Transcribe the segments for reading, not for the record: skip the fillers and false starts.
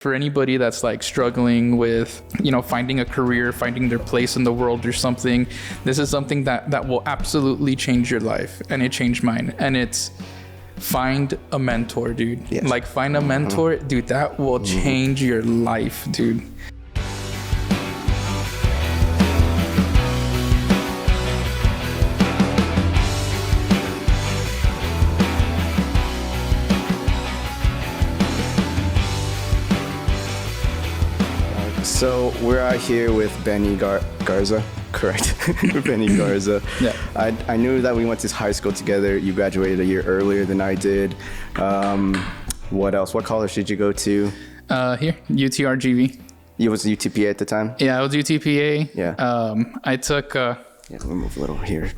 For anybody that's like struggling with, finding a career, finding their place in the world or something, this is something that will absolutely change your life. And it changed mine. And it's find a mentor, dude. Yes. Like find a mentor, dude, that will change your life, dude. So we're out here with Benito Garza, correct? Benito Garza. Yeah. I knew that we went to high school together. You graduated a year earlier than I did. What else? What college did you go to? Here, UTRGV. You was UTPA at the time? Yeah, I was UTPA. Yeah. I took... yeah, let me move a little here.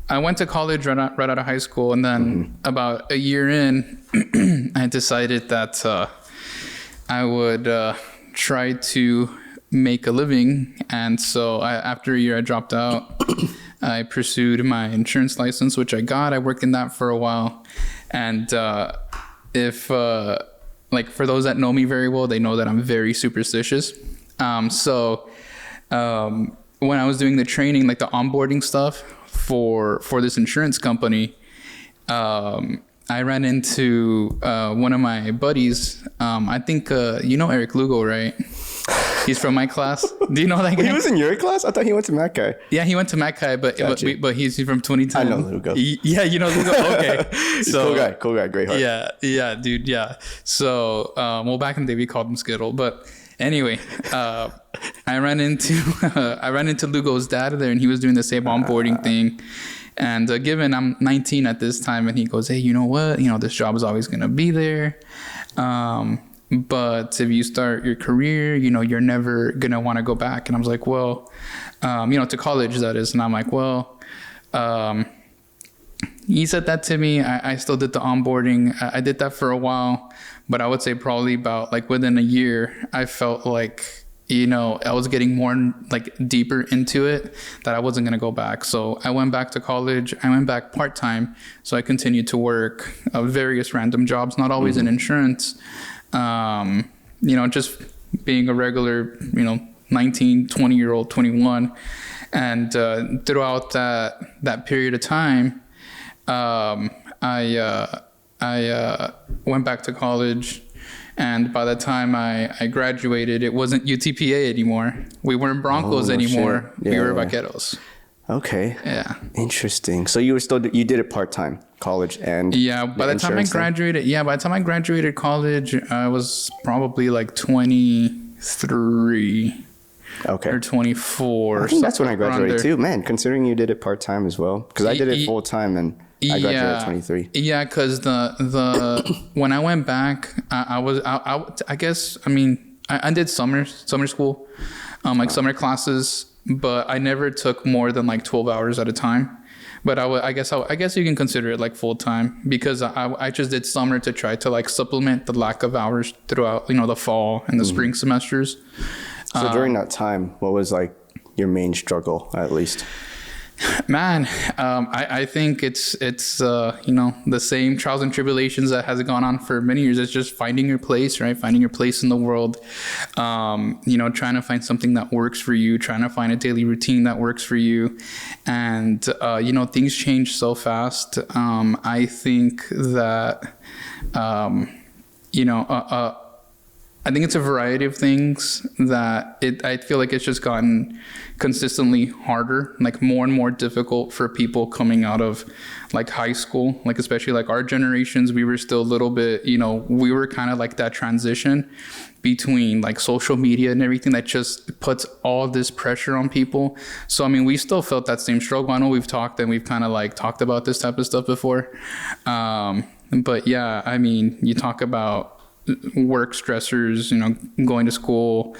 I went to college right out of high school, and then about a year in, I decided that I would... try to make a living, and so after a year I dropped out. I pursued my insurance license, which I got. I worked in that for a while, and if for those that know me very well, they know that I'm very superstitious. So when I was doing the training, like the onboarding stuff for this insurance company, I ran into one of my buddies. I think you know Eric Lugo, right? He's from my class. Do you know that guy? He was in your class? I thought he went to Mackay. Yeah, he went to Mackay, but he's from 2010. I know Lugo. Yeah, you know Lugo. Okay, so cool guy, great heart. Yeah, dude, yeah. So back in the day we called him Skittle, but anyway, I ran into Lugo's dad there, and he was doing the same onboarding thing. And given I'm 19 at this time, and he goes, hey, you know what? This job is always going to be there. But if you start your career, you're never going to want to go back. And I was like, well, to college, that is. And I'm like, well, he said that to me. I still did the onboarding. I did that for a while. But I would say probably about within a year, I felt like, I was getting more deeper into it, that I wasn't going to go back. So I went back to college. I went back part-time. So I continued to work various random jobs, not always in insurance. Just being a regular, 19, 20-year-old, 21. And throughout that period of time, I went back to college. And by the time I graduated, it wasn't UTPA anymore. We weren't Broncos anymore. Yeah, we were Vaqueros. Okay. Yeah. Interesting. So you did it part-time, college and by the time I graduated college, I was probably 23. Okay. Or 24. I think that's when I graduated too. Man, considering you did it part-time as well. Because I did it full-time and I graduated at 23. Yeah, because the when I went back, I did summer school, summer classes, but I never took more than 12 hours at a time. But I guess you can consider it full time, because I just did summer to try to supplement the lack of hours throughout the fall and the spring semesters. So during that time, what was your main struggle, at least? Man, I think it's the same trials and tribulations that has gone on for many years. It's just finding your place, right? Finding your place in the world. Trying to find something that works for you. Trying to find a daily routine that works for you. And things change so fast. I think that I think it's a variety of things that I feel like it's just gotten consistently harder, more and more difficult for people coming out of high school, especially our generations. We were still a little bit, we were kind of that transition between social media and everything that just puts all this pressure on people. So, we still felt that same struggle. I know we've talked and we've kind of talked about this type of stuff before. But yeah, you talk about work stressors, going to school,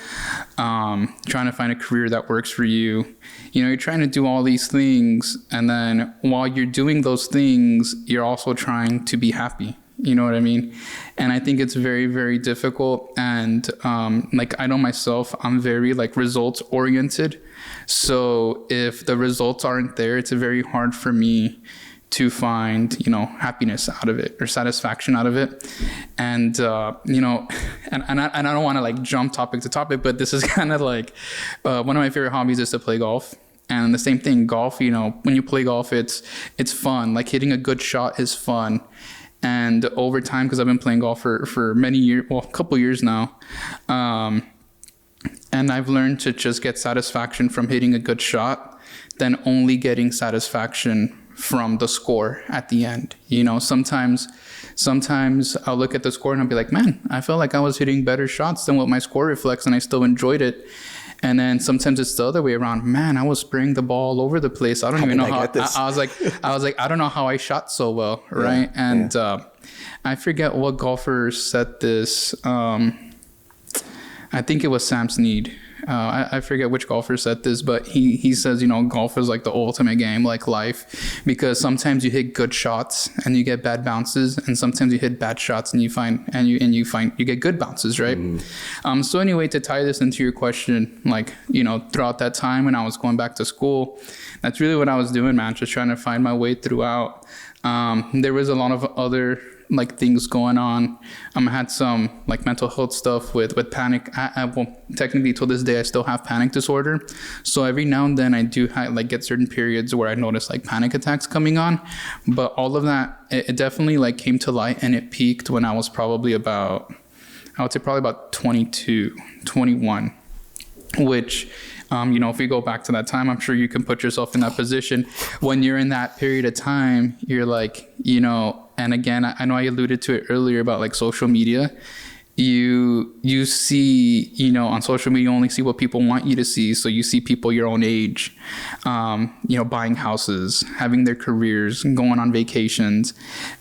trying to find a career that works for you. You're trying to do all these things, and then while you're doing those things, you're also trying to be happy. You know what I mean? And I think it's very, very difficult. And I know myself, I'm very results oriented. So if the results aren't there, it's very hard for me to find, happiness out of it or satisfaction out of it. And, and I don't want to like jump topic to topic, but this is kind of like one of my favorite hobbies is to play golf. And the same thing, golf, when you play golf, it's fun. Like hitting a good shot is fun. And over time, because I've been playing golf for many years, well, a couple years now, and I've learned to just get satisfaction from hitting a good shot than only getting satisfaction from the score at the end. Sometimes I'll look at the score and I'll be like, man, I felt like I was hitting better shots than what my score reflects, and I still enjoyed it. And then sometimes it's the other way around. Man, I was spraying the ball all over the place. I don't even know how. I was like, I don't know how I shot so well, right? Yeah, and I forget what golfer said this. I think it was Sam Snead. I forget which golfer said this, but he says, golf is like the ultimate game, like life, because sometimes you hit good shots and you get bad bounces, and sometimes you hit bad shots and you get good bounces, right? So anyway, to tie this into your question, like, throughout that time when I was going back to school, that's really what I was doing, man, just trying to find my way throughout. There was a lot of other like things going on. I had some like mental health stuff with panic. Well, technically till this day I still have panic disorder. So every now and then I do get certain periods where I notice like panic attacks coming on. But all of that, it definitely like came to light, and it peaked when I was probably about 22, 21, which, if we go back to that time, I'm sure you can put yourself in that position. When you're in that period of time, you're like, and again, I know I alluded to it earlier about like social media. You see, on social media, you only see what people want you to see. So you see people your own age, buying houses, having their careers, going on vacations,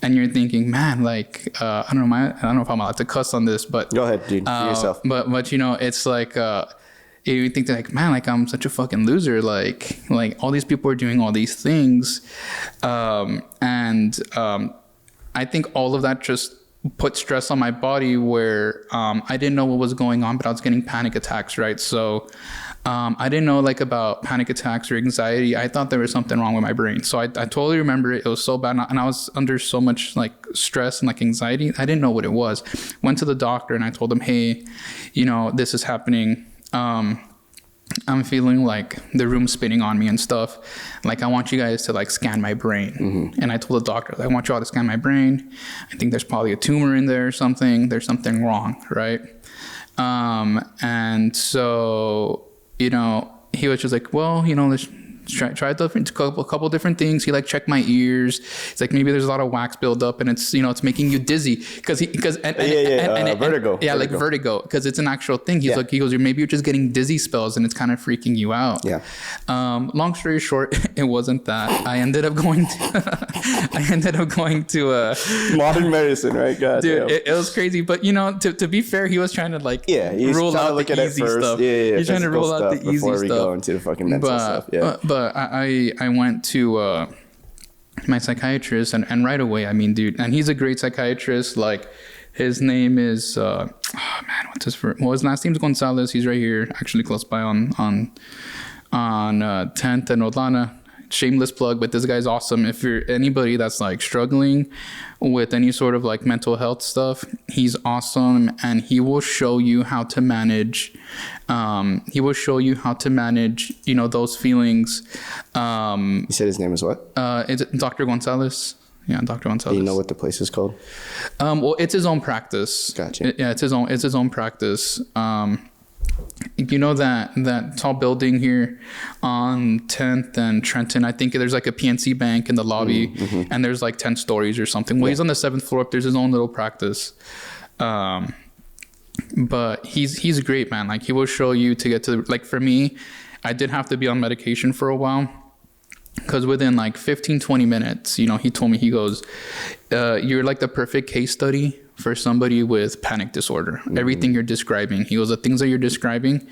and you're thinking, man, like, I don't know if I'm allowed to cuss on this, but go ahead, dude, yourself. But it's like, you think like, man, like I'm such a fucking loser. Like all these people are doing all these things. I think all of that just put stress on my body where I didn't know what was going on, but I was getting panic attacks, right? So I didn't know like about panic attacks or anxiety. I thought there was something wrong with my brain. So I totally remember it. It was so bad. And I was under so much like stress and like anxiety. I didn't know what it was. Went to the doctor and I told him, hey, this is happening. I'm feeling like the room's spinning on me and stuff. Like, I want you guys to like scan my brain. Mm-hmm. And I told the doctor, I want you all to scan my brain. I think there's probably a tumor in there or something. There's something wrong, right? And so, he was just like, well, let's try a couple different things. He like checked my ears. It's like maybe there's a lot of wax buildup, and it's it's making you dizzy vertigo. Like vertigo, because it's an actual thing. He goes, maybe you're just getting dizzy spells, and it's kind of freaking you out. Yeah. Long story short, it wasn't that. I ended up going to modern medicine, right? God, dude, it was crazy. But to be fair, he was trying to like rule out the easy stuff. He's trying to rule out the easy stuff before we go into the fucking mental stuff. Yeah. But I went to my psychiatrist and right away, I mean, dude, and he's a great psychiatrist. Like, his name is his last name's Gonzalez. He's right here, actually close by on 10th and Odlana. Shameless plug, but this guy's awesome. If you're anybody that's like struggling with any sort of like mental health stuff, he's awesome, and he will show you how to manage those feelings. You said his name is what? It's Dr. Gonzalez. Yeah, Dr. Gonzalez. Do you know what the place is called? Well, it's his own practice. Gotcha. It's his own practice. That tall building here on 10th and Trenton, I think there's like a PNC bank in the lobby, mm-hmm. and there's like 10 stories or something. Well, he's on the 7th floor up. There's his own little practice. But he's great, man. Like, he will show you to get to, like, for me, I did have to be on medication for a while. Because within like 15, 20 minutes, he told me, he goes, you're like the perfect case study for somebody with panic disorder. Mm-hmm. Everything you're describing. He goes, the things that you're describing,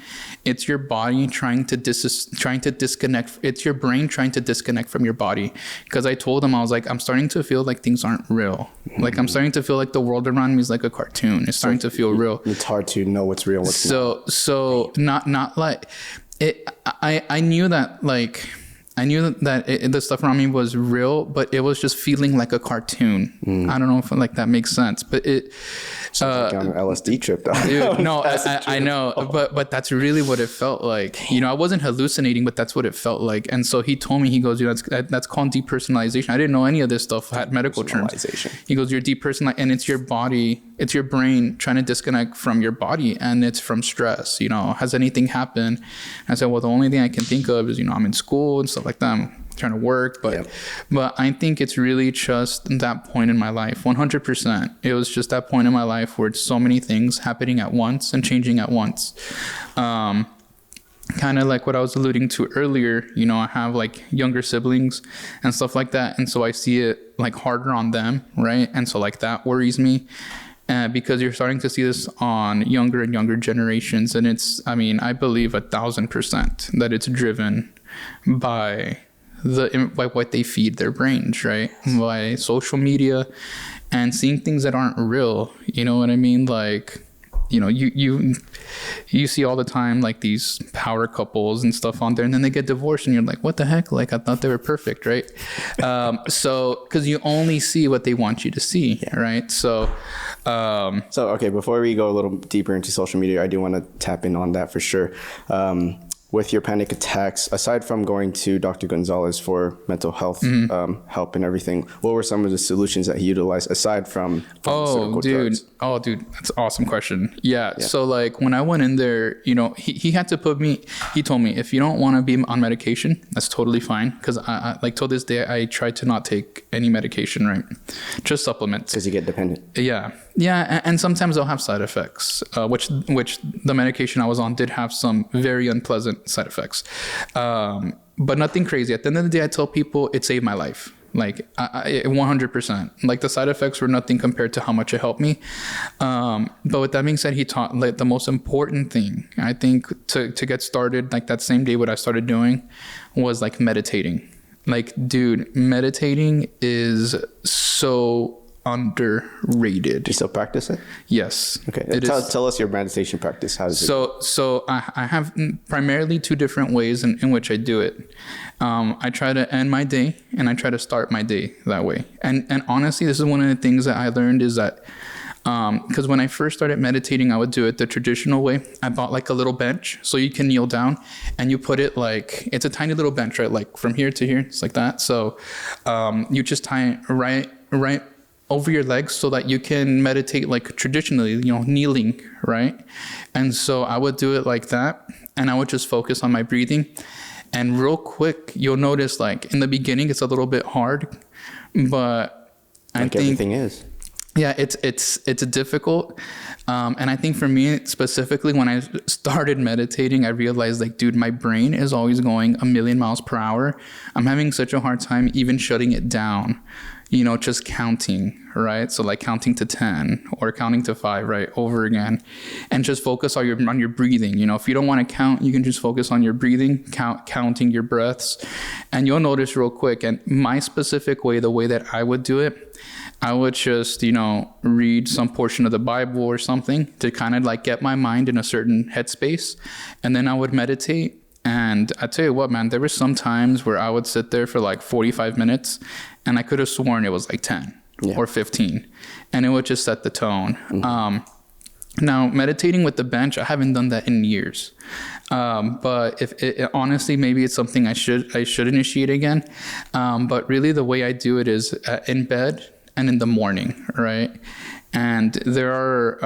it's your body trying to disconnect. It's your brain trying to disconnect from your body. Because I told him, I was like, I'm starting to feel like things aren't real. Mm-hmm. Like, I'm starting to feel like the world around me is like a cartoon. It's starting to feel real. It's hard to know what's real and what's not. So not like it. I knew that, like, I knew that the stuff around me was real, but it was just feeling like a cartoon. I don't know if like that makes sense, but it. Like on an LSD trip, though. Dude, no, I know, but that's really what it felt like. You know, I wasn't hallucinating, but that's what it felt like. And so he told me, he goes, you know, that's called depersonalization. I didn't know any of this stuff had medical terms. He goes, you're depersonalized, and it's your body, it's your brain trying to disconnect from your body, and it's from stress. You know, has anything happened? I said, well, the only thing I can think of is, you know, I'm in school and stuff like that. I'm trying to work, but I think it's really just that point in my life. 100%. It was just that point in my life where it's so many things happening at once and changing at once. Kind of like what I was alluding to earlier, you know, I have like younger siblings and stuff like that. And so I see it like harder on them, right? And so like that worries me. Because you're starting to see this on younger and younger generations. And it's, I mean, I believe 1,000% that it's driven by by what they feed their brains, right? By social media and seeing things that aren't real. You know what I mean? Like, you know, you see all the time like these power couples and stuff on there, and then they get divorced and you're like, what the heck? Like, I thought they were perfect, right? So because you only see what they want you to see, right? So okay, before we go a little deeper into social media, I do want to tap in on that for sure. With your panic attacks, aside from going to Dr. Gonzalez for mental health help and everything, what were some of the solutions that he utilized aside from pharmaceutical drugs? Oh, dude, that's an awesome question. Yeah. So like when I went in there, you know, he had to he told me, if you don't want to be on medication, that's totally fine. Because I like till this day, I try to not take any medication, right? Just supplements. Because you get dependent. Yeah. Yeah. And sometimes they'll have side effects, which the medication I was on did have some very unpleasant side effects, but nothing crazy. At the end of the day, I tell people it saved my life. Like 100%. Like the side effects were nothing compared to how much it helped me. But with that being said, he taught like the most important thing, I think, to get started, like that same day, what I started doing was like meditating. Like, dude, meditating is so underrated. Do you still practice it? Yes. Okay. Tell us your meditation practice. How does it? So I have primarily two different ways in which I do it. I try to end my day and I try to start my day that way. And honestly, this is one of the things that I learned is that because when I first started meditating, I would do it the traditional way. I bought like a little bench so you can kneel down and you put it like, it's a tiny little bench, right? Like from here to here, it's like that. So you just tie it right over your legs so that you can meditate like traditionally, you know, kneeling, right? And so I would do it like that, and I would just focus on my breathing. And real quick, you'll notice like in the beginning, it's a little bit hard, but I think everything is. Yeah, it's difficult. And I think for me specifically, when I started meditating, I realized like, dude, my brain is always going 1,000,000 miles per hour. I'm having such a hard time even shutting it down, you know, just counting, right? So like counting to 10 or counting to 5, right? Over again, and just focus on your breathing. You know, if you don't want to count, you can just focus on your breathing, counting your breaths, and you'll notice real quick. And my specific way, the way that I would do it, I would just, you know, read some portion of the Bible or something to kind of like get my mind in a certain headspace. And then I would meditate. And I tell you what, man, there were some times where I would sit there for like 45 minutes and I could have sworn it was like 10 or 15. And it would just set the tone. Now, meditating with the bench, I haven't done that in years. But if it, honestly, maybe it's something I should initiate again. But really the way I do it is in bed and in the morning, right? And there are,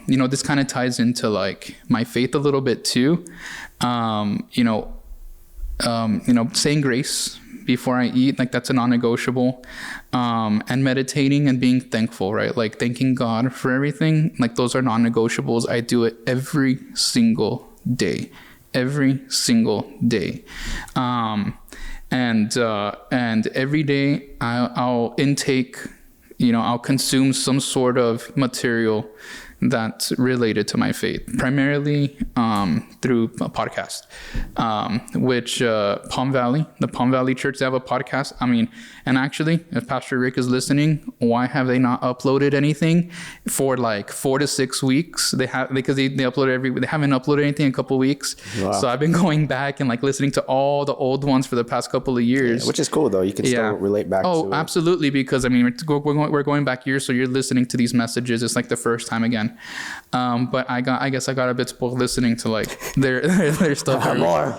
you know, this kind of ties into like my faith a little bit too. You know, saying grace before I eat, like that's a non-negotiable. And meditating and being thankful, right? Like thanking God for everything. Like those are non-negotiables. I do it every single day. And every day I'll intake, you know, I'll consume some sort of material that's related to my faith, primarily through a podcast, which the Palm Valley Church, they have a podcast. I mean, and actually, if Pastor Rick is listening, why have they not uploaded anything for like 4 to 6 weeks? They upload they haven't uploaded anything in a couple of weeks. Wow. So I've been going back and like listening to all the old ones for the past couple of years. Yeah, which is cool though. You can still relate back to it. Oh, absolutely. Because I mean, we're going back years, so you're listening to these messages. It's like the first time again. But I guess I got a bit spoiled listening to like their stuff. More.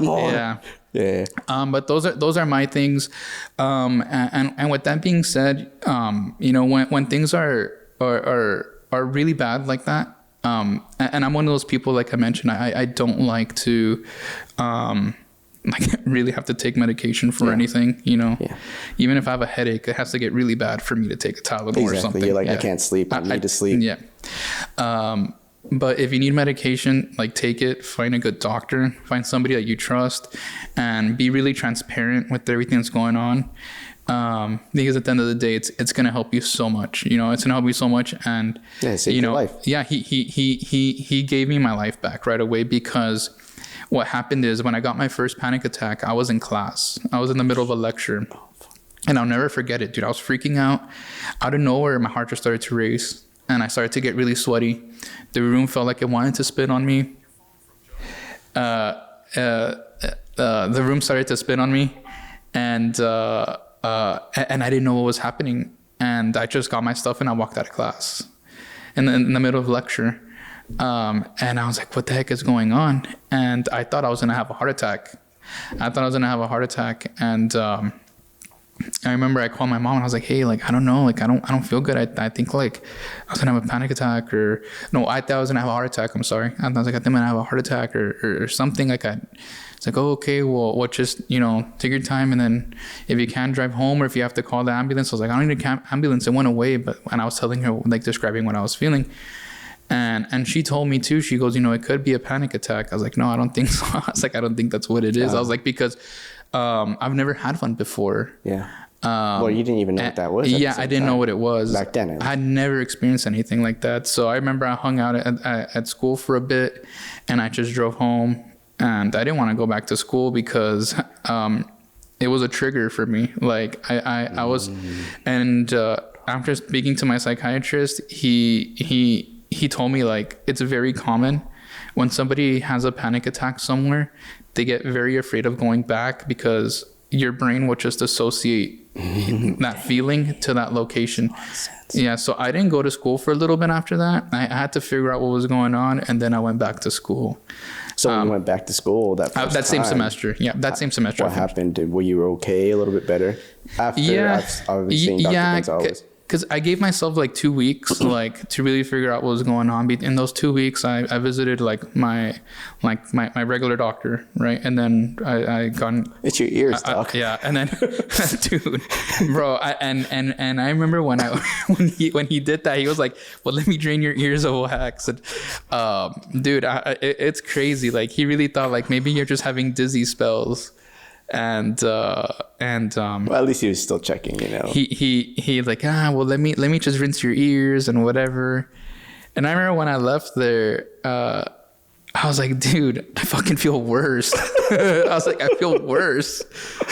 Yeah. But those are my things. And with that being said, you know, when things are really bad like that, and I'm one of those people, like I mentioned, I don't like to like really have to take medication for anything, you know. Even if I have a headache, it has to get really bad for me to take a Tylenol or something. You're like, I can't sleep. I need to sleep. But if you need medication, like take it, find a good doctor, find somebody that you trust, and be really transparent with everything that's going on. Because at the end of the day, it's gonna help you so much. You know, it's gonna help you so much, and you know, life. Yeah, he gave me my life back right away, because what happened is when I got my first panic attack, I was in class. I was in the middle of a lecture, and I'll never forget it, dude. I was freaking out. Out of nowhere, my heart just started to race, and I started to get really sweaty. The room felt like it wanted to spin on me. The room started to spin on me, and I didn't know what was happening. And I just got my stuff and I walked out of class in the middle of lecture. And I was like, what the heck is going on? And I thought I was going to have a heart attack. And I remember I called my mom and I was like, hey, like, I don't know. Like, I don't feel good. I think like I was going to have a panic attack, or no, I thought I was going to have a heart attack. I'm sorry. I was like, I think I'm going to have a heart attack or something like that. It's like, oh, okay, well, just, you know, take your time. And then if you can, drive home, or if you have to call the ambulance. I was like, I don't need an ambulance. It went away. And I was telling her, like, describing what I was feeling. And she told me too, she goes, you know, it could be a panic attack. I was like, no, I don't think so. I was like, I don't think that's what it is. I was like, because I've never had one before. Yeah. Well, you didn't even know what that was. Yeah, I didn't know what it was. Back then. I had never experienced anything like that. So I remember I hung out at school for a bit, and I just drove home. And I didn't want to go back to school because it was a trigger for me. Like I was, and after speaking to my psychiatrist, he told me, like, it's very common when somebody has a panic attack somewhere, they get very afraid of going back because your brain will just associate that feeling to that location. Yeah, so I didn't go to school for a little bit after that. I had to figure out what was going on, and then I went back to school. So when you went back to school that same semester. Yeah, that same semester. What happened? Were you okay, a little bit better after? I was seeing Dr. Gonzalez. Because I gave myself like 2 weeks, like, to really figure out what was going on. In those 2 weeks, I visited like my regular doctor, right? And then I got. It's your ears, doc. Yeah, and then, dude, bro, and I remember when he did that, he was like, "Well, let me drain your ears of wax." And, dude, it's crazy. Like, he really thought like maybe you're just having dizzy spells. And well, at least he was still checking, you know. He like, well, let me just rinse your ears and whatever. And I remember when I left there, I was like, dude, I fucking feel worse. I was like, I feel worse.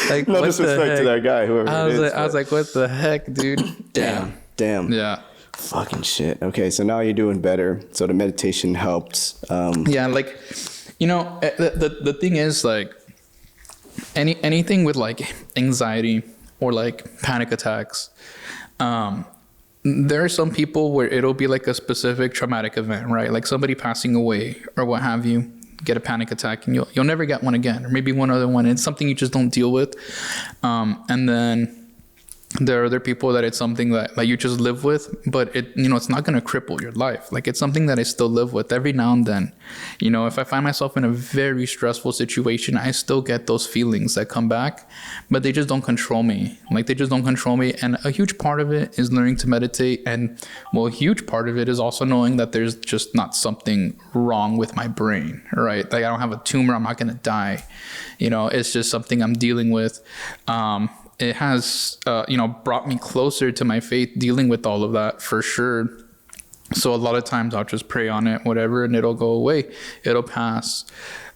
Like, no disrespect to that guy, whoever it is. I was like, what the heck, dude? Damn. Yeah. Fucking shit. Okay, so now you're doing better. So the meditation helped. Yeah, like, you know, the thing is, like, anything with like anxiety or like panic attacks, there are some people where it'll be like a specific traumatic event, right? Like somebody passing away or what have you, get a panic attack, and you'll never get one again, or maybe one other one. It's something you just don't deal with. And then there are other people that it's something that like you just live with, but it's not going to cripple your life. Like, it's something that I still live with every now and then. You know, if I find myself in a very stressful situation, I still get those feelings that come back, but they just don't control me. Like, they just don't control me. And a huge part of it is learning to meditate. And well, a huge part of it is also knowing that there's just not something wrong with my brain, right? Like, I don't have a tumor. I'm not going to die. You know, it's just something I'm dealing with. It has, brought me closer to my faith, dealing with all of that, for sure. So a lot of times I'll just pray on it, whatever, and it'll go away. It'll pass.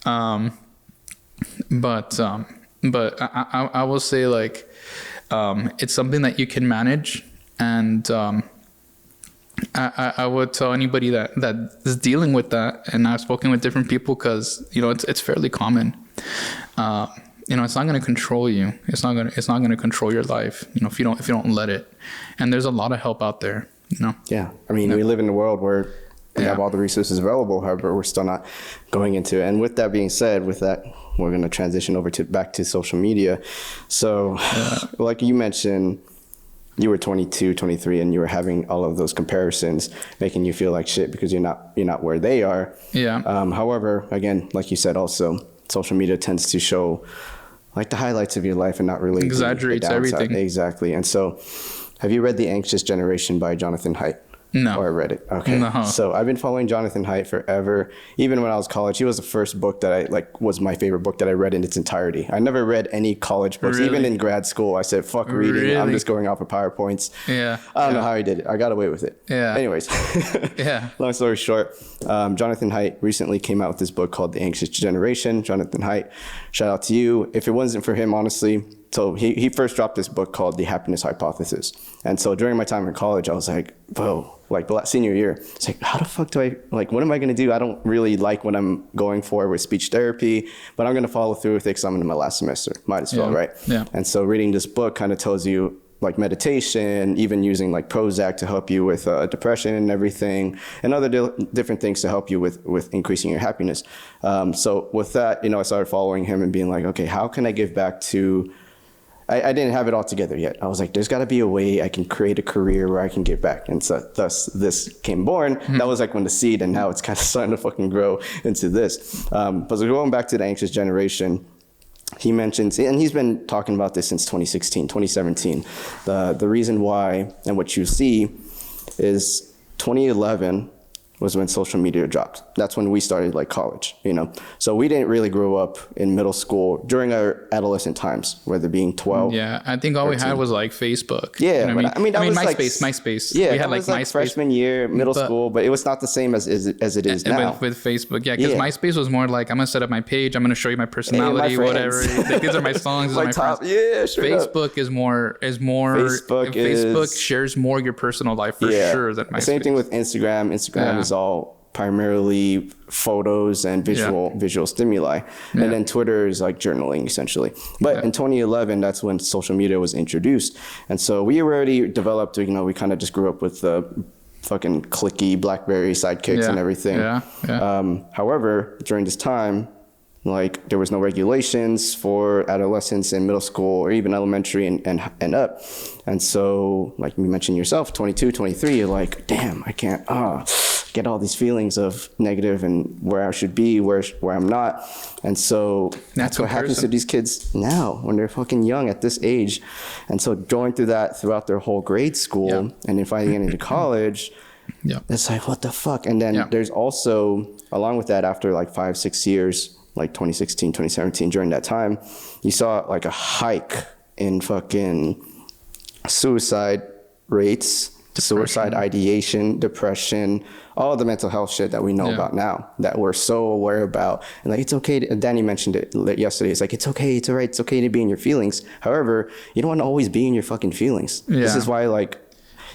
But I will say, like, it's something that you can manage. And I would tell anybody that is dealing with that, and I've spoken with different people, because, you know, it's fairly common. You know, it's not going to control you. It's not going to control your life, you know, if you don't let it. And there's a lot of help out there, you know. Yeah. I mean, we live in a world where we have all the resources available. However, we're still not going into it. And with that being said, we're going to transition over back to social media. So like you mentioned, you were 22, 23, and you were having all of those comparisons, making you feel like shit because you're not where they are. Yeah. However, again, like you said, also social media tends to show like the highlights of your life and not really exaggerates everything. Exactly. And so, have you read The Anxious Generation by Jonathan Haidt? No. Or I read it. Okay. No. So I've been following Jonathan Haidt forever. Even when I was in college, he was the first book that was my favorite book that I read in its entirety. I never read any college books. Really? Even in grad school, I said, fuck reading. Really? I'm just going off of PowerPoints. Yeah. I don't know how he did it. I got away with it. Yeah. Anyways. Yeah. Long story short, Jonathan Haidt recently came out with this book called The Anxious Generation. Jonathan Haidt, shout out to you. If it wasn't for him, honestly, so he first dropped this book called The Happiness Hypothesis. And so during my time in college, I was like, whoa, like senior year, it's like, how the fuck do I, like, what am I going to do? I don't really like what I'm going for with speech therapy, but I'm going to follow through with it because I'm in my last semester. Might as well, right? Yeah. And so reading this book kind of tells you like meditation, even using like Prozac to help you with depression and everything, and other different things to help you with increasing your happiness. So with that, you know, I started following him and being like, okay, how can I give back to, I didn't have it all together yet. I was like, there's got to be a way I can create a career where I can give back. And so thus this came born. Mm-hmm. That was like when the seed, and now it's kind of starting to fucking grow into this. But going back to The Anxious Generation, he mentions, and he's been talking about this since 2016, 2017. The reason why, and what you see is 2011 was when social media dropped. That's when we started like college, you know? So we didn't really grow up in middle school during our adolescent times, whether being 12. Yeah, I think all 13. We had was like Facebook. Yeah, you know but I mean MySpace. Yeah, we had like MySpace. Freshman year, middle school, but it was not the same as it is now. With Facebook, yeah, because MySpace was more like, I'm gonna set up my page, I'm gonna show you my personality, whatever. These are my songs, my top, yeah, sure. Facebook is more. Facebook shares more your personal life for sure than MySpace. Same thing with Instagram. Instagram is all primarily photos and visual stimuli. And then Twitter is like journaling essentially. But in 2011, that's when social media was introduced. And so we already developed, you know, we kind of just grew up with the fucking clicky BlackBerry sidekicks and everything. However, during this time, like there was no regulations for adolescents in middle school or even elementary and up. And so like you mentioned yourself, 22, 23, you're like, damn, I can't get all these feelings of negative and where I should be, where I'm not. And so that's what happens to these kids now when they're fucking young at this age. And so going through that throughout their whole grade school and then finally getting into college, it's like, what the fuck? And then there's also, along with that, after like 5-6 years, like 2016, 2017, during that time, you saw like a hike in fucking suicide rates, suicide ideation, depression, all the mental health shit that we know about now, that we're so aware about. And like, it's okay to, Danny mentioned it yesterday, it's like, it's okay, it's all right, it's okay to be in your feelings. However, you don't want to always be in your fucking feelings. This is why, like,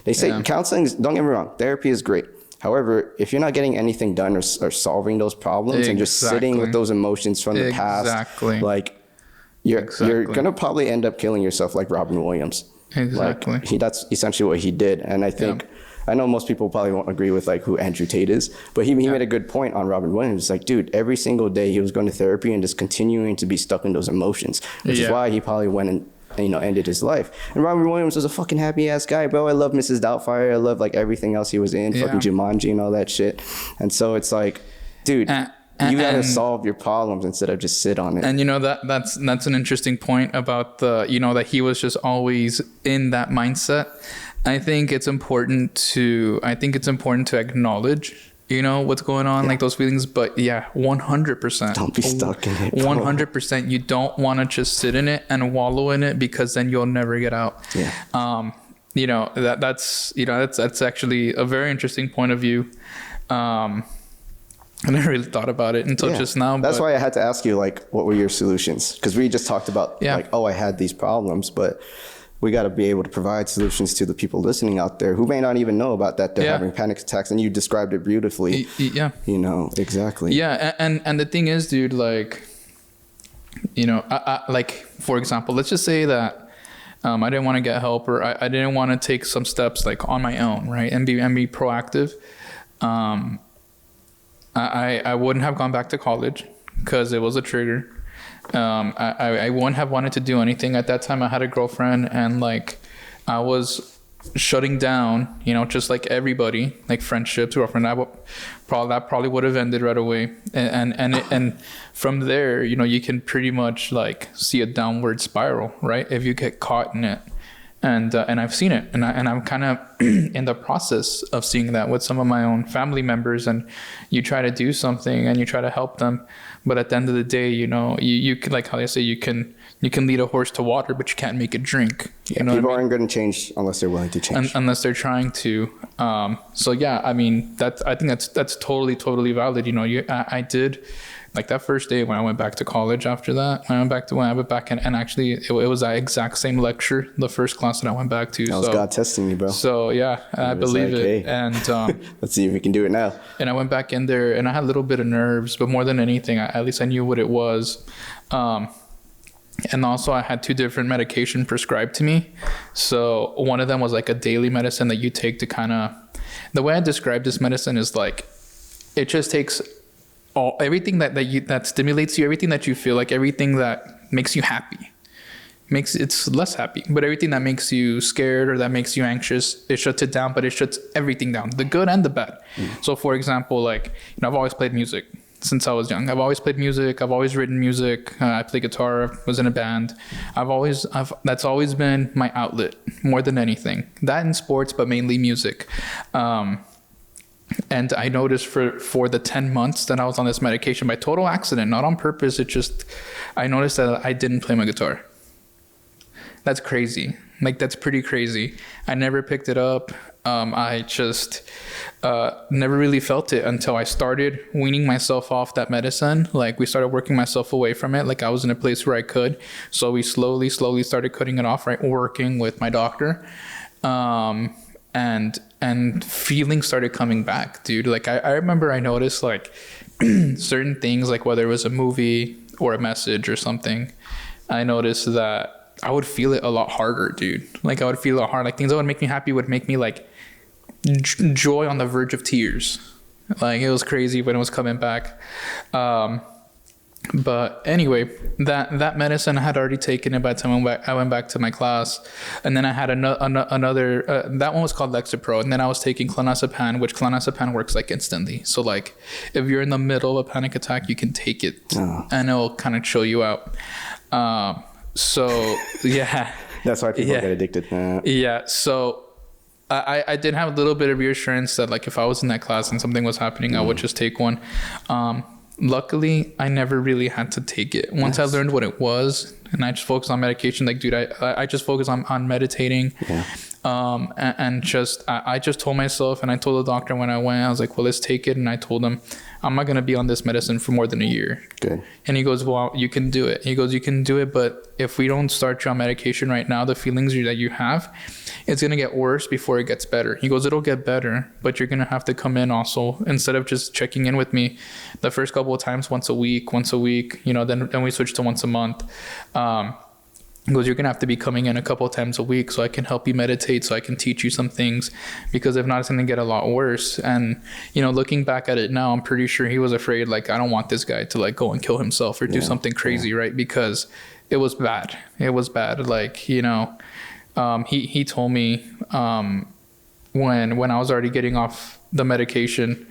they say counseling, don't get me wrong, therapy is great. However, if you're not getting anything done or solving those problems and just sitting with those emotions from the past, like you're gonna probably end up killing yourself, like Robin Williams. Like that's essentially what he did. And I think I know most people probably won't agree with like who Andrew Tate is, but he made a good point on Robin Williams. It's like, dude, every single day he was going to therapy and just continuing to be stuck in those emotions, which is why he probably went and, you know, ended his life. And Robin Williams was a fucking happy ass guy, bro. I love Mrs. Doubtfire. I love like everything else he was in, fucking Jumanji and all that shit. And so it's like, dude, you gotta solve your problems instead of just sit on it. And you know, that's an interesting point about the, you know, that he was just always in that mindset. I think it's important to acknowledge, you know, what's going on, like those feelings. But 100%. Don't be stuck in it. 100%. You don't want to just sit in it and wallow in it, because then you'll never get out. that's actually a very interesting point of view. I never really thought about it until just now. That's why I had to ask you, like, what were your solutions? Because we just talked about, like, I had these problems, but we got to be able to provide solutions to the people listening out there who may not even know about that they're having panic attacks. And you described it beautifully. Yeah. Exactly. Yeah. And the thing is, dude, like, I like, for example, let's just say that I didn't want to get help, or I didn't want to take some steps like on my own, right? And be proactive. I wouldn't have gone back to college because it was a trigger. I wouldn't have wanted to do anything. At that time, I had a girlfriend, and like I was shutting down, just like everybody, like friendships, girlfriend. That probably would have ended right away. And from there, you can pretty much like see a downward spiral, right? If you get caught in it. And I've seen it, and I'm kind of in the process of seeing that with some of my own family members. And you try to do something and you try to help them, but at the end of the day, you can, like how they say, you can lead a horse to water, but you can't make it drink. People aren't going to change unless they're willing to change, unless they're trying to. So yeah, I mean I think that's totally valid. I did. Like that first day when I went back to college after that, when I went back and actually it was that exact same lecture, the first class that I went back to. That was God testing me, bro. So yeah, I believe it. Hey. And let's see if we can do it now. And I went back in there and I had a little bit of nerves, but more than anything, at least I knew what it was. And also I had 2 different medication prescribed to me. So one of them was like a daily medicine that you take to kind of, the way I describe this medicine is like, it just takes everything that stimulates you, everything that you feel, like everything that makes you happy, it's less happy, but everything that makes you scared or that makes you anxious, it shuts it down, but it shuts everything down, the good and the bad. So for example, like, I've always played music since I was young. I've always played music. I've always written music. I play guitar. I was in a band. That's always been my outlet more than anything. That and sports, but mainly music. And I noticed for the 10 months that I was on this medication, by total accident, not on purpose, I noticed that I didn't play my guitar. That's crazy. Like, that's pretty crazy. I never picked it up. I just never really felt it until I started weaning myself off that medicine. Like, we started working myself away from it. Like, I was in a place where I could. So we slowly started cutting it off, right? Working with my doctor. And feelings started coming back, dude. Like, I remember I noticed, like, certain things, like whether it was a movie or a message or something, I noticed that I would feel it a lot harder, dude. Like, I would feel it hard. Like, things that would make me happy would make me, like, joy on the verge of tears. Like, it was crazy when it was coming back. But anyway, that medicine I had already taken it by the time I went back to my class. And then I had another that one was called Lexapro. And then I was taking clonazepam, which clonazepam works like instantly. So like, if you're in the middle of a panic attack, you can take it and it'll kind of chill you out. So yeah. That's why people get addicted. Yeah. So I did have a little bit of reassurance that, like, if I was in that class and something was happening, I would just take one. Luckily, I never really had to take it. Once I learned what it was, and I just focused on medication, like, dude, I just focused on meditating. Yeah. And I just told myself, and I told the doctor when I went, I was like, well, let's take it. And I told him, I'm not going to be on this medicine for more than a year. Good. And he goes, well, you can do it. He goes, you can do it, but if we don't start you on medication right now, the feelings that you have, it's going to get worse before it gets better. He goes, it'll get better, but you're going to have to come in also, instead of just checking in with me the first couple of times, once a week, then we switched to once a month. He goes, you're going to have to be coming in a couple of times a week so I can help you meditate, so I can teach you some things, because if not, it's going to get a lot worse. And, looking back at it now, I'm pretty sure he was afraid, like, I don't want this guy to, like, go and kill himself or do something crazy, right? Because it was bad. It was bad. Like, he told me when I was already getting off the medication,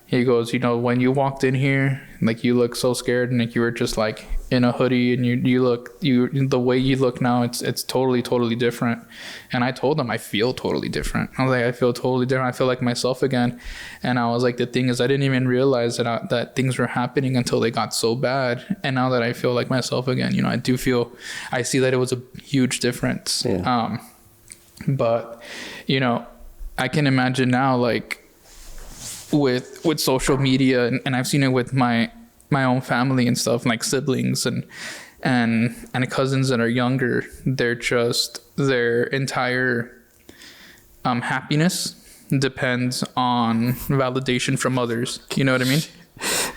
he goes, when you walked in here, like, you look so scared, and like, you were just like in a hoodie, and the way you look now, it's totally different. And I told him, I feel totally different. I was like, I feel totally different. I feel like myself again. And I was like, the thing is, I didn't even realize that things were happening until they got so bad. And now that I feel like myself again, I see that it was a huge difference. Yeah. But, you know, I can imagine now, like, with social media, and I've seen it with my own family and stuff, like siblings and cousins that are younger. They're just, their entire happiness depends on validation from others. You know what I mean?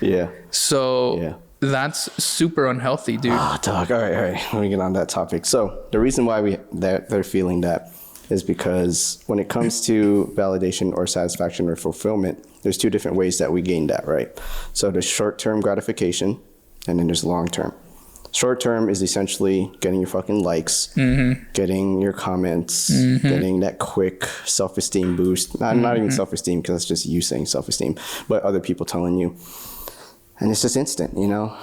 Yeah. So that's super unhealthy, dude. Oh, dog. All right. Let me get on that topic. So the reason why they're feeling that is because when it comes to validation or satisfaction or fulfillment, there's two different ways that we gain that, right? So there's short-term gratification, and then there's long-term. Short-term is essentially getting your fucking likes, getting your comments, getting that quick self-esteem boost. Not even self-esteem, because that's just you saying self-esteem, but other people telling you. And it's just instant, you know?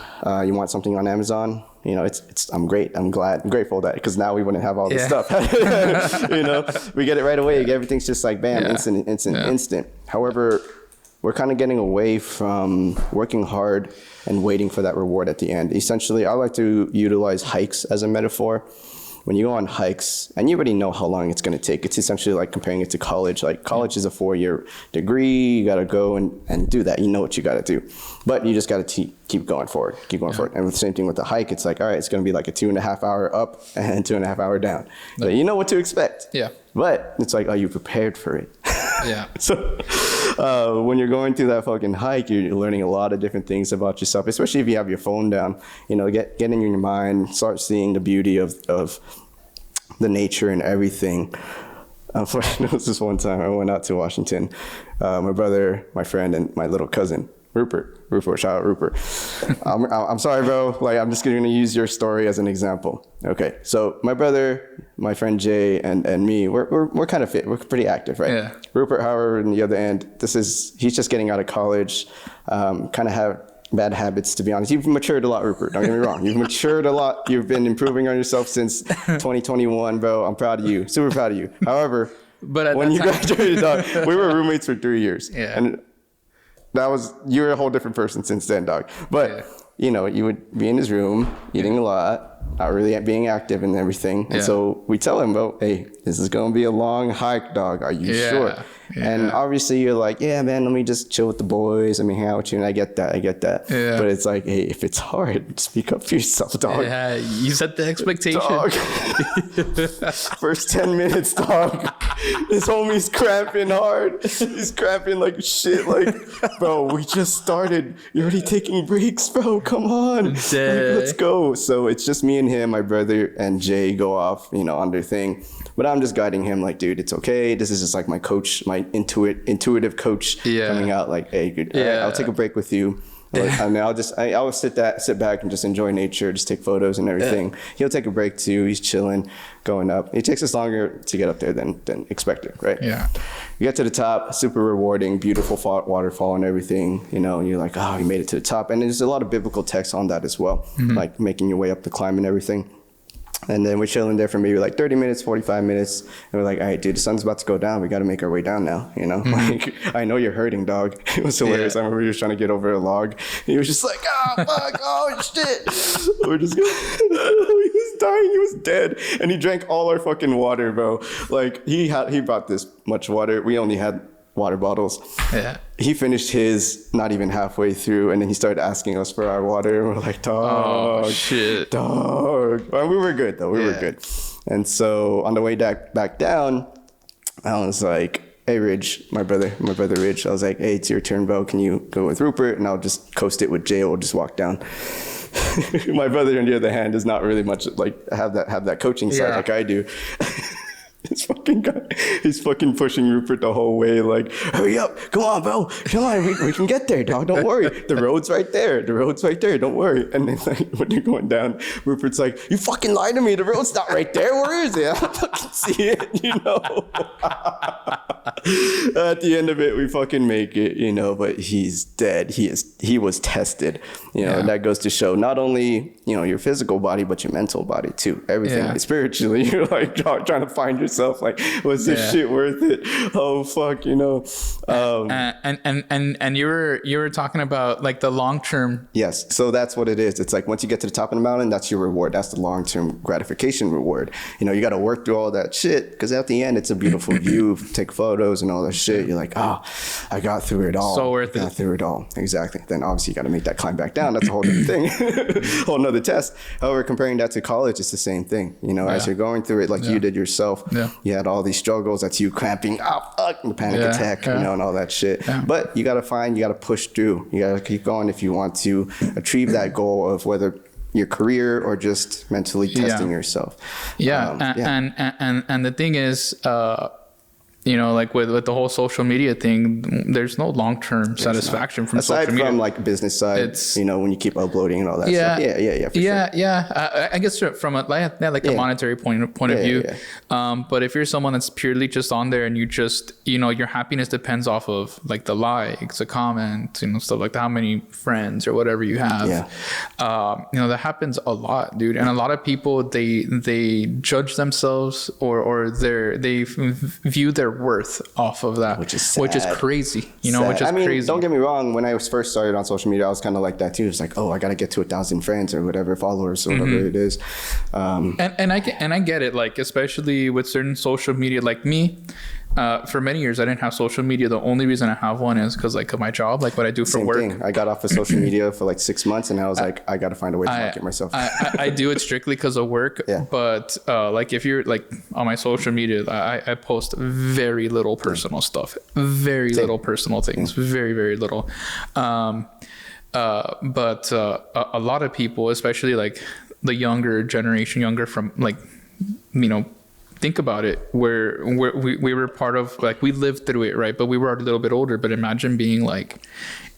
You want something on Amazon, you know, I'm grateful that, because now we wouldn't have all this stuff. You know, we get it right away. Everything's just like, bam, instant. However, we're kind of getting away from working hard and waiting for that reward at the end. Essentially, I like to utilize hikes as a metaphor. When you go on hikes, and you already know how long it's going to take, it's essentially like comparing it to college. Like, college is a 4-year degree. You got to go and do that. You know what you got to do. But you just got to keep going forward, And the same thing with the hike. It's like, all right, it's going to be like a 2.5 hour up and 2.5 hour down. So you know what to expect. Yeah. But it's like, are you prepared for it? Yeah. So when you're going through that fucking hike, you're learning a lot of different things about yourself, especially if you have your phone down. You know, get in your mind, start seeing the beauty of the nature and everything. There was this one time I went out to Washington. My brother, my friend, and my little cousin, Rupert, shout out Rupert. I'm sorry, bro. Like, I'm just going to use your story as an example. Okay. So my brother, my friend Jay, and me, we're kind of fit. We're pretty active, right? Yeah. Rupert, however, on the other end, he's just getting out of college, kind of have bad habits, to be honest. You've matured a lot, Rupert. Don't get me wrong. You've matured a lot. You've been improving on yourself since 2021, bro. I'm proud of you. Super proud of you. However, when you graduated, dog, we were roommates for 3 years. Yeah. And you're a whole different person since then, dog. But, you know, you would be in his room, eating a lot, not really being active and everything. And so we tell him, well, hey, this is going to be a long hike, dog. Are you sure? Yeah. And obviously you're like, yeah, man, let me just chill with the boys. Let me hang out with you. And I get that. Yeah. But it's like, hey, if it's hard, speak up for yourself, dog. Yeah, you set the expectation. Dog. First 10 minutes, dog. This homie's cramping hard. He's cramping like shit. Like, bro, we just started. You're already taking breaks, bro. Come on. Like, let's go. So it's just me and him. My brother and Jay go off, you know, on their thing. But I'm just guiding him, like, dude, it's okay. This is just like my coach, my intuitive coach coming out, like, hey, good. All right, I'll take a break with you. And I'll sit back and just enjoy nature, just take photos and everything. He'll take a break too. He's chilling, going up. It takes us longer to get up there than expected, right? Yeah. You get to the top, super rewarding, beautiful waterfall and everything. You know, you're like, oh, you made it to the top. And there's a lot of biblical text on that as well, like making your way up the climb and everything. And then we're chilling there for maybe like 30 minutes, 45 minutes. And we're like, all right, dude, the sun's about to go down. We got to make our way down now, you know? Like, I know you're hurting, dog. It was hilarious. I remember he was trying to get over a log. He was just like, oh, fuck, oh, shit. We're just going, he was dying. He was dead. And he drank all our fucking water, bro. Like, he brought this much water. We only had water bottles. Yeah. He finished his not even halfway through, and then he started asking us for our water. We're like, dog, oh, shit, dog. Well, we were good though. We were good. And so on the way back down, I was like, hey, Ridge, my brother Ridge. I was like, hey, it's your turn, bro. Can you go with Rupert, and I'll just coast it with Jay. We'll just walk down. My brother, on the other hand, does not really much like have that coaching side like I do. This fucking guy, he's fucking pushing Rupert the whole way, like, hurry up, come on, bro, come on, we can get there, dog, don't worry, the road's right there, don't worry. And then like, when they're going down, Rupert's like, you fucking lied to me, the road's not right there, where is it? I don't fucking see it, you know. At the end of it, we fucking make it, you know, but he's dead. He was tested, you know, and that goes to show not only, you know, your physical body, but your mental body too, everything. Like, spiritually, you're like trying to find yourself. myself, like, was this shit worth it? Oh fuck, you know. And you were talking about like the long term. Yes, so that's what it is. It's like once you get to the top of the mountain, that's your reward. That's the long term gratification reward. You know, you got to work through all that shit because at the end, it's a beautiful view. Take photos and all that shit. You're like, oh, I got through it all. So worth it. Got through it all. Exactly. Then obviously you got to make that climb back down. That's a whole other thing, whole nother test. However, comparing that to college, it's the same thing. You know, as you're going through it, like you did yourself, you had all these struggles. That's you cramping, the panic attack, you know, and all that shit. Yeah. But you got to push through. You got to keep going if you want to achieve that goal of whether your career or just mentally testing yourself. And the thing is, you know, like with the whole social media thing, there's no long-term satisfaction from social media. Aside from like business side, it's, you know, when you keep uploading and all that stuff. I guess from a monetary point of view. But if you're someone that's purely just on there and you just, you know, your happiness depends off of like the likes, the comments, you know, stuff like that, how many friends or whatever you have. You know, that happens a lot, dude. And a lot of people, they judge themselves or they view their worth off of that, which is crazy, you know, crazy. Don't get me wrong. When I first started on social media, I was kind of like that too. It's like, oh, I got to get to 1,000 friends or whatever, followers or whatever it is. And I get it. Like, especially with certain social media, like me, for many years, I didn't have social media. The only reason I have one is because like of my job, like what I do for work. Same thing. I got off of social media for like 6 months and I was like, I got to find a way to market myself. I do it strictly because of work. But like if you're like on my social media, I post very little personal stuff, very little personal things, very, very little. But a lot of people, especially like the younger generation, younger from like, you know, think about it, where we were part of, like, we lived through it, right? But we were a little bit older. But imagine being like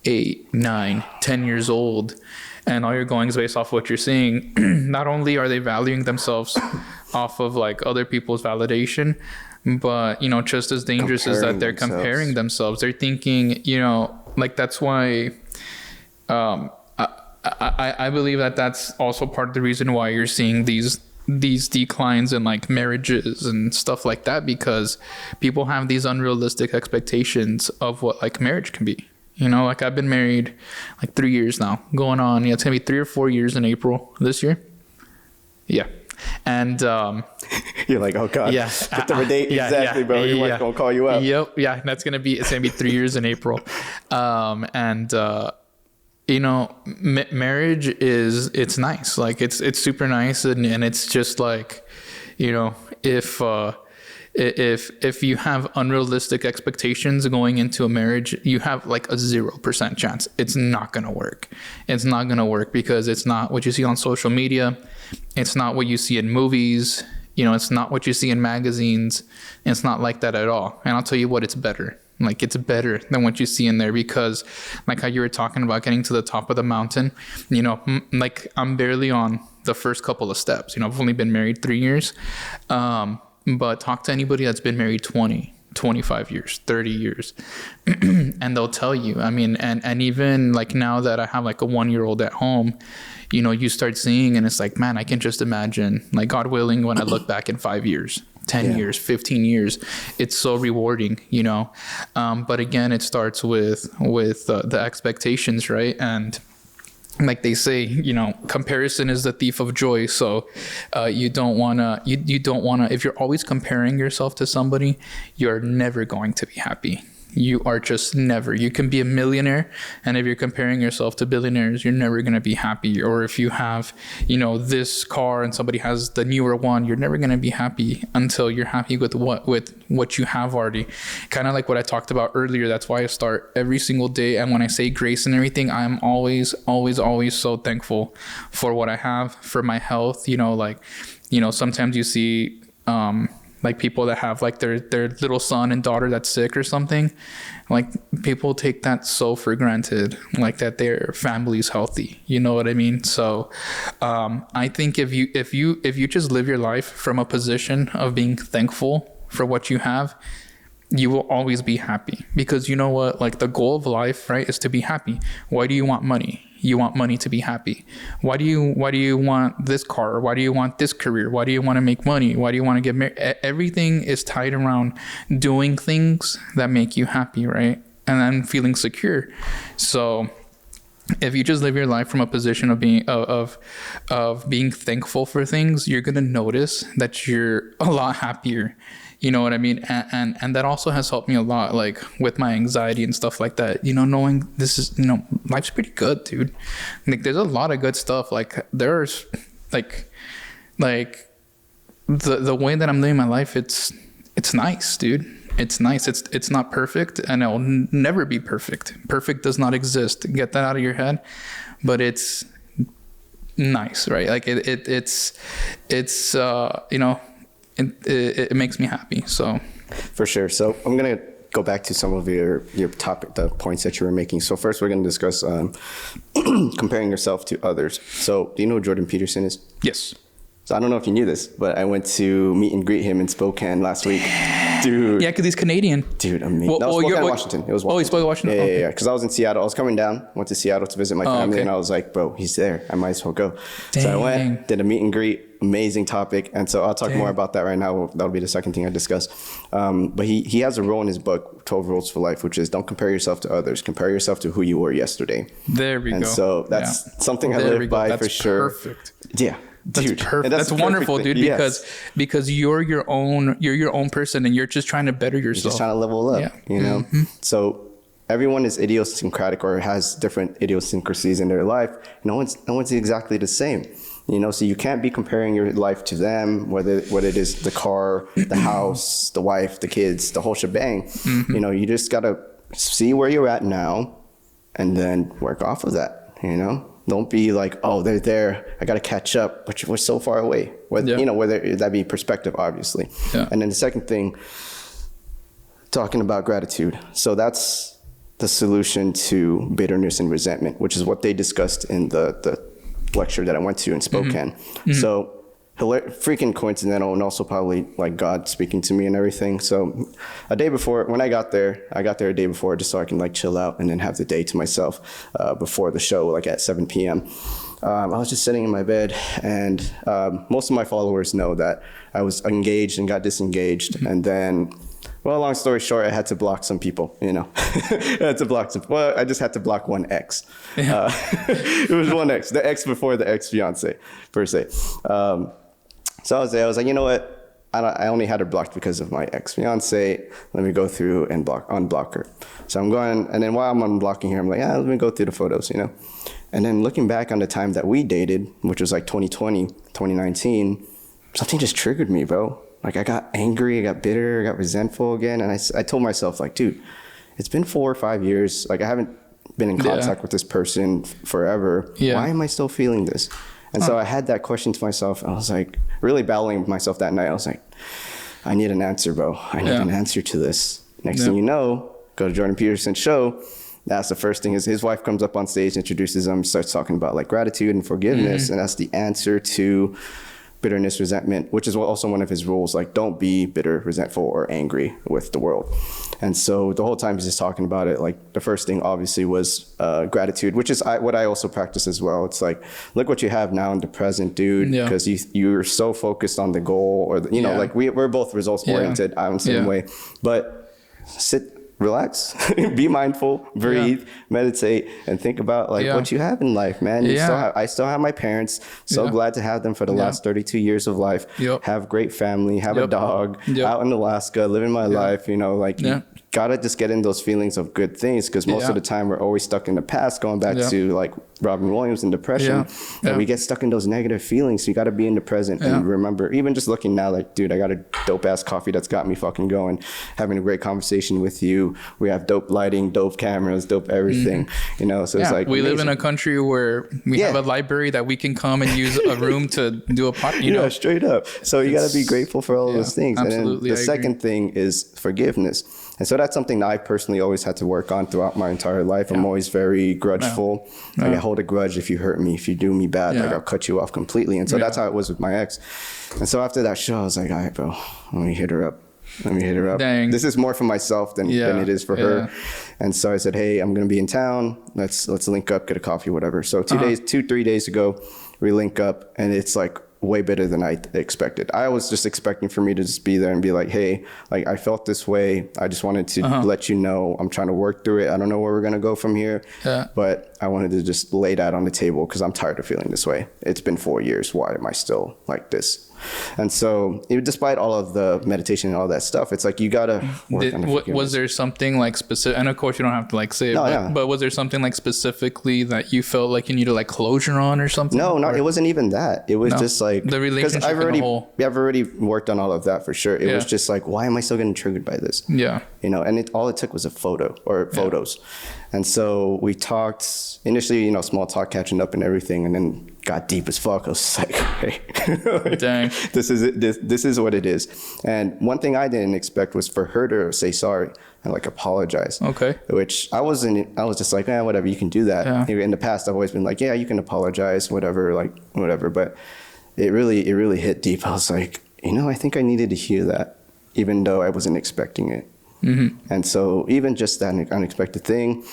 8, 9, 10 years old, and all you're going is based off what you're seeing. Not only are they valuing themselves off of like other people's validation, but, you know, just as dangerous is that they're comparing themselves. They're thinking, you know, like, that's why I believe that that's also part of the reason why you're seeing these declines in like marriages and stuff like that, because people have these unrealistic expectations of what like marriage can be. You know, like I've been married like 3 years now, going on. Yeah, it's gonna be 3 or 4 years in April this year. Yeah. And you're like, oh god, put the date exactly, bro. Your wife's gonna call you out. Yep, it's gonna be 3 years in April. You know, marriage it's nice. Like it's super nice, and it's just like, you know, if you have unrealistic expectations going into a marriage, you have like a 0% chance it's not gonna work. It's not gonna work because it's not what you see on social media. It's not what you see in movies. You know, it's not what you see in magazines. It's not like that at all. And I'll tell you what, it's better. Like, it's better than what you see in there, because like how you were talking about getting to the top of the mountain, you know, like I'm barely on the first couple of steps. You know, I've only been married 3 years. But talk to anybody that's been married 20, 25 years, 30 years, and they'll tell you, I mean, and even like now that I have like a 1-year-old at home, you know, you start seeing, and it's like, man, I can just imagine, like, God willing, when I look back in 5 years, 10 years, 15 years, it's so rewarding, you know. But again, it starts with the expectations, right? And like they say, you know, comparison is the thief of joy. So you don't want to, if you're always comparing yourself to somebody, you're never going to be happy. You are just never. You can be a millionaire, and if you're comparing yourself to billionaires, you're never going to be happy. Or if you have, you know, this car and somebody has the newer one, you're never going to be happy until you're happy with what you have already. Kind of like what I talked about earlier. That's why I start every single day. And when I say grace and everything, I'm always so thankful for what I have, for my health. You know, like, you know, sometimes you see, like people that have like their little son and daughter that's sick or something, like people take that so for granted, like that their family's healthy. You know what I mean? So I think if you just live your life from a position of being thankful for what you have, you will always be happy. Because you know what, like the goal of life, right, is to be happy. Why do you want money? you want money to be happy? Why do you want this car? Why do you want this career? Why do you want to make money? Why do you want to get married? Everything is tied around doing things that make you happy, right? And then feeling secure. So if you just live your life from a position of being thankful for things, you're gonna notice that you're a lot happier. You know what I mean? And that also has helped me a lot, like with my anxiety and stuff like that. You know, knowing this is, you know, life's pretty good, dude. Like there's a lot of good stuff. Like there's like the way that I'm living my life, it's nice, dude. It's nice. It's not perfect, and it'll never be perfect. Perfect does not exist. Get that out of your head. But it's nice, right? Like it's you know, it makes me happy. So for sure. So I'm gonna go back to some of your topic, the points that you were making. So first, we're gonna discuss comparing yourself to others. So do you know who Jordan Peterson is? Yes. So I don't know if you knew this, but I went to meet and greet him in Spokane last week. Dude. Yeah, because he's Canadian. Dude, amazing. That was Spokane, Washington. It was Washington. Oh, he's Spokane, Washington? Yeah. Because I was in Seattle. I was coming down, went to Seattle to visit my family, and I was like, bro, he's there. I might as well go. Dang. So I went, did a meet and greet. Amazing topic. And so I'll talk more about that right now. That'll be the second thing I discuss. But he has a rule in his book, 12 Rules for Life, which is don't compare yourself to others. Compare yourself to who you were yesterday. There we go. And so that's something I live by for sure. Perfect. Yeah. That's perfect. That's wonderful, dude. Because you're your own person, and you're just trying to better yourself. You're just trying to level up. Yeah. You know. Mm-hmm. So everyone is idiosyncratic or has different idiosyncrasies in their life. No one's exactly the same. You know, so you can't be comparing your life to them, whether it is the car, the house, the wife, the kids, the whole shebang. Mm-hmm. You know, you just gotta see where you're at now, and then work off of that. You know. Don't be like, oh, they're there, I got to catch up, but we're so far away. You know, whether that be perspective, obviously. Yeah. And then the second thing, talking about gratitude. So that's the solution to bitterness and resentment, which is what they discussed in the lecture that I went to in Spokane. Mm-hmm. So freaking coincidental, and also probably like God speaking to me and everything. So a day before, when I got there a day before just so I can like chill out and then have the day to myself before the show, like at 7 p.m. I was just sitting in my bed, and most of my followers know that I was engaged and got disengaged. Mm-hmm. And then, well, long story short, I had to block some people, you know. I just had to block one ex. Yeah. It was one ex, the ex before the ex-fiance, per se. So I was there. I was like, you know what? I only had her blocked because of my ex-fiance. Let me go through and unblock her. So I'm going, and then while I'm unblocking her, I'm like, let me go through the photos, you know? And then looking back on the time that we dated, which was like 2020, 2019, something just triggered me, bro. Like I got angry, I got bitter, I got resentful again. And I told myself like, dude, it's been 4 or 5 years. Like I haven't been in contact with this person forever. Yeah. Why am I still feeling this? And so I had that question to myself. And I was like really battling with myself that night. I was like, I need an answer, bro. I need an answer to this. Next thing you know, go to Jordan Peterson's show. That's the first thing. Is his wife comes up on stage, introduces him, starts talking about like gratitude and forgiveness. Mm-hmm. And that's the answer to bitterness, resentment, which is also one of his rules, like don't be bitter, resentful, or angry with the world. And so the whole time he's just talking about it, like the first thing obviously was gratitude, which is what I also practice as well. It's like, look what you have now in the present, dude, because you're so focused on the goal or, you know, like we're both results oriented. I'm the same way, but relax, be mindful, breathe, meditate, and think about like what you have in life, man. I still have my parents. So glad to have them for the last 32 years of life. Have great family, have a dog, out in Alaska, living my life, you know, like you gotta just get in those feelings of good things, because most of the time we're always stuck in the past, going back to like Robin Williams and depression. And we get stuck in those negative feelings. So you gotta be in the present and remember, even just looking now, like, dude, I got a dope ass coffee that's got me fucking going, having a great conversation with you. We have dope lighting, dope cameras, dope everything, you know, so it's like we live in a country where we have a library that we can come and use a room to do a podcast, you know, straight up. So you got to be grateful for all those things. Absolutely. And then the second thing is forgiveness. And so that's something that I personally always had to work on throughout my entire life. I'm always very grudgeful. Like I hold a grudge if you hurt me, if you do me bad, like I'll cut you off completely. And so that's how it was with my ex. And so after that show, I was like, all right, bro, let me hit her up. Let me hit her up. Dang. This is more for myself than it is for her. And so I said, hey, I'm going to be in town. Let's link up, get a coffee, whatever. So 3 days ago, we link up, and it's like way better than I expected. I was just expecting for me to just be there and be like, hey, like I felt this way. I just wanted to let you know I'm trying to work through it. I don't know where we're going to go from here, but I wanted to just lay that on the table because I'm tired of feeling this way. It's been 4 years. Why am I still like this? And so despite all of the meditation and all that stuff, it's like you got to work on the was there something like specific, and of course you don't have to like say it, but was there something like specifically that you felt like you needed like closure on or something? No, it wasn't even that. It was just like the relationship I've already worked on all of that for sure. It was just like, why am I still getting triggered by this? Yeah. You know, and all it took was a photo or photos. And so we talked initially, you know, small talk, catching up and everything, and then got deep as fuck. I was just like, hey, dang, this is it. This is what it is. And one thing I didn't expect was for her to say sorry and like apologize. Okay. Which I was just like, whatever, you can do that. Yeah. In the past, I've always been like, yeah, you can apologize, whatever. But it really hit deep. I was like, you know, I think I needed to hear that, even though I wasn't expecting it. Mm-hmm. And so even just that unexpected thing,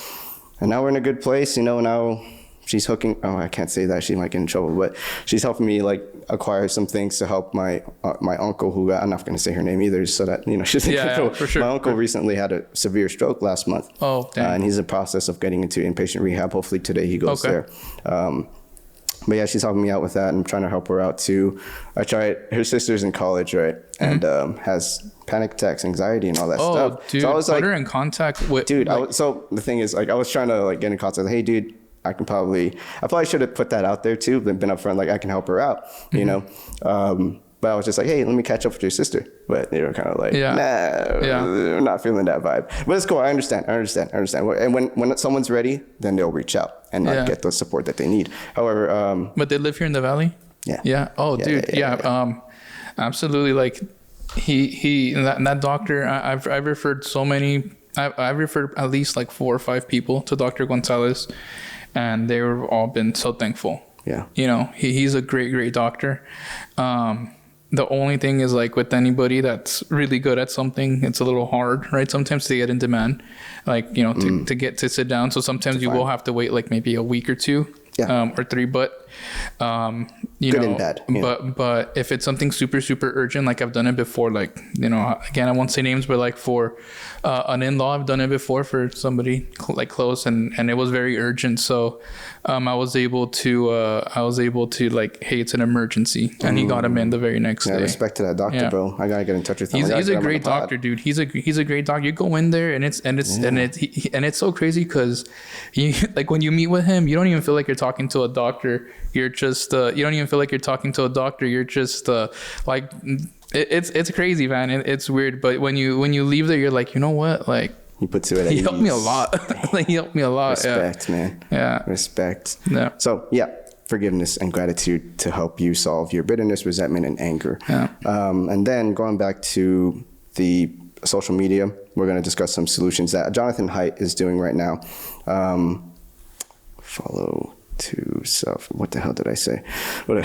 and now we're in a good place, you know. Now she's I can't say that, she might get in trouble, but she's helping me like acquire some things to help my uncle, who I'm not going to say her name either, so that, you know, she's in control. For sure. My uncle recently had a severe stroke last month. Oh, damn. And he's in the process of getting into inpatient rehab. Hopefully today he goes there. But yeah, she's helping me out with that, and I'm trying to help her out too. Her sister's in college, right? And has panic attacks, anxiety, and all that stuff. Oh, dude, so I was put her in contact with... Dude, so the thing is, like, I was trying to like get in contact. Hey, dude, I probably should have put that out there too, been upfront, like I can help her out, you know? But I was just like, hey, let me catch up with your sister. But they were kind of like, I'm not feeling that vibe. But it's cool. I understand. And when someone's ready, then they'll reach out and get the support that they need. However, but they live here in the Valley? Yeah. Yeah. Oh, dude. Yeah. Absolutely. Like that doctor, I've referred so many, I've referred at least like 4 or 5 people to Dr. Gonzalez, and they've all been so thankful. Yeah. You know, he's a great doctor. The only thing is, like, with anybody that's really good at something, it's a little hard, right? Sometimes to get in demand, like, you know, to get to sit down. So sometimes you will have to wait like maybe a week or 2 or 3, but you good know, and bad. Yeah. But if it's something super urgent, like I've done it before, like, you know, again, I won't say names, but like for an in-law, I've done it before for somebody like close, and it was very urgent. So I was able to like, hey, it's an emergency, and he got him in the very next day. Respect to that doctor, bro. I gotta get in touch with him. He's a great doctor, dude. He's a great doctor. You go in there, and it's so crazy because like when you meet with him, you don't even feel like you're talking to a doctor. You're just you don't even feel like you're talking to a doctor. You're just like it's crazy, man. It's weird, but when you leave there, you're like, you know what, like, he puts it at ease. Helped me a lot. Like, he helped me a lot. Respect, man. Yeah. Respect. Yeah. So forgiveness and gratitude to help you solve your bitterness, resentment, and anger. Yeah. And then going back to the social media, we're going to discuss some solutions that Jonathan Haidt is doing right now. Follow to self. What the hell did I say? What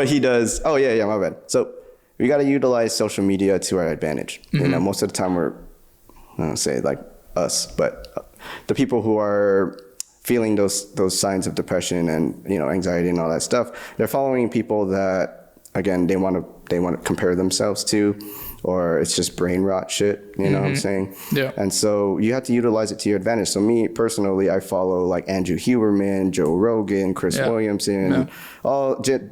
he does. Oh yeah, my bad. So we got to utilize social media to our advantage. You know, most of the time I don't say like us, but the people who are feeling those signs of depression and, you know, anxiety and all that stuff, they're following people that, again, they want to compare themselves to, or it's just brain rot shit, you know what I'm saying? Yeah. And so you have to utilize it to your advantage. So me personally, I follow like Andrew Huberman, Joe Rogan, Chris Williamson,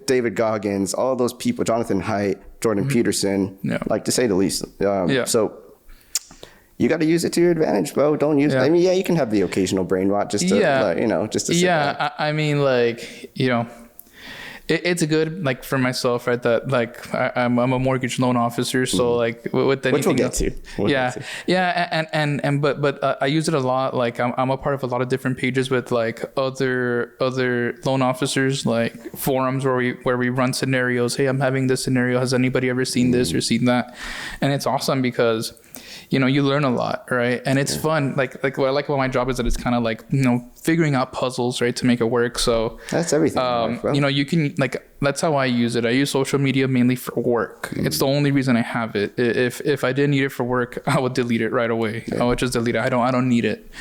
David Goggins, all those people, Jonathan Haidt, Jordan Peterson, like, to say the least. So you got to use it to your advantage, bro. Don't use it. I mean, you can have the occasional brain rot just to, like, you know, just to sit back. I mean, like, you know, it's good, like, for myself, right? That, like, I'm a mortgage loan officer, so like with anything, which we'll get to. But I use it a lot. Like, I'm a part of a lot of different pages with like other loan officers, like forums where we run scenarios. Hey, I'm having this scenario. Has anybody ever seen this or seen that? And it's awesome because, you learn a lot, right? And it's fun. Like what I like about my job is that it's kind of like, figuring out puzzles, right, to make it work. So that's everything. You can that's how I use it. I use social media mainly for work. It's the only reason I have it. If I didn't need it for work, I would delete it right away. I would just delete it. I don't need it.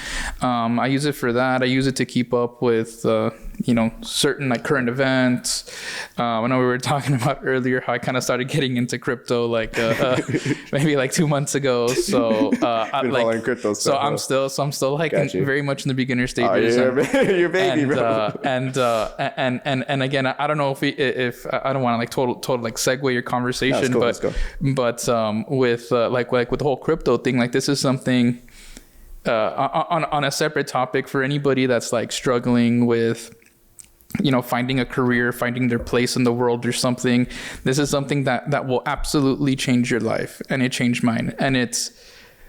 I use it for that. I use it to keep up with certain like current events. I know we were talking about earlier how I kind of started getting into crypto maybe like 2 months ago. So following crypto stuff, so I'm still like very much in the beginner stages. Your baby, bro. And again, I don't know if I don't want to like total like segue your conversation, cool, but with with the whole crypto thing, like this is something on a separate topic for anybody that's like struggling with finding a career, finding their place in the world or something. This is something that will absolutely change your life, and it changed mine. And it's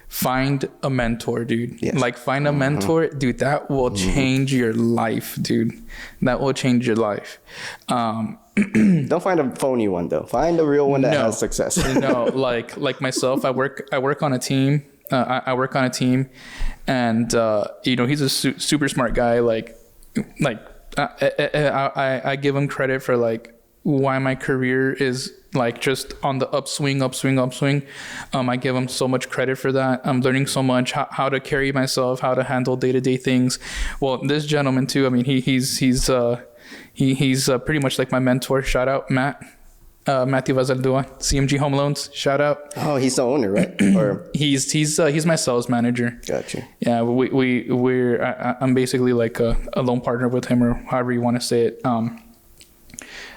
find a mentor, dude. Yes. Like find a mentor, dude. That will change your life, dude. That will change your life. Don't find a phony one though. Find a real one that has success. No, like myself, I work on a team. I work on a team, and he's a super smart guy. I give him credit for like why my career is like just on the upswing. I give him so much credit for that. I'm learning so much how to carry myself, how to handle day-to-day things. Well, this gentleman too. I mean, he's pretty much like my mentor. Shout out Matthew Vazaldua, CMG Home Loans. Shout out. Oh, he's the owner, right? Or he's my sales manager. Gotcha. Yeah, I'm basically like a loan partner with him, or however you want to say it.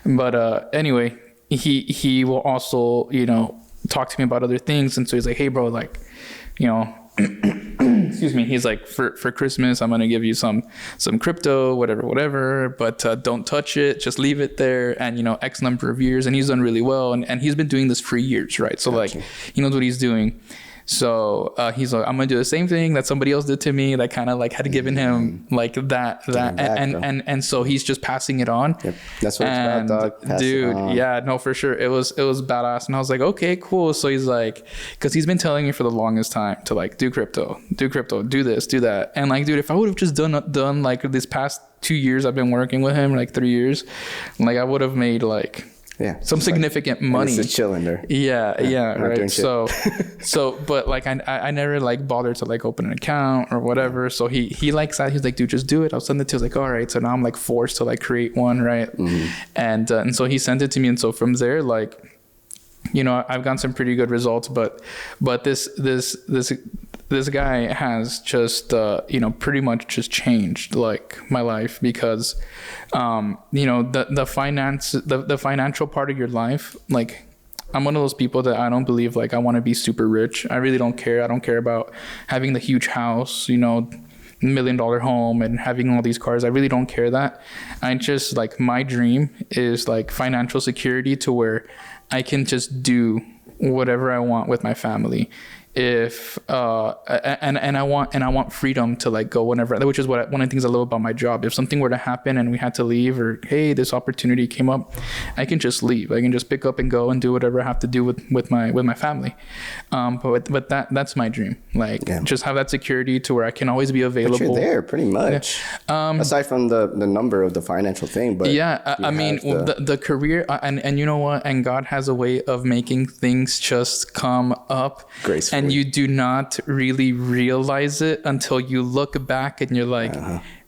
But anyway, he will also talk to me about other things, and so he's like, hey bro, like excuse me, he's like, for Christmas I'm gonna give you some crypto, whatever, but don't touch it, just leave it there, and X number of years. And he's done really well, and he's been doing this for years, right? So Gotcha. Like he knows what he's doing. So he's like, I'm gonna do the same thing that somebody else did to me, that kind of like had given him like that and so he's just passing it on. Yep. That's what it's about, dog. Pass dude, yeah, no, for sure, it was badass. And I was like, okay, cool. So he's like, because he's been telling me for the longest time to like do crypto, do this, do that. And like, dude, if I would have just done like this past 2 years I've been working with him, like 3 years, like I would have made like some significant money. Just chilling there. Yeah, right. So but like I never like bothered to like open an account or whatever. So he likes that. He's like, dude, just do it. I'll send it to you. I was like, all right. So now I'm like forced to like create one, right? And so he sent it to me, and so from there, like, I've gotten some pretty good results. But this guy has just pretty much just changed like my life, because the financial part of your life, like I'm one of those people that I don't believe like I want to be super rich. I really don't care. I don't care about having the huge house, $1 million home and having all these cars. I really don't care that. I just like, my dream is like financial security to where I can just do whatever I want with my family. If and I want freedom to like go whenever, which is one of the things I love about my job. If something were to happen and we had to leave, or hey, this opportunity came up, I can just leave. I can just pick up and go and do whatever I have to do with my family. But that's my dream. Like, just have that security to where I can always be available. But you're there pretty much. Aside from the number of the financial thing, but I mean the career, and you know what? And God has a way of making things just come up gracefully. And you do not really realize it until you look back and you're like,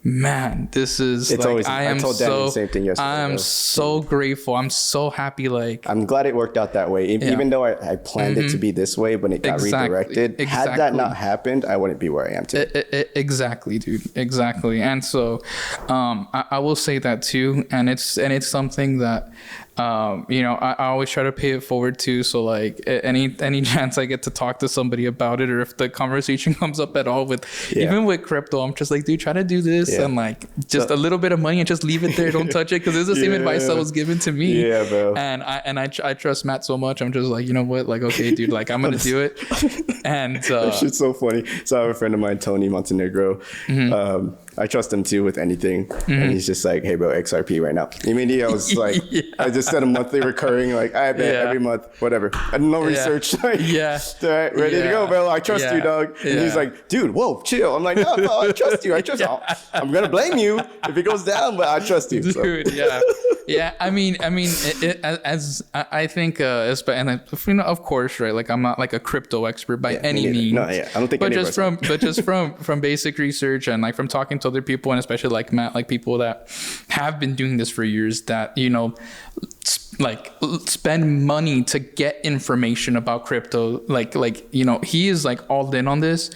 man, this is it's like, always, I told Danny the same thing yesterday. I am so grateful. I'm so happy. Like, I'm glad it worked out that way. Even though I planned it to be this way, but it got redirected. Had that not happened, I wouldn't be where I am today. Exactly, dude. Exactly. And so, I will say that too. And it's something that, I always try to pay it forward too. So like any chance I get to talk to somebody about it, or if the conversation comes up at all even with crypto, I'm just like, dude, try to do this and like just a little bit of money and just leave it there. Don't touch it. Cause it's the same advice that was given to me. Yeah, bro. And I trust Matt so much. I'm just like, you know what? Like, okay, dude, like I'm going to do it. And, that shit's so funny. So I have a friend of mine, Tony Montenegro. I trust him too with anything. And he's just like, hey bro, XRP right now. Immediately I was like, I just said a monthly recurring, like I bet every month, whatever. I did no research. Like, all right, ready to go, bro. I trust you, dog. And he's like, dude, whoa, chill. I'm like, no, I trust you. I'm gonna blame you if it goes down, but I trust you. Dude, yeah. I mean, as I think, and you know, of course, right? Like I'm not like a crypto expert by any means. No, I don't think. But just from basic research and like from talking to other people, and especially like Matt, like people that have been doing this for years, that you know, like spend money to get information about crypto. Like you know, he is like all in on this.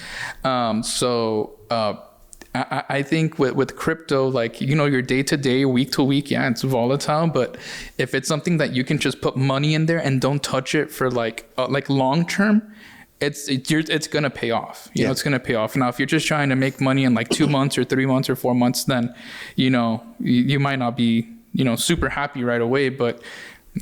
I think with crypto, like, you know, your day to day, week to week, yeah, it's volatile. But if it's something that you can just put money in there and don't touch it for like long term, it's gonna pay off. You know, it's gonna pay off. Now, if you're just trying to make money in like 2 months or 3 months or 4 months, then you know you might not be, you know, super happy right away. But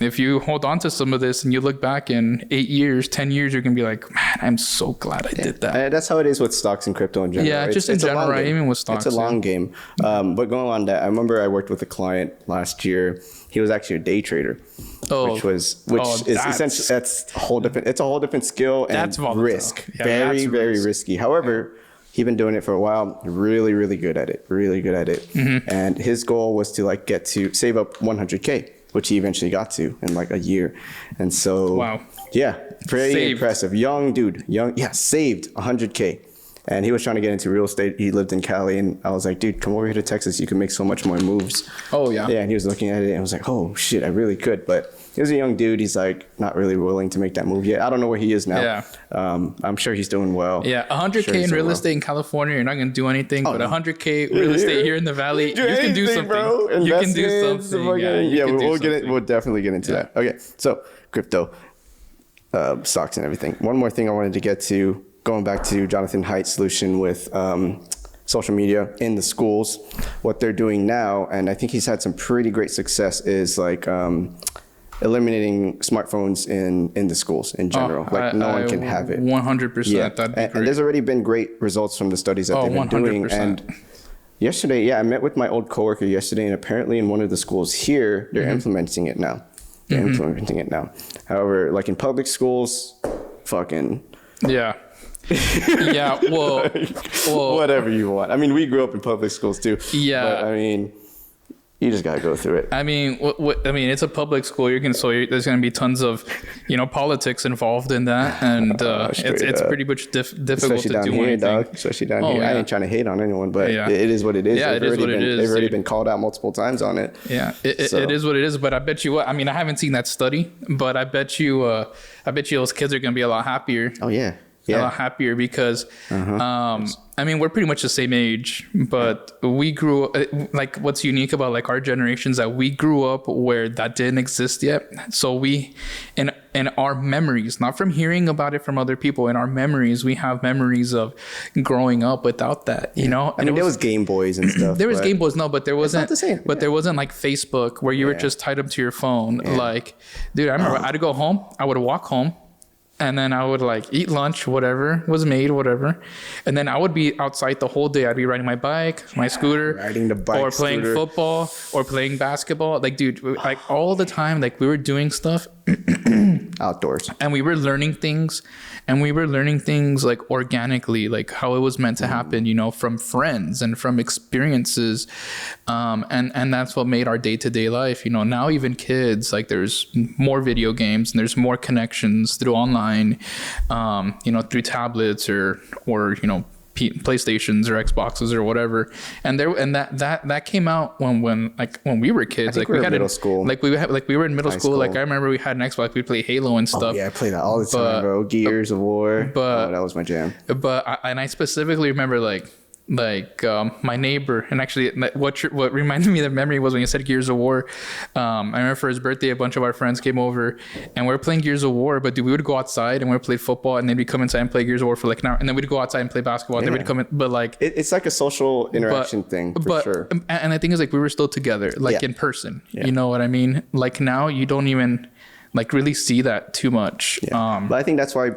if you hold on to some of this and you look back in 8 years, 10 years, you're going to be like, man, I'm so glad I did that. That's how it is with stocks and crypto in general. Yeah, just in general, right? Even with stocks. It's a long game. But going on that, I remember I worked with a client last year. He was actually a day trader, which is essentially, that's a whole different skill and risk. Yeah, very risky. However, he'd been doing it for a while, really good at it. Mm-hmm. And his goal was to like get to save up 100K. Which he eventually got to in like a year. And so, pretty impressive. Young dude, saved 100K. And he was trying to get into real estate. He lived in Cali. And I was like, dude, come over here to Texas. You can make so much more moves. Oh, yeah. Yeah, and he was looking at it and I was like, oh, shit, I really could. But he was a young dude. He's like not really willing to make that move yet. I don't know where he is now. Yeah. I'm sure he's doing well. Yeah, 100K in real estate in California, you're not going to do anything. But 100K real estate here in the Valley, you can do something. Bro. You can do something. We'll definitely get into that. Okay, so crypto, stocks and everything. One more thing I wanted to get to, going back to Jonathan Haidt's solution with social media in the schools. What they're doing now, and I think he's had some pretty great success, is like eliminating smartphones in the schools in general. No one can have it. 100%. Yeah. And there's already been great results from the studies that they've been 100%. Doing. And yesterday, I met with my old coworker yesterday, and apparently in one of the schools here, they're implementing it now. However, like in public schools, fucking... Yeah. Yeah, well, whatever you want. I mean, we grew up in public schools too. Yeah. But I mean... You just gotta go through it. I mean, it's a public school. There's gonna be tons of, you know, politics involved in that, and it's pretty much difficult especially to do here, anything. Dog. Especially down here. Yeah. I ain't trying to hate on anyone, but it is what it is. Yeah, They've already been called out multiple times on it. Yeah, it is what it is. But I bet you what. I mean, I haven't seen that study, but I bet you those kids are gonna be a lot happier. Oh yeah. A lot happier because, I mean, we're pretty much the same age, but we grew like what's unique about like our generations that we grew up where that didn't exist yet. So we, in our memories, not from hearing about it from other people, in our memories, we have memories of growing up without that, you know? I mean, there was Game Boys and stuff. There was Game Boys, no, but there wasn't the same. But there wasn't like Facebook where you were just tied up to your phone. Yeah. Like, dude, I remember I'd go home, I would walk home. And then I would like eat lunch, whatever was made, whatever. And then I would be outside the whole day. I'd be riding my bike, my scooter, riding the bike, or playing football, or playing basketball. Like, dude, like all the time, like we were doing stuff outdoors, and we were learning things, like organically, like how it was meant to happen, you know, from friends and from experiences, and that's what made our day-to-day life. You know, now even kids, like there's more video games and there's more connections through online, you know, through tablets or you know, PlayStations or Xboxes or whatever, and that came out when we were kids. Like we had middle school. Like we were in middle school. Like I remember we had an Xbox. We played Halo and stuff. Oh yeah, I played that all the time, bro. Gears of War. But that was my jam. But I specifically remember like my neighbor, and actually what reminded me of the memory was when you said Gears of War. I remember for his birthday, a bunch of our friends came over and we were playing Gears of War, but we would go outside and we would play football, and then we'd come inside and play Gears of War for like an hour, and then we'd go outside and play basketball, and then we'd come in, but like it's like a social interaction thing for sure. And the thing is, like, we were still together, like in person, you know what I mean? Like now you don't even like really see that too much. But I think that's why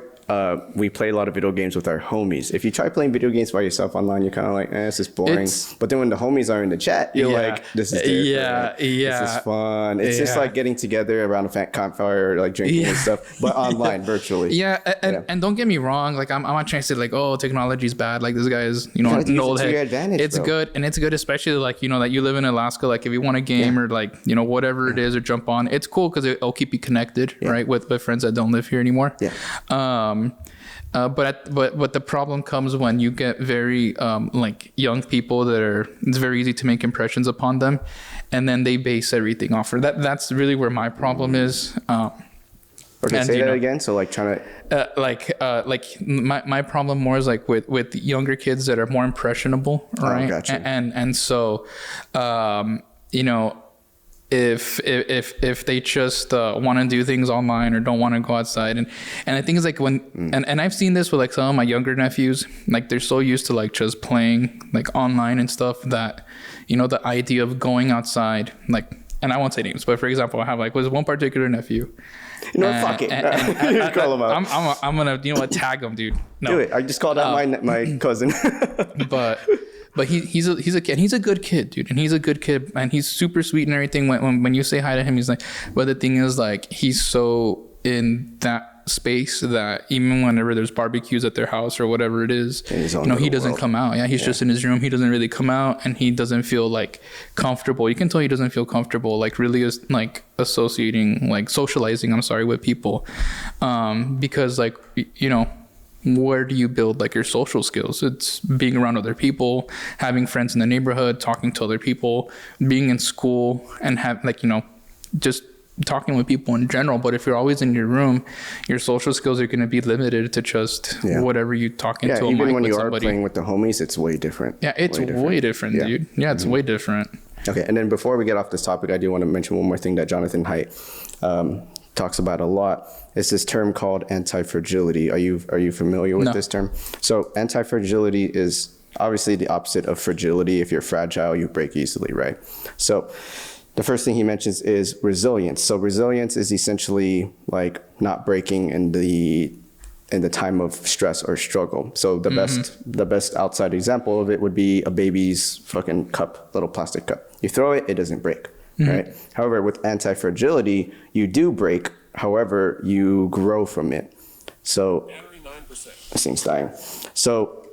we play a lot of video games with our homies. If you try playing video games by yourself online, you're kind of like, this is boring. But then when the homies are in the chat, you're like, this is different. This is fun. It's just like getting together around a campfire, like drinking and stuff, but online, virtually. And don't get me wrong. Like I'm not trying to say like, oh, technology is bad. Like this guy is, an old head. Advantage, it's good, and it's good, especially like that you live in Alaska. Like if you want a game or like whatever it is, or jump on, it's cool because it'll keep you connected, right, with friends that don't live here anymore. But the problem comes when you get very like young people it's very easy to make impressions upon them, and then they base everything off of that. That's really where my problem is. Okay, say that again. So like trying to like my problem more is like with younger kids that are more impressionable, right? Oh, gotcha. And so if they just want to do things online or don't want to go outside, and I think it's like when and I've seen this with like some of my younger nephews, like they're so used to like just playing like online and stuff that the idea of going outside, like, and I won't say names, but for example, I have like was one particular nephew. Fuck it. Call him out. I'm gonna tag him, dude. No. Do it. I just called out my cousin. But he's a kid. He's a good kid, dude, and he's a good kid, and he's super sweet and everything. When you say hi to him, he's like. But the thing is, like, he's so in that space that even whenever there's barbecues at their house or whatever it is, he doesn't come out. He's just in his room. He doesn't really come out, and he doesn't feel like comfortable. You can tell he doesn't feel comfortable, like really is like associating, like socializing. I'm sorry, with people, because like where do you build like your social skills? It's being around other people, having friends in the neighborhood, talking to other people, being in school, and have like just talking with people in general. But if you're always in your room, your social skills are going to be limited to just whatever you talking to. Even when you are playing with the homies, it's way different. It's way different, dude. It's way different. Okay, and then before we get off this topic, I do want to mention one more thing that Jonathan Haidt talks about a lot. It's this term called anti-fragility. Are you familiar with this term? So anti-fragility is obviously the opposite of fragility. If you're fragile, you break easily, right? So the first thing he mentions is resilience. So resilience is essentially like not breaking in the time of stress or struggle. So the best outside example of it would be a baby's fucking cup, little plastic cup. You throw it, it doesn't break, right? However, with anti-fragility, you do break. However, you grow from it. So battery 9%. This thing's dying. So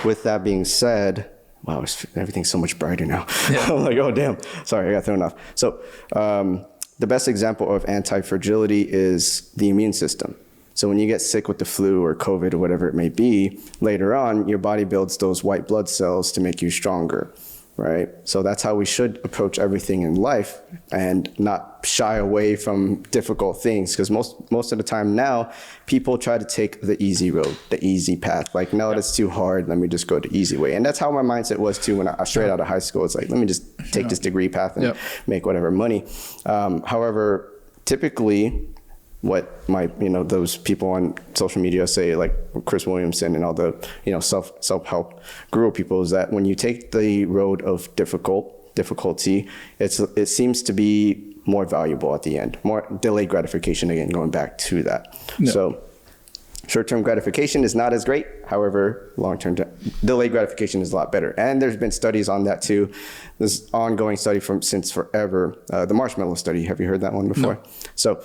with that being said, wow, everything's so much brighter now. I'm like, oh, damn. Sorry, I got thrown off. So the best example of anti-fragility is the immune system. So when you get sick with the flu or COVID or whatever it may be, later on, your body builds those white blood cells to make you stronger, right? So that's how we should approach everything in life and not shy away from difficult things. Because most of the time now, people try to take the easy road, the easy path. Like, no, that's too hard. Let me just go the easy way. And that's how my mindset was too when I straight out of high school. It's like, let me just take this degree path and make whatever money. However, typically, what those people on social media say, like Chris Williamson and all the self-help guru people, is that when you take the road of difficulty, it seems to be more valuable at the end, more delayed gratification. Again, going back to that. So short-term gratification is not as great. However, long-term delayed gratification is a lot better. And there's been studies on that too. This ongoing study since forever, the marshmallow study. Have you heard that one before? No. So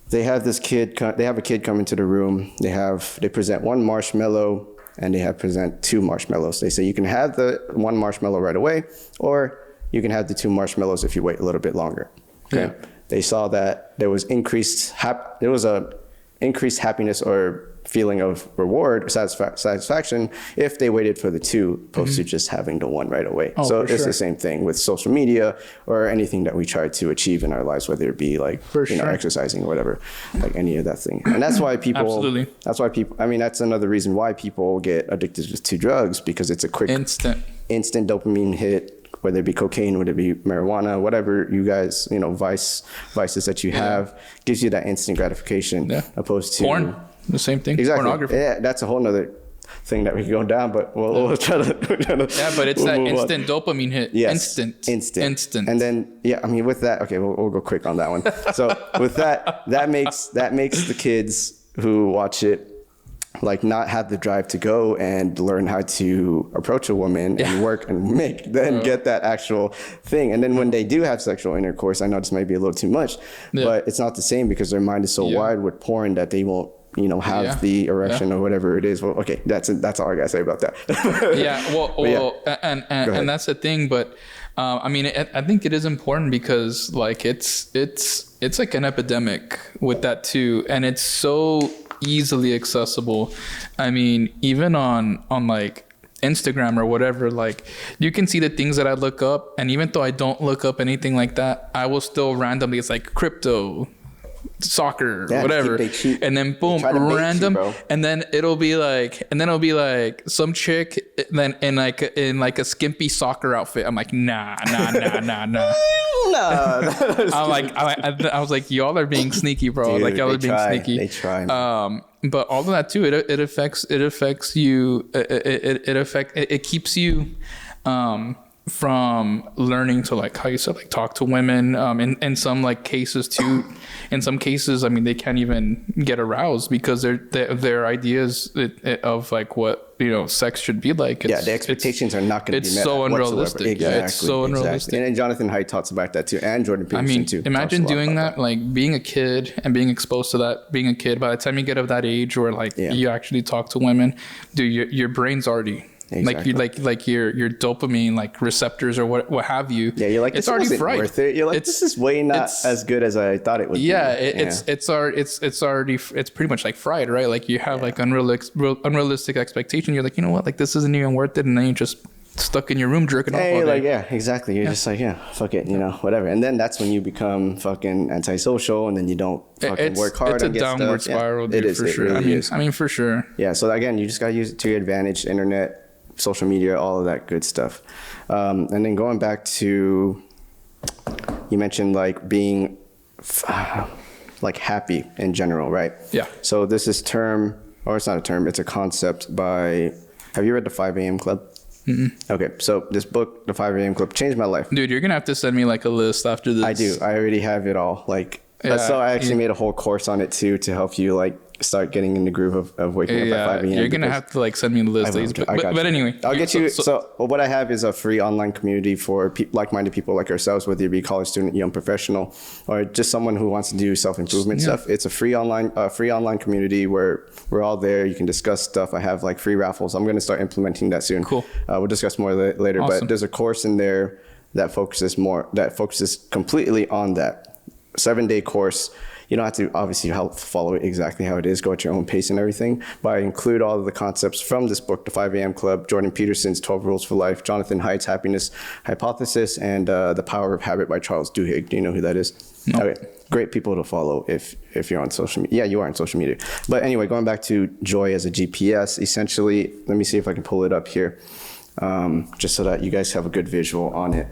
they have this kid. They have a kid come into the room. They present one marshmallow, and they present two marshmallows. They say you can have the one marshmallow right away, or you can have the two marshmallows if you wait a little bit longer. Okay. Yeah. They saw that there was increased happiness or feeling of reward or satisfaction if they waited for the two opposed to just having the one right away. So it's the same thing with social media or anything that we try to achieve in our lives, whether it be like exercising or whatever, like any of that thing. And that's why people that's another reason why people get addicted to drugs, because it's a quick instant dopamine hit, whether it be cocaine, whether it be marijuana, whatever you guys, vices that you have, gives you that instant gratification opposed to porn. The same thing. Exactly. Pornography. Yeah, that's a whole nother thing that we can go down, but we'll try to. But it's that instant dopamine hit. Yes. Instant. And then with that, okay, we'll go quick on that one. So with that makes the kids who watch it like not have the drive to go and learn how to approach a woman and work and get that actual thing. And then when they do have sexual intercourse, I know this might be a little too much, but it's not the same because their mind is so wide with porn that they won't, have the erection or whatever it is. Well, okay, that's all I gotta say about that. And that's the thing. But I mean, I think it is important because like it's like an epidemic with that too, and it's so easily accessible. I mean, even on like Instagram or whatever, like you can see the things that I look up, and even though I don't look up anything like that, I will still randomly, it's like crypto, soccer, whatever, and then boom, random, and then it'll be like some chick then in like a skimpy soccer outfit. I'm like, nah. I was like, y'all are being sneaky, bro. Dude, like y'all are being sneaky. They try. But all of that too, it affects you. It keeps you from learning to, like how you said, like talk to women. In some like cases too. In some cases, I mean, they can't even get aroused because their ideas of like what sex should be like. The expectations are not going to be met. It's so unrealistic. Exactly, yeah, it's so unrealistic. And Jonathan Haidt talks about that too, and Jordan Peterson too. Imagine doing that, like being a kid and being exposed to that. Being a kid, by the time you get of that age, where like you actually talk to women, dude, your brain's already. Exactly. Like your dopamine like receptors or what have you. Yeah, you're like, it's already fried. Worth it. You're like, this is way not as good as I thought it would. Yeah, it's pretty much like fried, right? Like you have like unrealistic expectation. You're like, you know what? Like this isn't even worth it, and then you just stuck in your room jerking off all day. Like exactly. You're just like fuck it, whatever. And then that's when you become fucking antisocial, and then you don't fucking work hard. It's a downward spiral, dude, it is, for sure. Really I mean, for sure. Yeah. So again, you just gotta use it to your advantage. Internet, social media, all of that good stuff. And then going back to, you mentioned like being like happy in general, right? Yeah. So this is it's not a term, it's a concept by, have you read the 5 a.m. Club? Mm-mm. Okay, so this book, The 5 a.m. Club, changed my life. Dude, you're gonna have to send me like a list after this. I do. I already have it all. Like, so I actually made a whole course on it too to help you like start getting in the groove of waking up at 5 a.m. You're gonna have to like send me the list, but anyway, I'll get you. So what I have is a free online community for like-minded people like ourselves, whether you be a college student, young professional, or just someone who wants to do self-improvement stuff. It's a free online community where we're all there. You can discuss stuff. I have like free raffles. I'm gonna start implementing that soon. Cool. We'll discuss more later. Awesome. But there's a course in there that focuses completely on that 7-day course. You don't have to obviously follow it exactly how it is, go at your own pace and everything, but I include all of the concepts from this book, The 5 a.m. Club, Jordan Peterson's 12 Rules for Life, Jonathan Haidt's Happiness Hypothesis, and The Power of Habit by Charles Duhigg. Do you know who that is? No. Okay. Great people to follow if you're on social media. Yeah, you are on social media. But anyway, going back to joy as a GPS, essentially, let me see if I can pull it up here, just so that you guys have a good visual on it.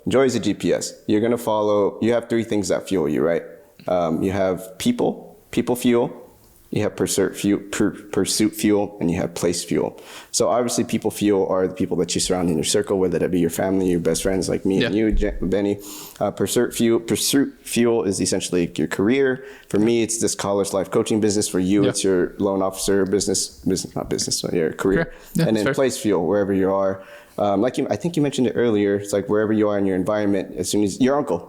Joy is a GPS. You're going to follow, you have 3 things that fuel you, right? You have people fuel, you have pursuit fuel, and you have place fuel. So obviously people fuel are the people that you surround in your circle, whether that be your family, your best friends like me and you, Benny. Pursuit fuel is essentially your career. For me, it's this college life coaching business. For you, it's your loan officer not business, but your career. Yeah, and then place fuel, wherever you are. I think you mentioned it earlier. It's like wherever you are in your environment, as soon as your uncle,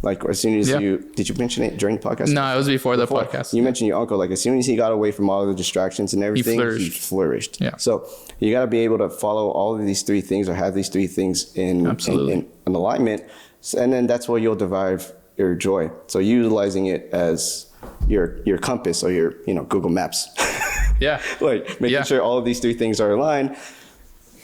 like as soon as did you mention it during the podcast? No, it was before the podcast. You mentioned your uncle, like as soon as he got away from all the distractions and everything, he flourished. Yeah. So you got to be able to follow all of these 3 things or have these 3 things in alignment. And then that's where you'll derive your joy. So utilizing it as your compass or your, Google Maps. Yeah. Like making sure all of these 3 things are aligned.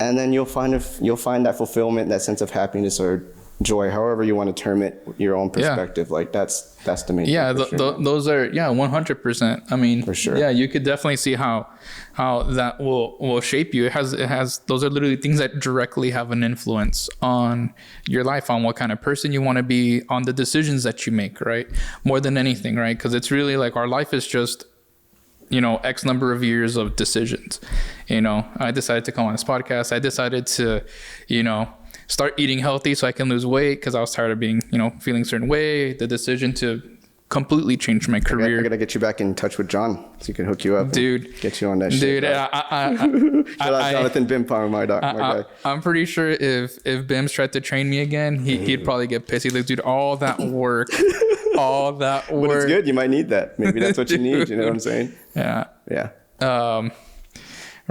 And then you'll find that fulfillment, that sense of happiness or joy, however you want to term it, your own perspective. Like that's the main thing. Yeah, those are 100%. I mean, for sure. Yeah, you could definitely see how that will shape you. It has those are literally things that directly have an influence on your life, on what kind of person you want to be, on the decisions that you make, right? More than anything, right? Because it's really like our life is just X number of years of decisions. I decided to come on this podcast. I decided to, start eating healthy so I can lose weight because I was tired of being, feeling a certain way. The decision to completely changed my career. I gotta get you back in touch with John so he can hook you up, dude. Get you on that shit. Dude, Jonathan Bimpong, my guy. I'm pretty sure if Bims tried to train me again, he'd probably get pissed. He's like, dude, all that work. But it's good. You might need that. Maybe that's what you need. You know what I'm saying? Yeah. Yeah.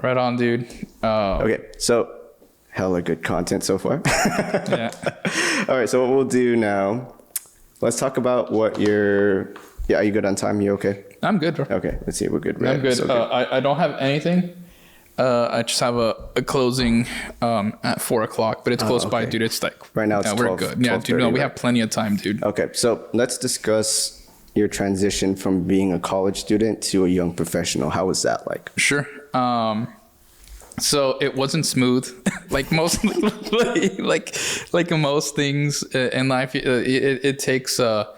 Right on, dude. Okay, so hella good content so far. Yeah. All right, so what we'll do now, let's talk about what are you good on time? You okay? I'm good, bro. Okay, let's see. We're good. I'm good. I don't have anything. I just have a closing at 4:00, but it's close by, dude. It's like right now it's 12, we're good. Yeah, dude. No, we have plenty of time, dude. Okay, so let's discuss your transition from being a college student to a young professional. How was that like? Sure. So it wasn't smooth, like most, like most things in life. It takes of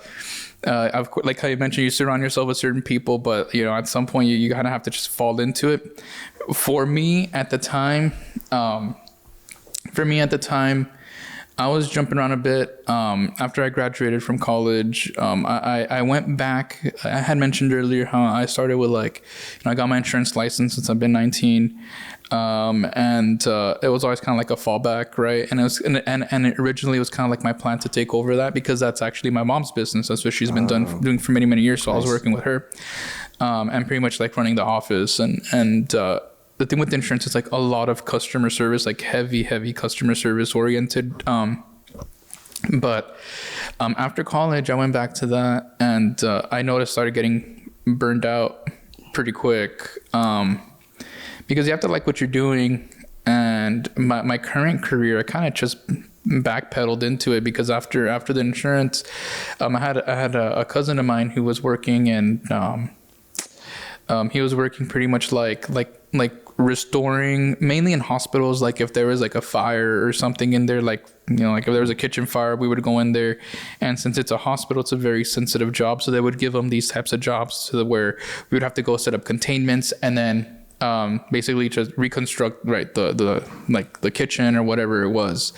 course, like how you mentioned, you surround yourself with certain people, but you know, at some point you kind of have to just fall into it. For me at the time, I was jumping around a bit. After I graduated from college, I went back. I had mentioned earlier how I started with I got my insurance license since I've been 19. And it was always kind of like a fallback, right? And it was, and it originally was kind of like my plan to take over that because that's actually my mom's business. That's what she's been doing for many, many years. So nice. I was working with her, and pretty much like running the office and the thing with insurance is like a lot of customer service, like heavy customer service oriented. But after college, I went back to that and I noticed I started getting burned out pretty quick. Because you have to like what you're doing. And my current career, I kind of just backpedaled into it because after the insurance, I had a cousin of mine who was working and he was working pretty much like restoring, mainly in hospitals. Like if there was like a fire or something in there, like, you know, like if there was a kitchen fire, we would go in there. And since it's a hospital, it's a very sensitive job. So they would give them these types of jobs to where we would have to go set up containments and then basically just reconstruct the kitchen or whatever it was.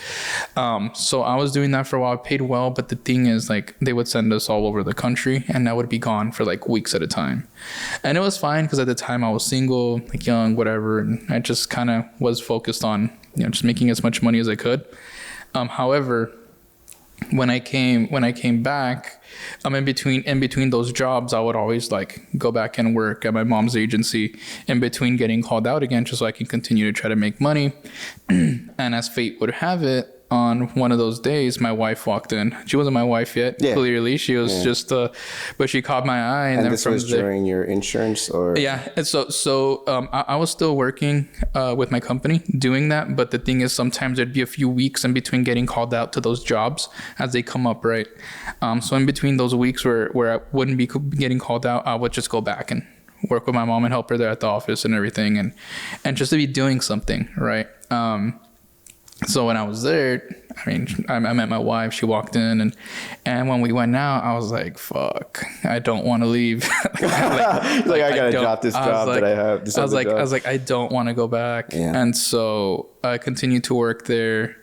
So I was doing that for a while. I paid well, but the thing is like they would send us all over the country and I would be gone for like weeks at a time. And it was fine because at the time I was single, like young, whatever, and I just kind of was focused on, you know, just making as much money as I could. However, when I came back, in between those jobs, I would always like go back and work at my mom's agency in between getting called out again, just so I can continue to try to make money. And as fate would have it, on one of those days, my wife walked in. She wasn't my wife yet. Yeah. Clearly, she was just, but she caught my eye. And then this was during your insurance, or yeah. And so I was still working with my company doing that. But the thing is, sometimes there'd be a few weeks in between getting called out to those jobs as they come up, right? So in between those weeks where I wouldn't be getting called out, I would just go back and work with my mom and help her there at the office and everything, and just to be doing something, right? So when I was there, I mean, I met my wife. She walked in, and when we went out, I was like, "Fuck, I don't want to leave." I gotta drop this job that I have. I was like, I don't want to go back. Yeah. And so I continued to work there.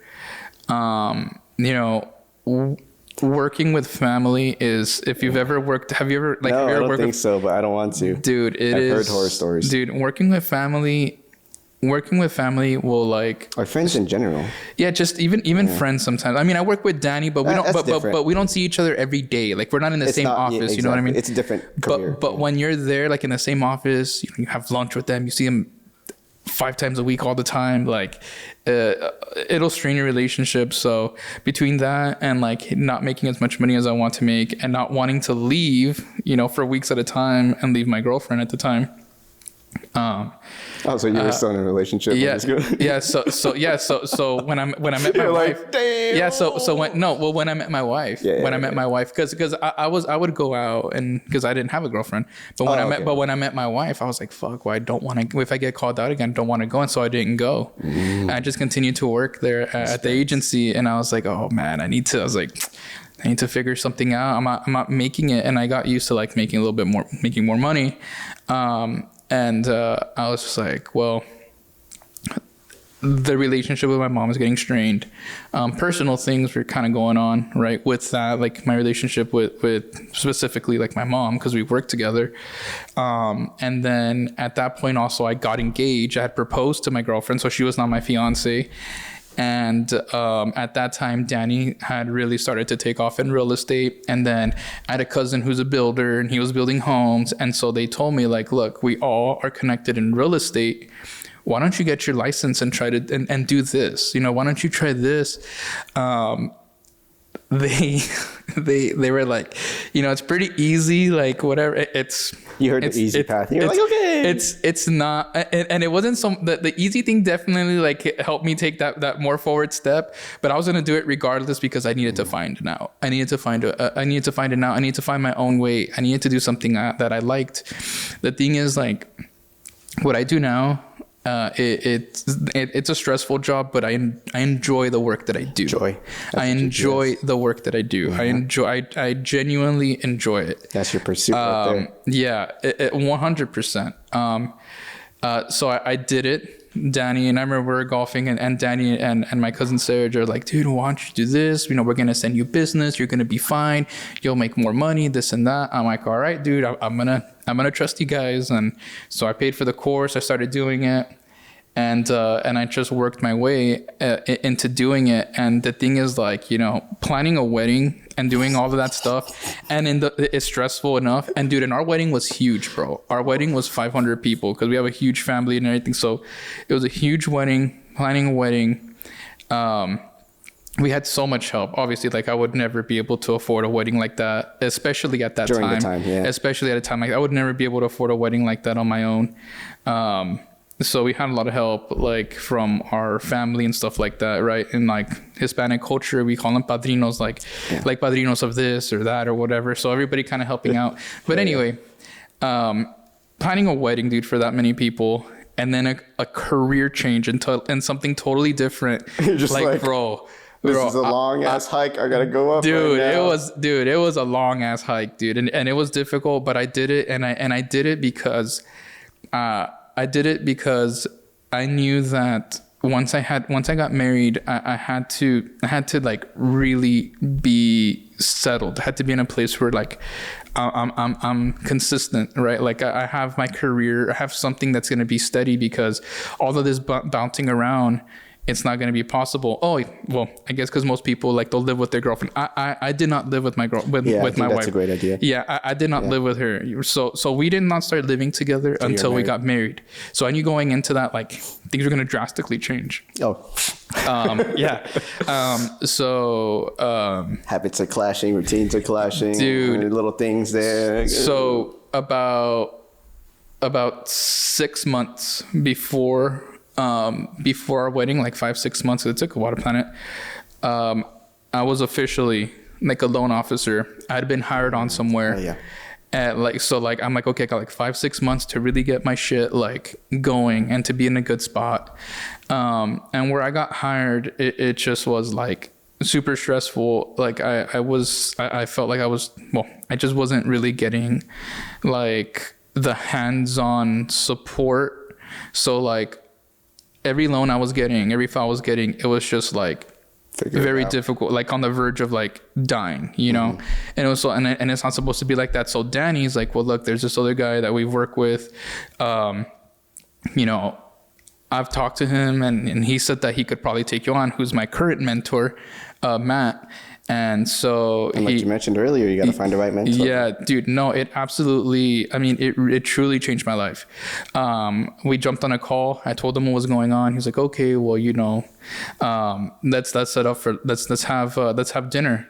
You know, working with family is, if you've ever worked, have you ever like? No, have you ever I don't think so, but I don't want to. Dude, I've heard horror stories. Dude, working with family will like, our friends in general. Yeah, just even friends sometimes. I mean, I work with Danny, but we don't. But we don't see each other every day. Like we're not in the same office. Exactly. You know what I mean? It's a different career. But when you're there, like in the same office, you have lunch with them. You see them 5 times a week, all the time. Like it'll strain your relationship. So between that and like not making as much money as I want to make, and not wanting to leave, you know, for weeks at a time, and leave my girlfriend at the time. So you were still in a relationship? Yeah, yeah. So when I met my You're wife, like, damn. Yeah. When I met my wife, my wife, because I would go out, and because I didn't have a girlfriend, but when I met my wife, I was like, fuck, well, I don't want to. If I get called out again, I don't want to go, and so I didn't go. I just continued to work there at the agency, and I was like, oh man, I need to figure something out. I'm not making it, and I got used to like making more money. And I was just like, well, the relationship with my mom was getting strained. Personal things were kind of going on, right? With that, like my relationship with specifically like my mom, because we worked together. And then at that point also I got engaged. I had proposed to my girlfriend, so she was not my fiance. And at that time, Danny had really started to take off in real estate. And then I had a cousin who's a builder, and he was building homes. And so they told me, like, look, we all are connected in real estate. Why don't you get your license and try to and do this? You know, why don't you try this? They were like, you know, it's pretty easy, like whatever. You heard the easy path. You're like, okay. It's not, and it wasn't the easy thing definitely like helped me take that more forward step. But I was gonna do it regardless because I needed to find it now. I needed to find it now. I need to find my own way. I needed to do something that I liked. The thing is, like, what I do now. It's a stressful job, but I enjoy the work that I do. I enjoy the work that I do. Mm-hmm. I genuinely enjoy it. That's your pursuit right there. Yeah, 100%. So I did it. Danny and I remember we were golfing, and Danny and my cousin Serge are like, dude, why don't you do this? You know, we're gonna send you business. You're gonna be fine. You'll make more money. This and that. I'm like, all right, dude. I'm gonna trust you guys. And so I paid for the course. I started doing it. And I just worked my way into doing it. And the thing is, like, you know, planning a wedding and doing all of that stuff, and it's stressful enough. And dude, and our wedding was huge, bro. Our wedding was 500 people because we have a huge family and everything. So it was a huge wedding, planning a wedding. We had so much help. Obviously, like, I would never be able to afford a wedding like that, especially at that During time. the time, yeah. Especially at a time like I would never be able to afford a wedding like that on my own. So we had a lot of help, like, from our family and stuff like that, right? In like Hispanic culture, we call them padrinos, like padrinos of this or that or whatever. So everybody kind of helping out. But anyway, planning a wedding, dude, for that many people, and then a career change and something totally different. You're just like, bro, this is a long ass hike. I gotta go up. Dude, right now. it was a long ass hike, dude, and it was difficult, but I did it, and I did it because. I did it because I knew that once I got married, I had to like really be settled. I had to be in a place where, like, I'm consistent, right? Like, I have my career, I have something that's going to be steady, because all of this bouncing around, it's not going to be possible. Oh, well, I guess because most people, like, they'll live with their girlfriend. I did not live with my with my wife. That's a great idea. Yeah, I did not live with her. So we did not start living together until we got married. So I knew going into that, like, things were going to drastically change. Oh. Yeah. Habits are clashing, routines are clashing. Dude. Little things there. So about 6 months before our wedding, like 5-6 months, it took a while to plan it. I was officially like a loan officer. I had been hired on somewhere. Oh, yeah. And I'm like, okay, I got like 5-6 months to really get my shit like going and to be in a good spot. And where I got hired, it just was like super stressful. Like I felt like I just wasn't really getting like the hands-on support. So like, every loan I was getting, every file I was getting, it was just like very difficult, like on the verge of like dying, you know? Mm-hmm. And it was and it's not supposed to be like that. So Danny's like, well, look, there's this other guy that we work with. You know, I've talked to him and he said that he could probably take you on, who's my current mentor, Matt. And so, and like you mentioned earlier, you got to find the right mentor. Yeah, dude. No, it absolutely. I mean, it truly changed my life. We jumped on a call. I told him what was going on. He's like, okay, well, you know, let's set up for let's have dinner.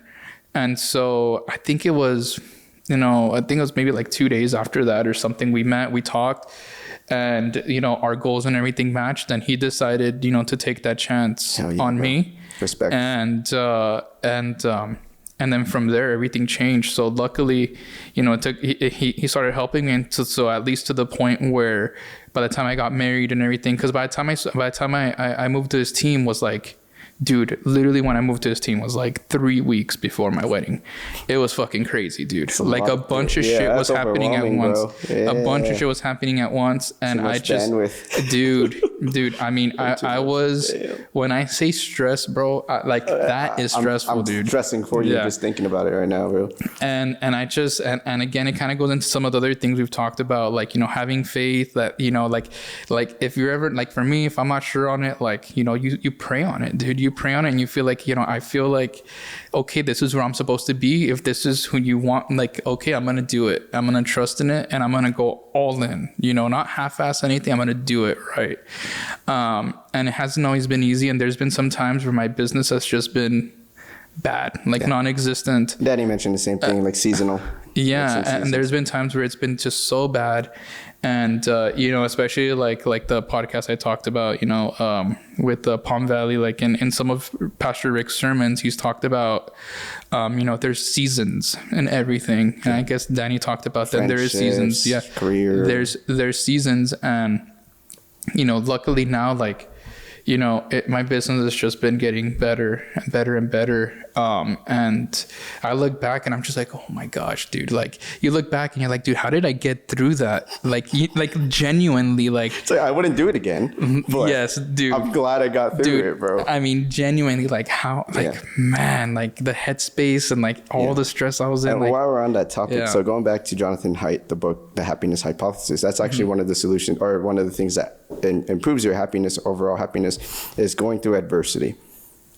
And so I think it was, you know, I think it was maybe like 2 days after that or something. We met, we talked, and you know, our goals and everything matched. And he decided, you know, to take that chance on me. Respect. And then from there, everything changed. So luckily, you know, he started helping me, so at least to the point where by the time I got married and everything, because by the time I moved to his team was like dude, literally when I moved to this team was like 3 weeks before my wedding. It was fucking crazy, dude. Like a bunch of shit was happening at once. A bunch of shit was happening at once. And I just, dude, I mean, I was, when I say stress, bro, that is stressful, dude. I'm stressing for you just thinking about it right now, bro. And I just, and again, it kind of goes into some of the other things we've talked about, like, you know, having faith that, you know, like if you're ever, like for me, if I'm not sure on it, like, you know, you pray on it, dude. You pray on it and you feel like, you know, I feel like, okay, this is where I'm supposed to be. If this is who you want, like, okay, I'm going to do it. I'm going to trust in it and I'm going to go all in, you know, not half-ass anything. I'm going to do it right. And it hasn't always been easy. And there's been some times where my business has just been bad, like non-existent. Danny mentioned the same thing, like seasonal. Yeah. And there's been times where it's been just so bad. And, you know, especially like the podcast I talked about, you know, with the Palm Valley, like in some of Pastor Rick's sermons, he's talked about, you know, there's seasons and everything. And I guess Danny talked about that. There is seasons. Yeah. Career. There's seasons. And, you know, luckily now, like, you know, my business has just been getting better and better and better. And I look back and I'm just like, oh my gosh, dude. Like you look back and you're like, dude, how did I get through that? Like genuinely, like. So I wouldn't do it again. But yes, dude. I'm glad I got through it, bro. I mean, genuinely, like how, like, man, like the headspace and like all the stress I was in. And like, while we're on that topic, so going back to Jonathan Haidt, the book, The Happiness Hypothesis, that's actually one of the solutions or one of the things that improves your happiness, overall happiness, is going through adversity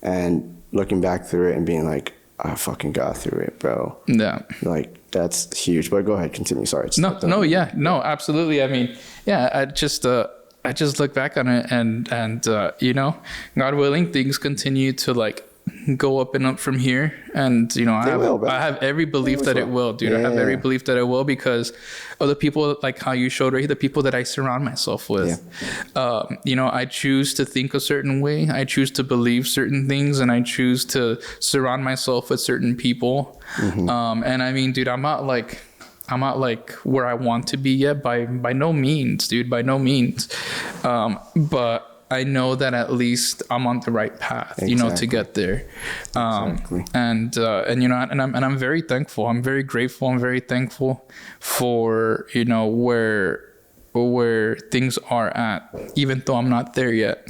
and looking back through it and being like, I fucking got through it, bro. Yeah. Like that's huge. But go ahead, continue. Sorry. No, absolutely. I mean, yeah, I just look back on it and you know, God willing, things continue to like go up and up from here. And, you know, I have every belief that it will, dude. I have every belief that it will because of the people like how you showed right here, the people that I surround myself with. You know, I choose to think a certain way. I choose to believe certain things and I choose to surround myself with certain people. And I mean, dude, I'm not like where I want to be yet by no means, dude, by no means. But I know that at least I'm on the right path, you know, to get there. And you know, and I'm very thankful. I'm very grateful. I'm very thankful for, you know, where things are at, even though I'm not there yet.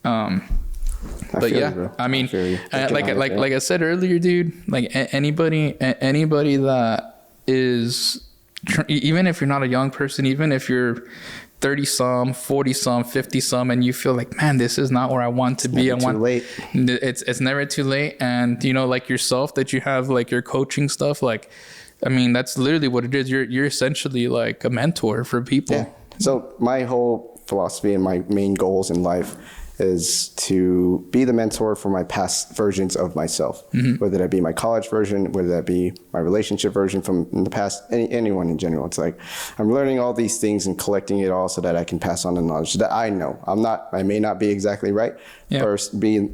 But yeah, I mean, like I said earlier, dude, like anybody that is, even if you're not a young person, even if you're 30 some, 40 some, 50 some, and you feel like, man, this is not where I want to be. It's never too late. And you know, like yourself, that you have like your coaching stuff, like, I mean, that's literally what it is. You're essentially like a mentor for people. Yeah. So my whole philosophy and my main goals in life is to be the mentor for my past versions of myself, whether that be my college version, whether that be my relationship version from in the past, anyone in general. It's like I'm learning all these things and collecting it all so that I can pass on the knowledge that I know. I may not be exactly right or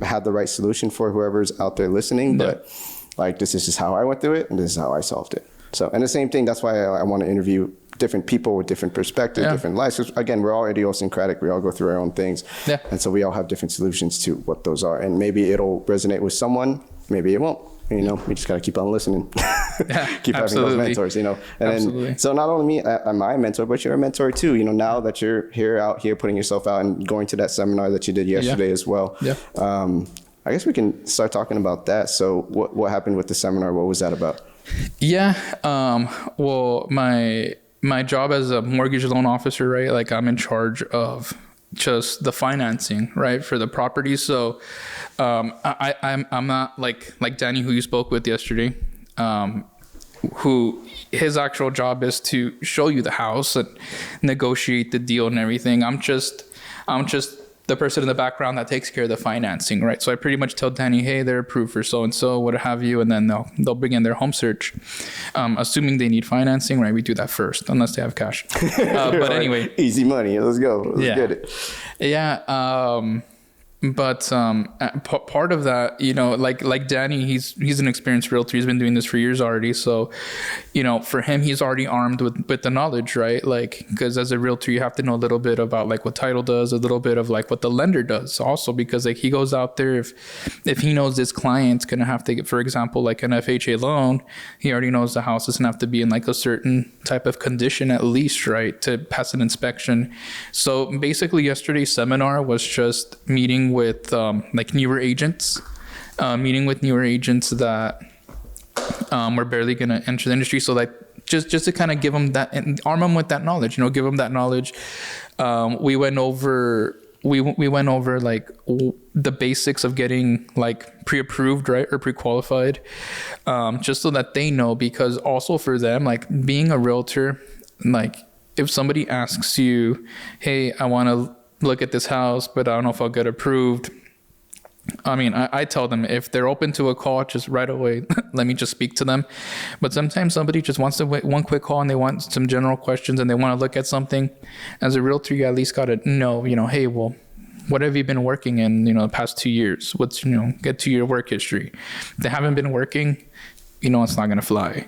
have the right solution for whoever's out there listening, but like this is just how I went through it and this is how I solved it. So, and the same thing, that's why I want to interview different people with different perspectives, different lives. Because again, we're all idiosyncratic. We all go through our own things. Yeah. And so we all have different solutions to what those are. And maybe it'll resonate with someone. Maybe it won't. You know, we just got to keep on listening. Keep having those mentors, you know. And then, so not only me, am I a mentor, but you're a mentor too. You know, now that you're out here putting yourself out and going to that seminar that you did yesterday as well. Yeah. I guess we can start talking about that. So what happened with the seminar? What was that about? Yeah. Well, my job as a mortgage loan officer, right? Like I'm in charge of just the financing, right, for the property. So I'm not like Danny, who you spoke with yesterday, who his actual job is to show you the house and negotiate the deal and everything. I'm just the person in the background that takes care of the financing, right? So I pretty much tell Danny, hey, they're approved for so-and-so, what have you, and then they'll bring in their home search. Assuming they need financing, right? We do that first, unless they have cash. But anyway. Easy money, let's go. Let's get it. Yeah. But part of that, you know, like Danny, he's an experienced realtor. He's been doing this for years already. So, you know, for him, he's already armed with the knowledge, right? Like, because as a realtor, you have to know a little bit about like what title does, a little bit of like what the lender does also, because like he goes out there, if he knows this client's going to have to get, for example, like an FHA loan, he already knows the house doesn't have to be in like a certain type of condition at least, right, to pass an inspection. So basically yesterday's seminar was just meeting with like newer agents that were barely going to enter the industry. So like just to kind of give them that and arm them with that knowledge, you know, give them that knowledge. We went over like the basics of getting like pre-approved, right, or pre-qualified, just so that they know, because also for them, like being a realtor, like if somebody asks you, hey, I want to look at this house, but I don't know if I'll get approved. I mean, I tell them if they're open to a call, just right away, let me just speak to them. But sometimes somebody just wants to wait one quick call and they want some general questions and they want to look at something. As a realtor, you at least got to know, you know, hey, well, what have you been working in, you know, the past 2 years? What's, you know, get to your work history. If they haven't been working, you know, it's not going to fly.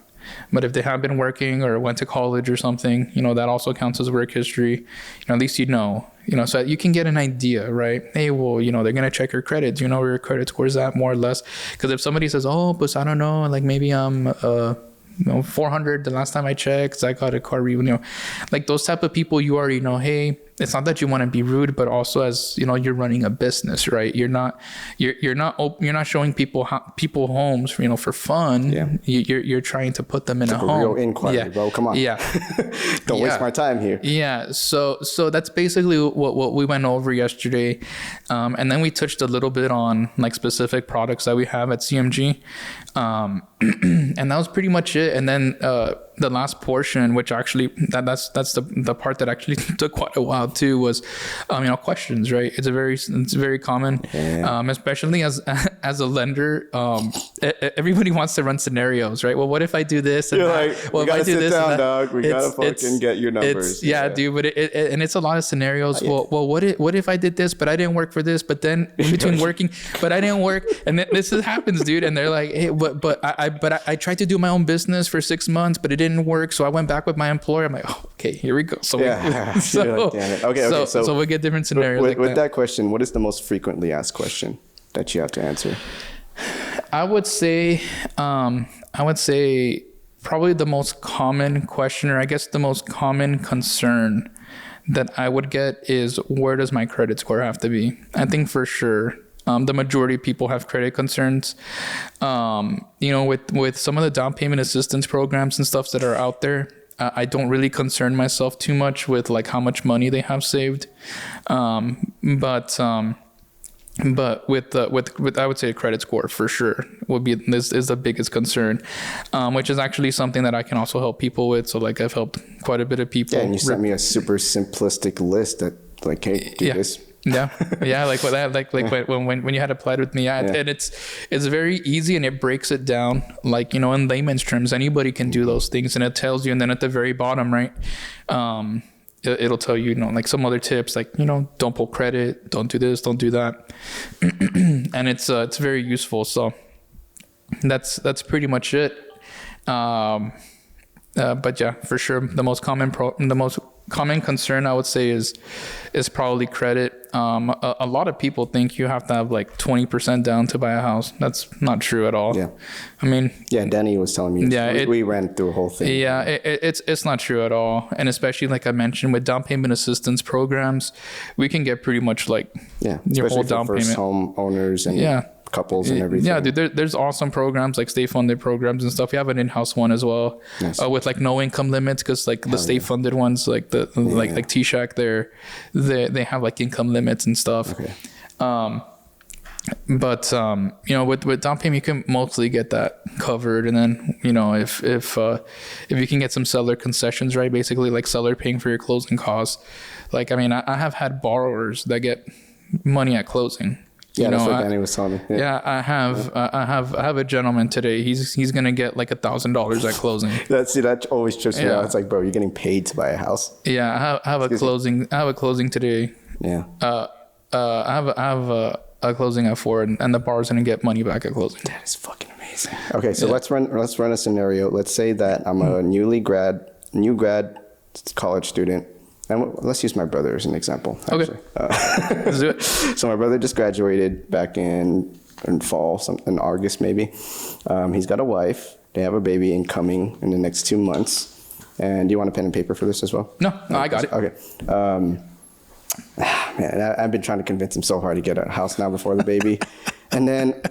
But if they have been working or went to college or something, you know, that also counts as work history. You know, at least you know, so that you can get an idea, right? Hey, well, you know, they're going to check your credit. Do you know where your credit score is at, more or less? Because if somebody says, oh, but I don't know, like maybe I'm, 400 the last time I checked, I got a car, you know, like those type of people, you already know, hey, it's not that you want to be rude, but also as you know, you're running a business, right? You're not showing people homes, you know, for fun. Yeah. You're trying to put them in a home. A real inquiry, bro. Come on. Yeah. Don't waste my time here. Yeah. So that's basically what we went over yesterday, and then we touched a little bit on like specific products that we have at CMG, and that was pretty much it. And then the last portion, which actually that's the part that actually took quite a while too, was you know, questions, right? It's very common, especially as a lender. Everybody wants to run scenarios, right? Well, what if I do this and you're that? like, well, we gotta if I do sit this down, and that, dog. We gotta fucking get your numbers. Yeah, dude. But and it's a lot of scenarios. Yeah. Well, what if I did this, but I didn't work for this, but then in between working, but I didn't work, and then this happens, dude. And they're like, hey, but I tried to do my own business for 6 months, but it didn't work, so I went back with my employer. I'm like, oh, okay, here we go. So like, damn it. Okay. So we get different scenarios. With that question, what is the most frequently asked question that you have to answer? I would say probably the most common question, or I guess the most common concern that I would get is, where does my credit score have to be? I think for sure the majority of people have credit concerns. You know, with some of the down payment assistance programs and stuff that are out there, I don't really concern myself too much with like how much money they have saved. But with I would say a credit score for sure would be is the biggest concern, which is actually something that I can also help people with. So like I've helped quite a bit of people. Yeah, and you sent me a super simplistic list that like, hey, do this. Yeah, like what that, like when you had applied with me, and it's very easy, and it breaks it down, like, you know, in layman's terms, anybody can do those things, and it tells you, and then at the very bottom, right, it'll tell you, you know, like some other tips, like, you know, don't pull credit, don't do this, don't do that, and it's very useful. So that's pretty much it. But yeah, for sure, the most common concern I would say is probably credit. A lot of people think you have to have like 20% down to buy a house. That's not true at all. Yeah. I mean, yeah, Danny was telling me. Yeah, we ran through a whole thing. Yeah, it's not true at all. And especially like I mentioned with down payment assistance programs, we can get pretty much like your whole down payment. First home owners and couples and everything. Yeah, dude, there's awesome programs like state funded programs and stuff. We have an in-house one as well, with like no income limits, because like the state funded ones, like like T-Shack, they have like income limits and stuff. Okay. But you know, with down payment, you can mostly get that covered, and then, you know, if you can get some seller concessions, right, basically like seller paying for your closing costs. Like, I mean, I have had borrowers that get money at closing. Yeah, that's what Danny was telling me. Yeah, I have a gentleman today. He's gonna get like $1,000 at closing. that always trips me out. It's like, bro, you're getting paid to buy a house. Yeah, I have a closing. I have a closing today. Yeah. I have closing at 4, and the borrower's going to get money back at closing. That is fucking amazing. Okay, so let's run a scenario. Let's say that I'm a new grad college student. And let's use my brother as an example. Actually. Okay. Let's do it. So my brother just graduated back in fall, in August maybe. He's got a wife. They have a baby incoming in the next 2 months. And do you want a pen and paper for this as well? No, I got it. Okay. Man, I've been trying to convince him so hard to get a house now before the baby. And then,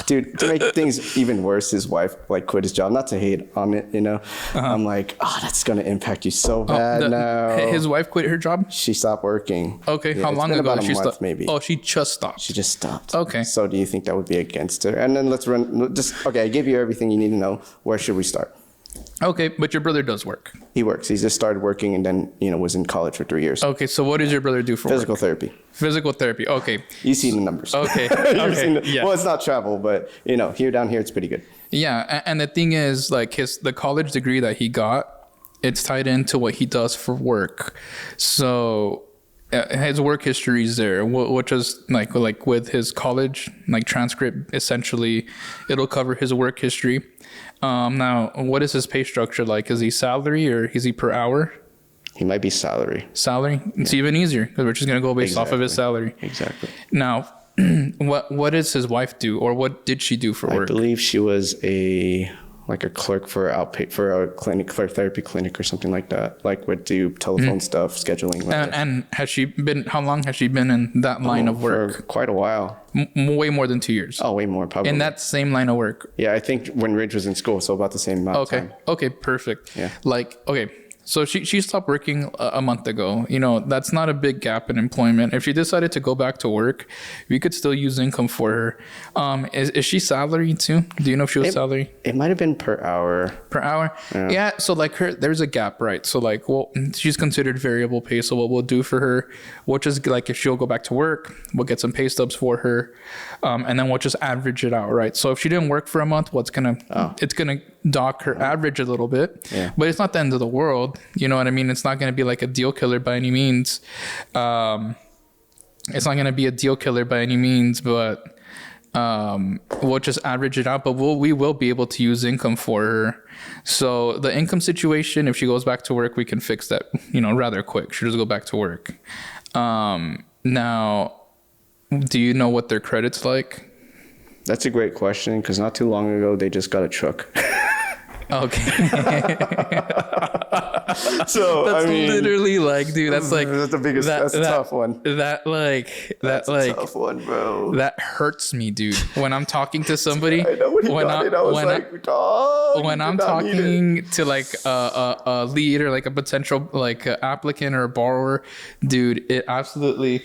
dude, to make things even worse, his wife quit his job. Not to hate on it, you know. I'm like, that's gonna impact you so bad now. His wife quit her job? She stopped working. Okay, how long ago? About a month, maybe. Oh, she just stopped. She just stopped. Okay. So do you think that would be against her? And then okay, I gave you everything you need to know. Where should we start? Okay, but your brother does work. He works. He's just started working and then, was in college for 3 years. Okay, so what does your brother do for Physical work? therapy. Physical therapy, okay. You see the numbers. Okay. Yeah. Well, it's not travel, but, down here, it's pretty good. Yeah, and the thing is, the college degree that he got, it's tied into what he does for work. So his work history is there, which is like with his college transcript, essentially, it'll cover his work history. Now, what is his pay structure like? Is he salary or is he per hour? He might be salary. Salary? It's even easier because we're just going to go based off of his salary. Exactly. Now, what does his wife do, or what did she do for work? I believe she was a clerk for a clinic, for a therapy clinic or something like that. Would do telephone stuff, scheduling. And how long has she been in that line of work? For quite a while. Way more than 2 years. Oh, way more, probably. In that same line of work. Yeah, I think when Ridge was in school, so about the same amount of time. Okay, perfect. Yeah. So she stopped working a month ago. That's not a big gap in employment. If she decided to go back to work, we could still use income for her. Is she salary too? Do you know if she was salary? It might have been per hour. Per hour? Yeah. So there's a gap, right? So she's considered variable pay. So what we'll do for her, we'll just if she'll go back to work, we'll get some pay stubs for her. And then we'll just average it out, right? So if she didn't work for a month, it's gonna dock her average a little bit, but it's not the end of the world. You know what I mean? It's not going to be like a deal killer by any means. It's not going to be a deal killer by any means, but we'll just average it out. But we will be able to use income for her. So the income situation, if she goes back to work, we can fix that, rather quick. She'll just go back to work. Now, do you know what their credit's like? That's a great question, because not too long ago, they just got a truck. Okay. So that's literally dude, that's the biggest. That's a tough one. That's a tough one, bro. That hurts me, dude. When I'm talking to somebody, I know when I'm talking to a lead or a potential applicant or a borrower, dude, it absolutely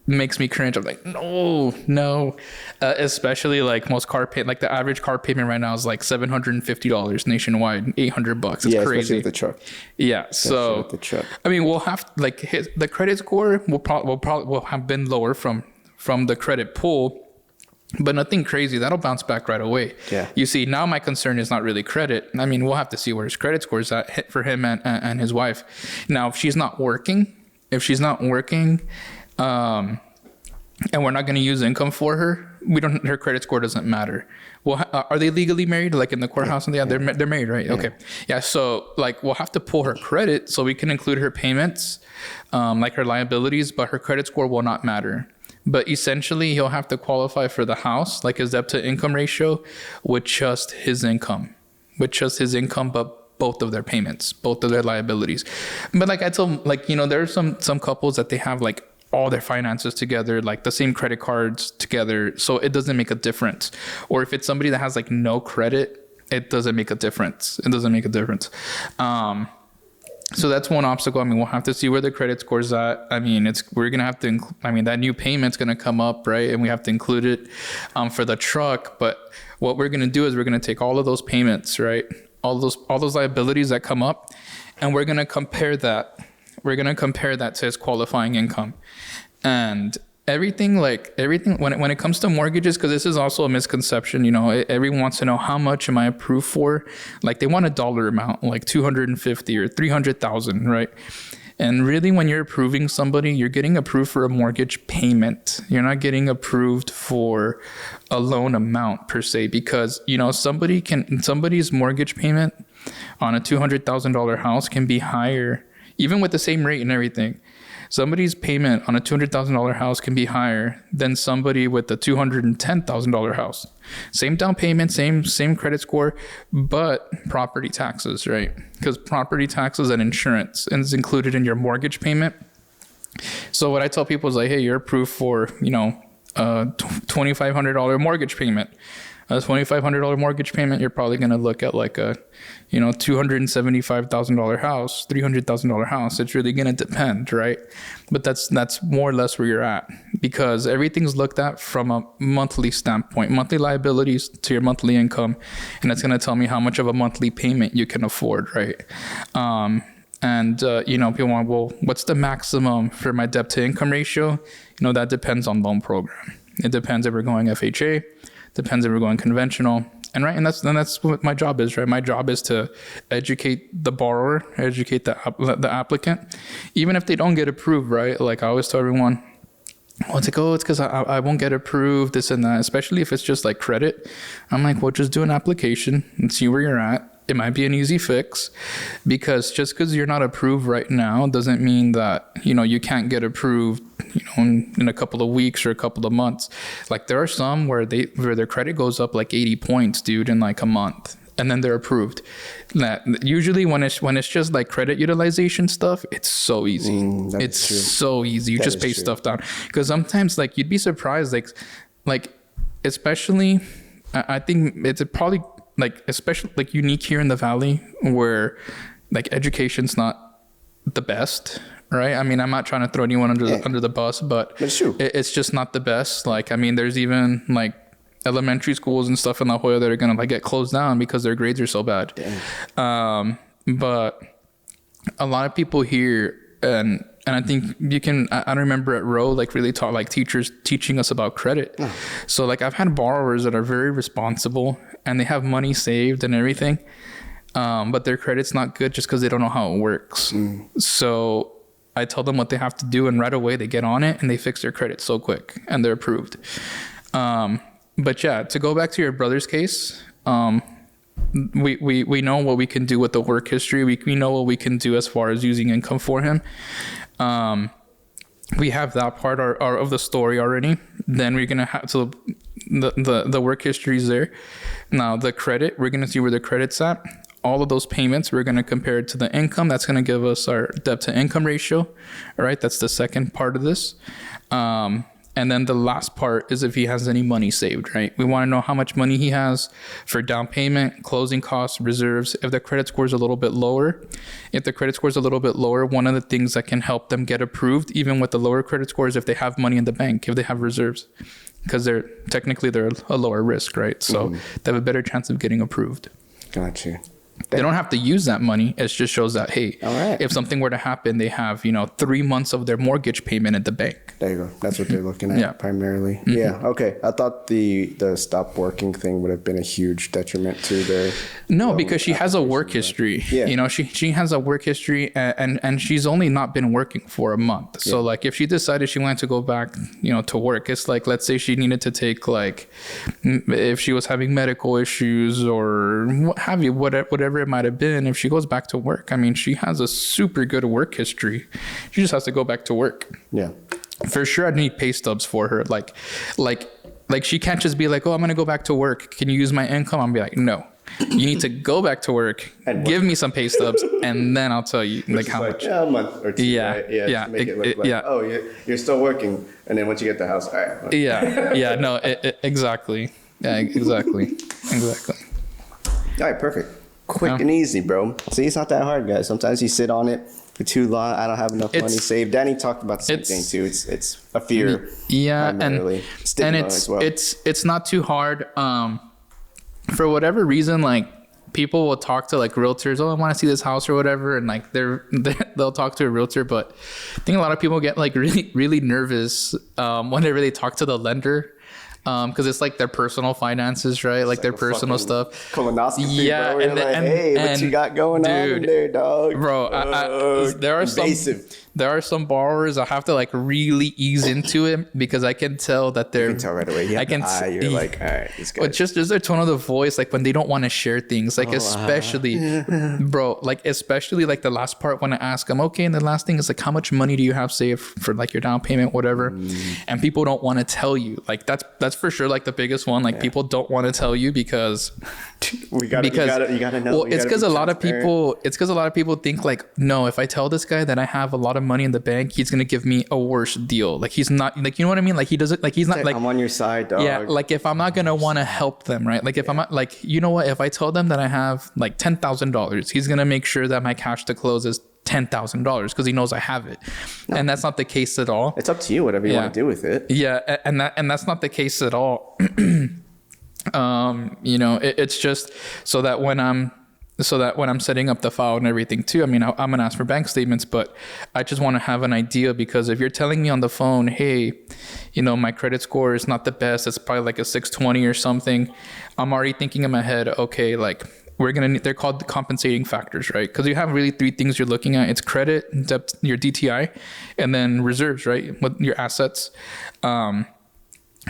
makes me cringe. I'm like, no. Especially most car payment, the average car payment right now is $750 nationwide, $800. It's crazy. Especially with the truck. Yeah. So with the truck. I mean, we'll have the credit score will have been lower from the credit pool, but nothing crazy. That'll bounce back right away. Yeah. You see, now my concern is not really credit. I mean, we'll have to see where his credit score is at for him and his wife. Now, if she's not working, and we're not going to use income for her, her credit score doesn't matter. Well, are they legally married, in the courthouse? Yeah, they're married, right? Yeah. Okay. Yeah. So we'll have to pull her credit so we can include her payments, her liabilities, but her credit score will not matter. But essentially, he'll have to qualify for the house, his debt to income ratio, with just his income, but both of their payments, both of their liabilities. But I told him, there are some couples that they have all their finances together, the same credit cards together, so it doesn't make a difference. Or if it's somebody that has no credit, it doesn't make a difference. So that's one obstacle. I mean, we'll have to see where the credit score's at. I mean, we're gonna have to. That new payment's gonna come up, right? And we have to include it for the truck. But what we're gonna do is we're gonna take all of those payments, right? All those liabilities that come up, and we're gonna compare that. We're gonna compare that to his qualifying income, and everything when it comes to mortgages, because this is also a misconception. Everyone wants to know how much am I approved for. They want a dollar amount, 250 or 300,000, right? And really, when you're approving somebody, you're getting approved for a mortgage payment. You're not getting approved for a loan amount per se, because, you know, somebody's mortgage payment on a $200,000 house can be higher, even with the same rate and everything. Somebody's payment on a $200,000 house can be higher than somebody with a $210,000 house. Same down payment, same credit score, but property taxes, right? Because property taxes and insurance is included in your mortgage payment. So what I tell people is like, hey, you're approved for, you know, a $2,500 mortgage payment. A $2,500 mortgage payment, you're probably going to look at like a, you know, $275,000 house, $300,000 house. It's really going to depend, right? But that's more or less where you're at, because everything's looked at from a monthly standpoint, monthly liabilities to your monthly income, and that's going to tell me how much of a monthly payment you can afford, right? You know, people want, well, what's the maximum for my debt to income ratio? You know, that depends on loan program. It depends if we're going FHA. Depends if we're going conventional, and that's what my job is, right? My job is to educate the borrower, educate the applicant, even if they don't get approved, right? Like I always tell everyone, well, it's like, oh, it's because I won't get approved, this and that, especially if it's just like credit. I'm like, well, just do an application and see where you're at. It might be an easy fix, because just because you're not approved right now doesn't mean that, you know, you can't get approved, you know, in a couple of weeks or a couple of months. Like there are some where their credit goes up like 80 points, dude, in like a month, and then they're approved. That usually when it's just like credit utilization stuff, it's so easy. It's so easy. You just pay stuff down, because sometimes like you'd be surprised, like especially I think it's probably like especially like unique here in the Valley, where like education's not the best, right? I mean, I'm not trying to throw anyone under the bus, but it's true. It's just not the best. Like, I mean, there's even like elementary schools and stuff in La Jolla that are gonna like get closed down because their grades are so bad. But a lot of people here, and I think you can, I remember at Roe, like really taught like teachers teaching us about credit. So like I've had borrowers that are very responsible and they have money saved and everything. But their credit's not good just because they don't know how it works. So I tell them what they have to do, and right away they get on it and they fix their credit so quick and they're approved. But yeah, to go back to your brother's case, we know what we can do with the work history. We know what we can do as far as using income for him. We have that part of the story already. Then we're gonna have to the work history is there. Now the credit, we're gonna see where the credit's at. All of those payments, we're gonna compare it to the income. That's gonna give us our debt to income ratio. All right, that's the second part of this. And then the last part is if he has any money saved, right? We want to know how much money he has for down payment, closing costs, reserves. If the credit score is a little bit lower, one of the things that can help them get approved, even with the lower credit scores, if they have money in the bank, if they have reserves, because they're a lower risk, right? So they have a better chance of getting approved. Gotcha. They don't have to use that money. It just shows that, hey, if something were to happen, they have, 3 months of their mortgage payment at the bank. There you go. That's what they're looking at primarily. Yeah. Okay. I thought the stop working thing would have been a huge detriment to their. No, because she has a work history. Yeah. She has a work history, and she's only not been working for a month. So like if she decided she wanted to go back, to work, it's like, let's say she needed to take like, if she was having medical issues or what have you, whatever it might have been, if she goes back to work, I mean, she has a super good work history. She just has to go back to work. Yeah. For sure, I'd need pay stubs for her. Like she can't just be like, oh, I'm going to go back to work. Can you use my income? I'm be like, no. You need to go back to work, give me some pay stubs, and then I'll tell you like how much. Yeah, a month or two. Yeah, right? Yeah. Make it look like, oh, you're still working, and then once you get the house, all right. Yeah. No, exactly. Yeah, exactly. All right, perfect. Quick and easy, bro. See, it's not that hard, guys. Sometimes you sit on it for too long. I don't have enough money saved. Danny talked about the same thing too. It's a fear. Yeah, and it's not too hard. For whatever reason, like people will talk to like realtors. Oh, I want to see this house or whatever, and like they'll talk to a realtor. But I think a lot of people get like really really nervous whenever they talk to the lender. because it's like their personal finances, right? Like their personal stuff. Colonoscopy, Yeah, bro. You're like, hey, what you got going on in there, dog? Bro, there are some borrowers I have to like really ease into it because I can tell that they're. You can tell right away. You're like, all right, this guy. But just their tone of the voice, like when they don't want to share things, like especially like the last part when I ask them, okay, and the last thing is like, how much money do you have saved for like your down payment, whatever, and people don't want to tell you. Like that's for sure like the biggest one. Like people don't want to tell you because you gotta know. Well, it's because a lot of people think like, no, if I tell this guy that I have a lot of money in the bank, he's gonna give me a worse deal. Like he's not, like, you know what I mean? Like he doesn't, like he's not like, I'm on your side, dog. Yeah, like if I'm not gonna want to help them, right? Like if I'm not, like, you know what? If I tell them that I have like $10,000, he's gonna make sure that my cash to close is $10,000 because he knows I have it, and that's not the case at all. It's up to you, whatever you want to do with it. Yeah, and that's not the case at all. You know, it's just so that when I'm setting up the file and everything too, I mean, I'm gonna ask for bank statements, but I just want to have an idea, because if you're telling me on the phone, hey, you know, my credit score is not the best, it's probably like a 620 or something, I'm already thinking in my head, okay, like they're called the compensating factors, right? Because you have really 3 things you're looking at. It's credit, debt, your DTI, and then reserves, right? With your assets.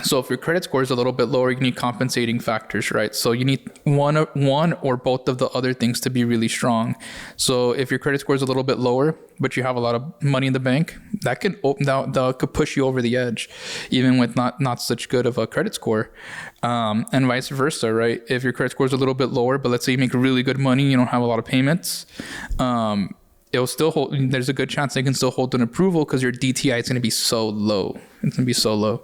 So if your credit score is a little bit lower, you need compensating factors, right? So you need one or both of the other things to be really strong. So if your credit score is a little bit lower, but you have a lot of money in the bank, that could push you over the edge, even with not such good of a credit score, and vice versa, right? If your credit score is a little bit lower, but let's say you make really good money, you don't have a lot of payments, it'll still hold. There's a good chance they can still hold an approval because your DTI is going to be so low. It's going to be so low.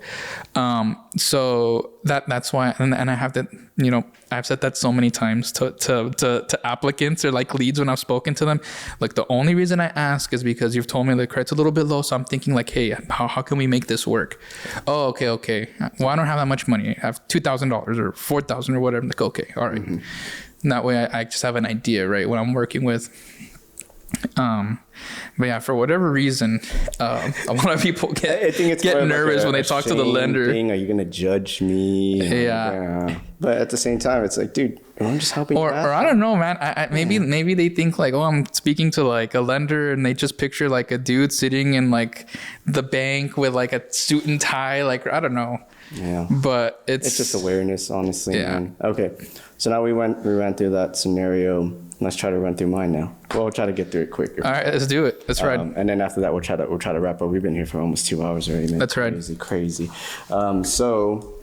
So that's why, and I have that, you know, I've said that so many times to applicants or like leads when I've spoken to them. Like the only reason I ask is because you've told me the credit's a little bit low. So I'm thinking like, hey, how can we make this work? Oh, okay. Well, I don't have that much money. I have $2,000 or $4,000 or whatever. I'm like, okay, all right. Mm-hmm. And that way I just have an idea, right? What I'm working with. But yeah, for whatever reason, a lot of people get nervous when they talk to the lender. Are you gonna judge me? Yeah. But at the same time, it's like, dude, I'm just helping. Or I don't know, man. Maybe they think like, oh, I'm speaking to like a lender, and they just picture like a dude sitting in like the bank with like a suit and tie. Like, I don't know. Yeah. But it's just awareness, honestly, man. Okay. So now we ran through that scenario. Let's try to run through mine now. Well, we'll try to get through it quicker. All right, let's do it. Let's ride. And then after that, we'll try to wrap up. We've been here for almost 2 hours already, man. That's right. Crazy. So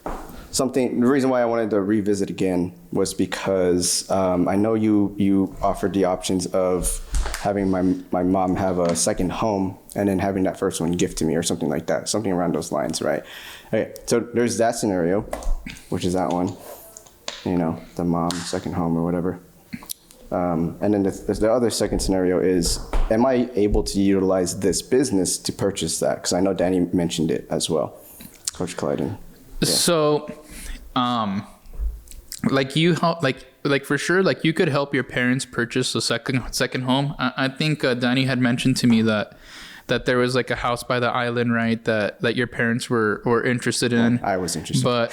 the reason why I wanted to revisit again was because I know you offered the options of having my mom have a second home and then having that first one gift to me or something like that, something around those lines, right? Okay, so there's that scenario, which is that one. You know, the mom, second home or whatever. And then the other second scenario is, am I able to utilize this business to purchase that? Because I know Danny mentioned it as well, Coach Clyden. Yeah. So, like you help, like for sure, like you could help your parents purchase a second home. I think Danny had mentioned to me that there was like a house by the island, right? That your parents were interested in. I was interested, but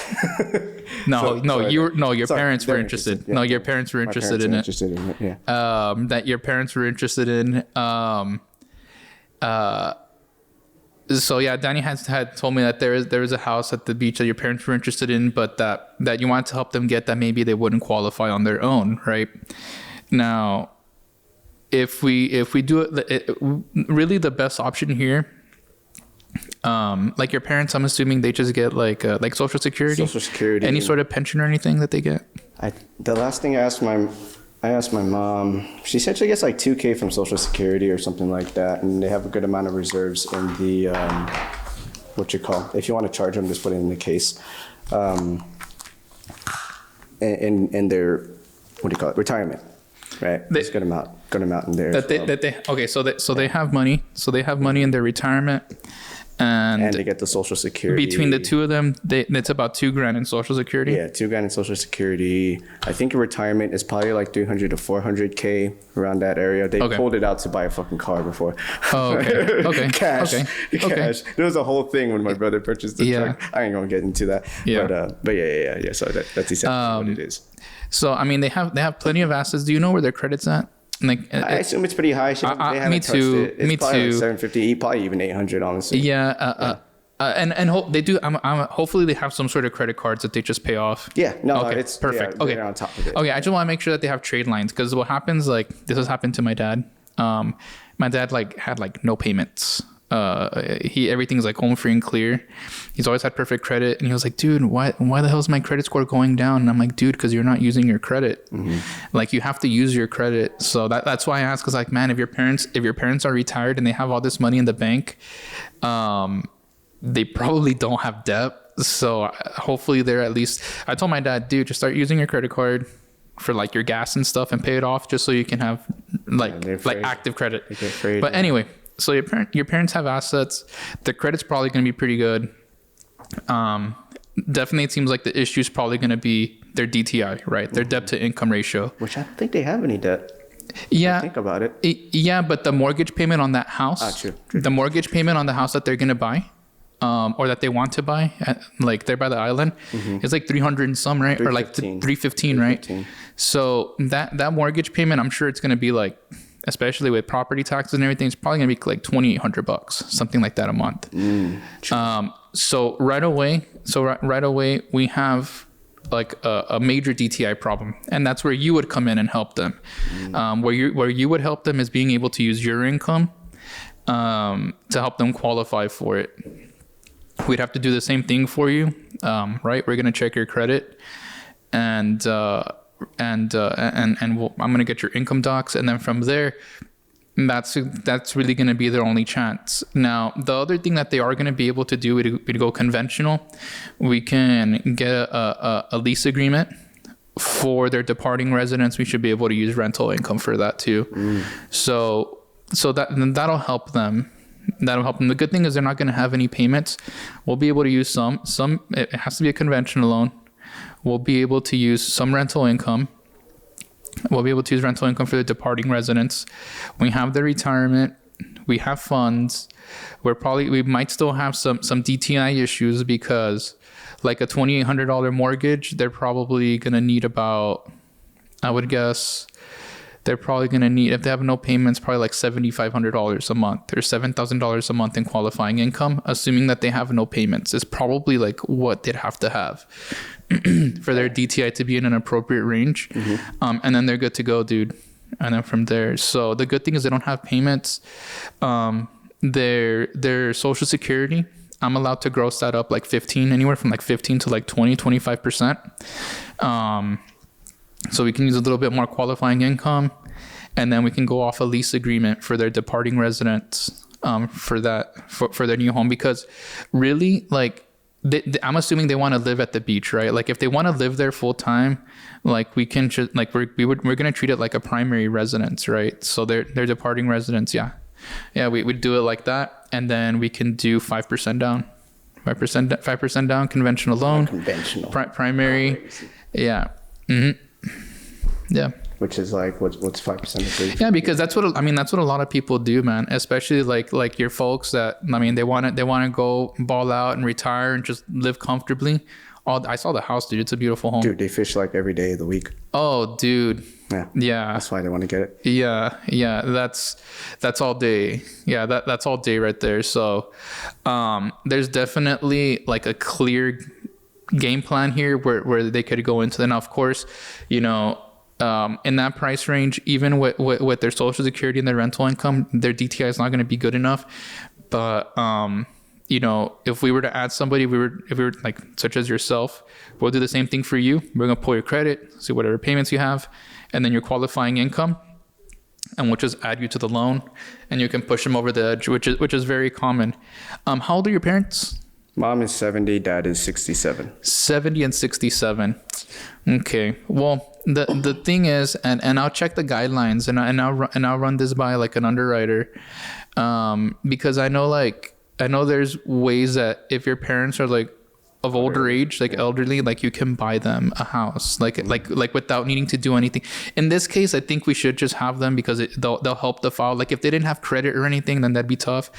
your parents were interested. Yeah. No, your parents were interested in it. Yeah. That your parents were interested in. So yeah, Danny had told me that there is a house at the beach that your parents were interested in, but that you wanted to help them get that maybe they wouldn't qualify on their own, right? Now, if we do it, really the best option here, like your parents, I'm assuming they just get like Social Security, any sort of pension or anything that they get. The last thing I asked my mom, she said she gets like $2,000 from Social Security or something like that, and they have a good amount of reserves in the if you want to charge them, just put it in the case, in their retirement. Right, there's a good amount in there. So they have money. So they have money in their retirement, and they get the Social Security. Between the two of them, it's about $2,000 in Social Security. Yeah, $2,000 in Social Security. I think retirement is probably like 300 to 400K around that area. They pulled it out to buy a fucking car before. Oh, okay. Cash. Okay. There was a whole thing when my brother purchased the truck. I ain't gonna get into that. Yeah. But yeah. So that's essentially what it is. So I mean, they have plenty of assets. Do you know where their credit's at? Like, I assume it's pretty high. They haven't touched it. It's probably like 750, probably even 800, honestly. Yeah. They do. Hopefully, they have some sort of credit cards that they just pay off. Yeah. No. Okay. It's perfect. They're on top of it. Okay. I just want to make sure that they have trade lines, because what happens, like, this has happened to my dad. My dad had no payments. Everything's like home free and clear. He's always had perfect credit, and he was like, dude, why the hell is my credit score going down? And I'm like, dude, because you're not using your credit. Like, you have to use your credit. So that's why I ask, because like, man, if your parents are retired and they have all this money in the bank, they probably don't have debt. So hopefully they're at least, I told my dad, dude, just start using your credit card for like your gas and stuff and pay it off, just so you can have like active credit. But anyway, so your parents have assets. The credit's probably going to be pretty good. Definitely, it seems like the issue is probably going to be their DTI, right? Their debt to income ratio. Which I don't think they have any debt. Yeah. Think about it. Yeah, but the mortgage payment on that house, true. The mortgage payment on the house that they're going to buy, or that they want to buy, like they're by the island, is like 300 and some, right? Or like 315, right? So that mortgage payment, I'm sure it's going to be like, especially with property taxes and everything, it's probably gonna be like $2,800, something like that a month. So right away, we have like a major DTI problem, and that's where you would come in and help them. Where you would help them is being able to use your income to help them qualify for it. We'd have to do the same thing for you, right? We're gonna check your credit, and I'm going to get your income docs, and then from there, that's really going to be their only chance. Now, the other thing that they are going to be able to do is to go conventional. We can get a lease agreement for their departing residents. We should be able to use rental income for that too. So that'll help them. The good thing is they're not going to have any payments. We'll be able to use some. It has to be a conventional loan. We'll be able to use some rental income. We'll be able to use rental income for the departing residents. We have the retirement. We have funds. We might still have some DTI issues, because like a $2,800 mortgage, they're probably going to need about, I would guess, they're probably going to need, if they have no payments, probably like $7,500 a month or $7,000 a month in qualifying income, assuming that they have no payments, is probably like what they'd have to have for their DTI to be in an appropriate range. And then they're good to go, dude. And then from there, so the good thing is they don't have payments. Their Social Security, I'm allowed to gross that up like anywhere from like 15 to like 25%. So we can use a little bit more qualifying income, and then we can go off a lease agreement for their departing residents, for their new home, because really, like, I'm assuming they want to live at the beach, right? Like, if they want to live there full time, like, we can just, like, we're going to treat it like a primary residence, right? So their departing residents, we do it like that, and then we can do 5% down, 5% down, conventional loan, primary, yeah. Yeah. Which is like, what's 5% of the? Yeah, because that's what a lot of people do, man. Especially like your folks that, I mean, they want to go ball out and retire and just live comfortably. I saw the house, dude. It's a beautiful home. Dude, they fish like every day of the week. Oh, dude. Yeah. That's why they want to get it. Yeah. That's all day. Yeah, that's all day right there. So, there's definitely like a clear game plan here where they could go into. Then, of course, in that price range, even with their Social Security and their rental income, their DTI is not going to be good enough. But if we were to add somebody, if we were like, such as yourself, we'll do the same thing for you. We're going to pull your credit, see whatever payments you have, and then your qualifying income, and we'll just add you to the loan, and you can push them over the edge, which is very common. How old are your parents? Mom is 70, dad is 67. 70 and 67. Okay. Well, the thing is, and I'll check the guidelines, and I'll run this by like an underwriter, because I know, like, I know there's ways that if your parents are like of older age, like elderly, like you can buy them a house, like without needing to do anything. In this case, I think we should just have them because they'll help the file. Like if they didn't have credit or anything, then that'd be tough.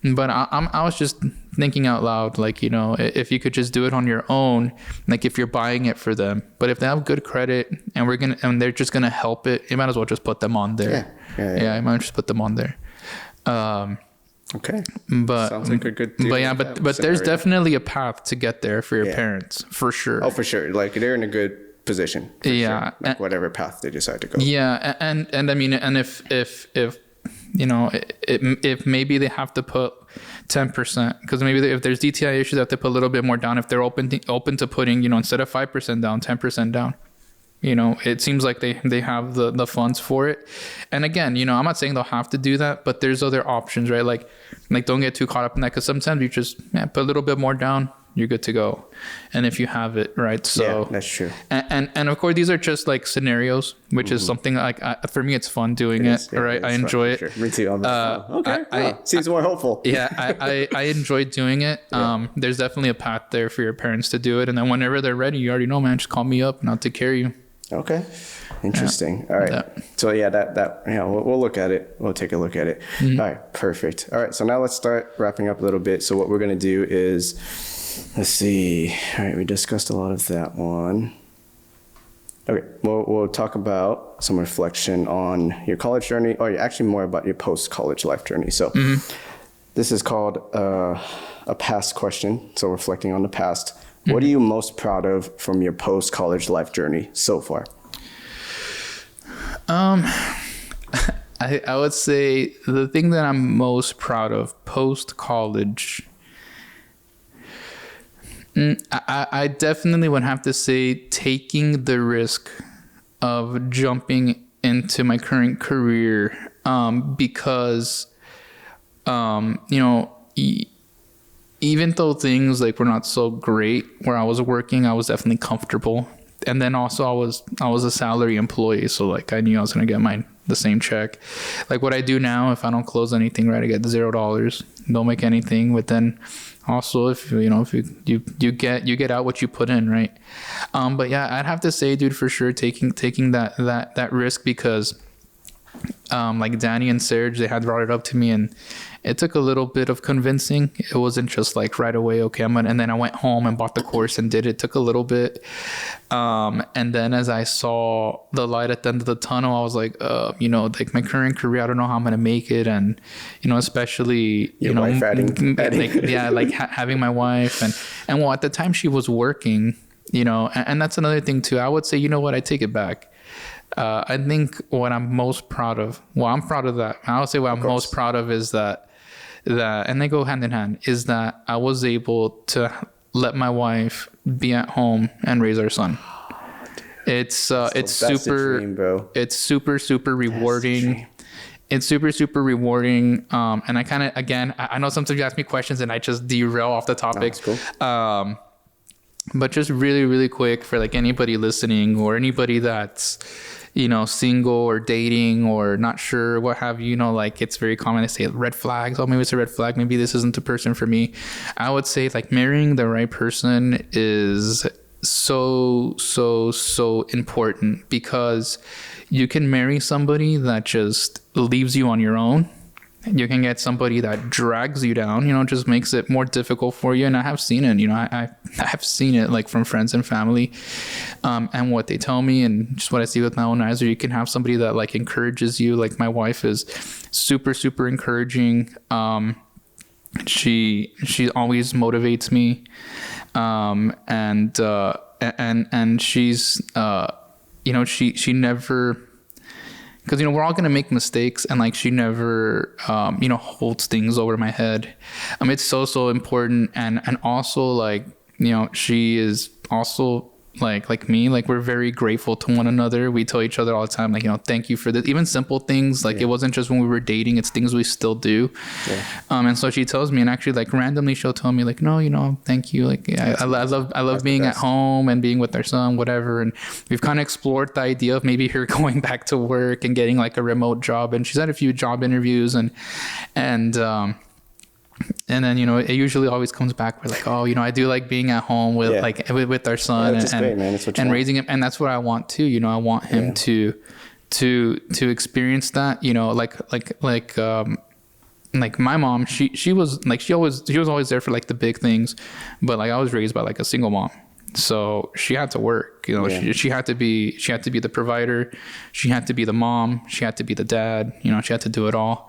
But I was just thinking out loud, like, you know, if you could just do it on your own, like if you're buying it for them. But if they have good credit and they're just gonna help it, you might as well just put them on there. Yeah, I might just put them on there. Okay. But sounds like a good but there's definitely a path to get there for your parents, for sure. Oh, for sure. Like they're in a good position. Yeah. Sure. Like whatever path they decide to go. Yeah, and I mean, and if you know, if maybe they have to put 10%, because maybe if there's DTI issues, they have to put a little bit more down. If they're open to putting, you know, instead of 5% down, 10% down. You know, it seems like they have the funds for it. And again, you know, I'm not saying they'll have to do that, but there's other options, right? Like don't get too caught up in that, because sometimes you just put a little bit more down, you're good to go. And if you have it, right? So yeah, that's true. And of course, these are just like scenarios, which is something like for me, it's fun doing it, right? I enjoy it. Sure. Me too. Okay. Seems more hopeful. Yeah, I enjoy doing it. There's definitely a path there for your parents to do it, and then whenever they're ready, you already know, man. Just call me up and I'll take care of you. Okay. Interesting. All right. So yeah, that we'll look at it. We'll take a look at it. All right. Perfect. All right. So now let's start wrapping up a little bit. So what we're going to do is, let's see. All right. We discussed a lot of that one. Okay. We'll talk about some reflection on your college journey, or actually more about your post-college life journey. So this is called a past question. So reflecting on the past. What are you most proud of from your post-college life journey so far? I would say the thing that I'm most proud of post-college, I definitely would have to say taking the risk of jumping into my current career, because, you know, even though things like were not so great where I was working, I was definitely comfortable. And then also I was a salary employee, so like I knew I was gonna get the same check. Like what I do now, if I don't close anything right, I get $0. Don't make anything. But then also if you get out what you put in, right? But yeah, I'd have to say, dude, for sure taking that risk, because like Danny and Serge, they had brought it up to me, and it took a little bit of convincing. It wasn't just like right away, okay, and then I went home and bought the course and did it. It took a little bit. And then as I saw the light at the end of the tunnel, I was like, you know, like my current career, I don't know how I'm going to make it. And, you know, especially, your wife adding. Like having my wife and well, at the time she was working, you know, and that's another thing too. I would say, you know what, I take it back. I think what I'm most proud of, well, I'm proud of that. I would say what I'm most proud of is that, and they go hand in hand, is that I was able to let my wife be at home and raise our son. It's super, dream, bro. It's super rewarding. It's super rewarding. And I kind of, again, I know sometimes you ask me questions and I just derail off the topic. Oh, that's cool. But just really quick for like anybody listening or anybody that's, you know, single or dating or not sure, what have you, you know, like it's very common to say red flags. Oh, maybe it's a red flag. Maybe this isn't the person for me. I would say like marrying the right person is so important, because you can marry somebody that just leaves you on your own. You can get somebody that drags you down, you know, just makes it more difficult for you. And I have seen it, you know, I have seen it like from friends and family, and what they tell me and just what I see with my own eyes. Or you can have somebody that like encourages you. Like my wife is super encouraging. She always motivates me. And she's, you know, she never, because, you know, we're all going to make mistakes, and like she never, you know, holds things over my head. It's so important. And also like, you know, she is also like me, like we're very grateful to one another. We tell each other all the time, like, you know, thank you for this. Even simple things, like it wasn't just when we were dating, it's things we still do. And so she tells me, and actually like randomly she'll tell me like, no, you know, thank you. Like I love being at home and being with our son, whatever. And we've kind of explored the idea of maybe her going back to work and getting like a remote job. And she's had a few job interviews and And then, you know, it usually always comes back with like, oh, you know, I do like being at home with like with our son and great, man. That's what you want. raising him. And that's what I want too. You know, I want him to experience that, you know, like my mom, she was like, she was always there for like the big things, but like I was raised by like a single mom. So she had to work, you know, she had to be the provider. She had to be the mom. She had to be the dad, you know, she had to do it all.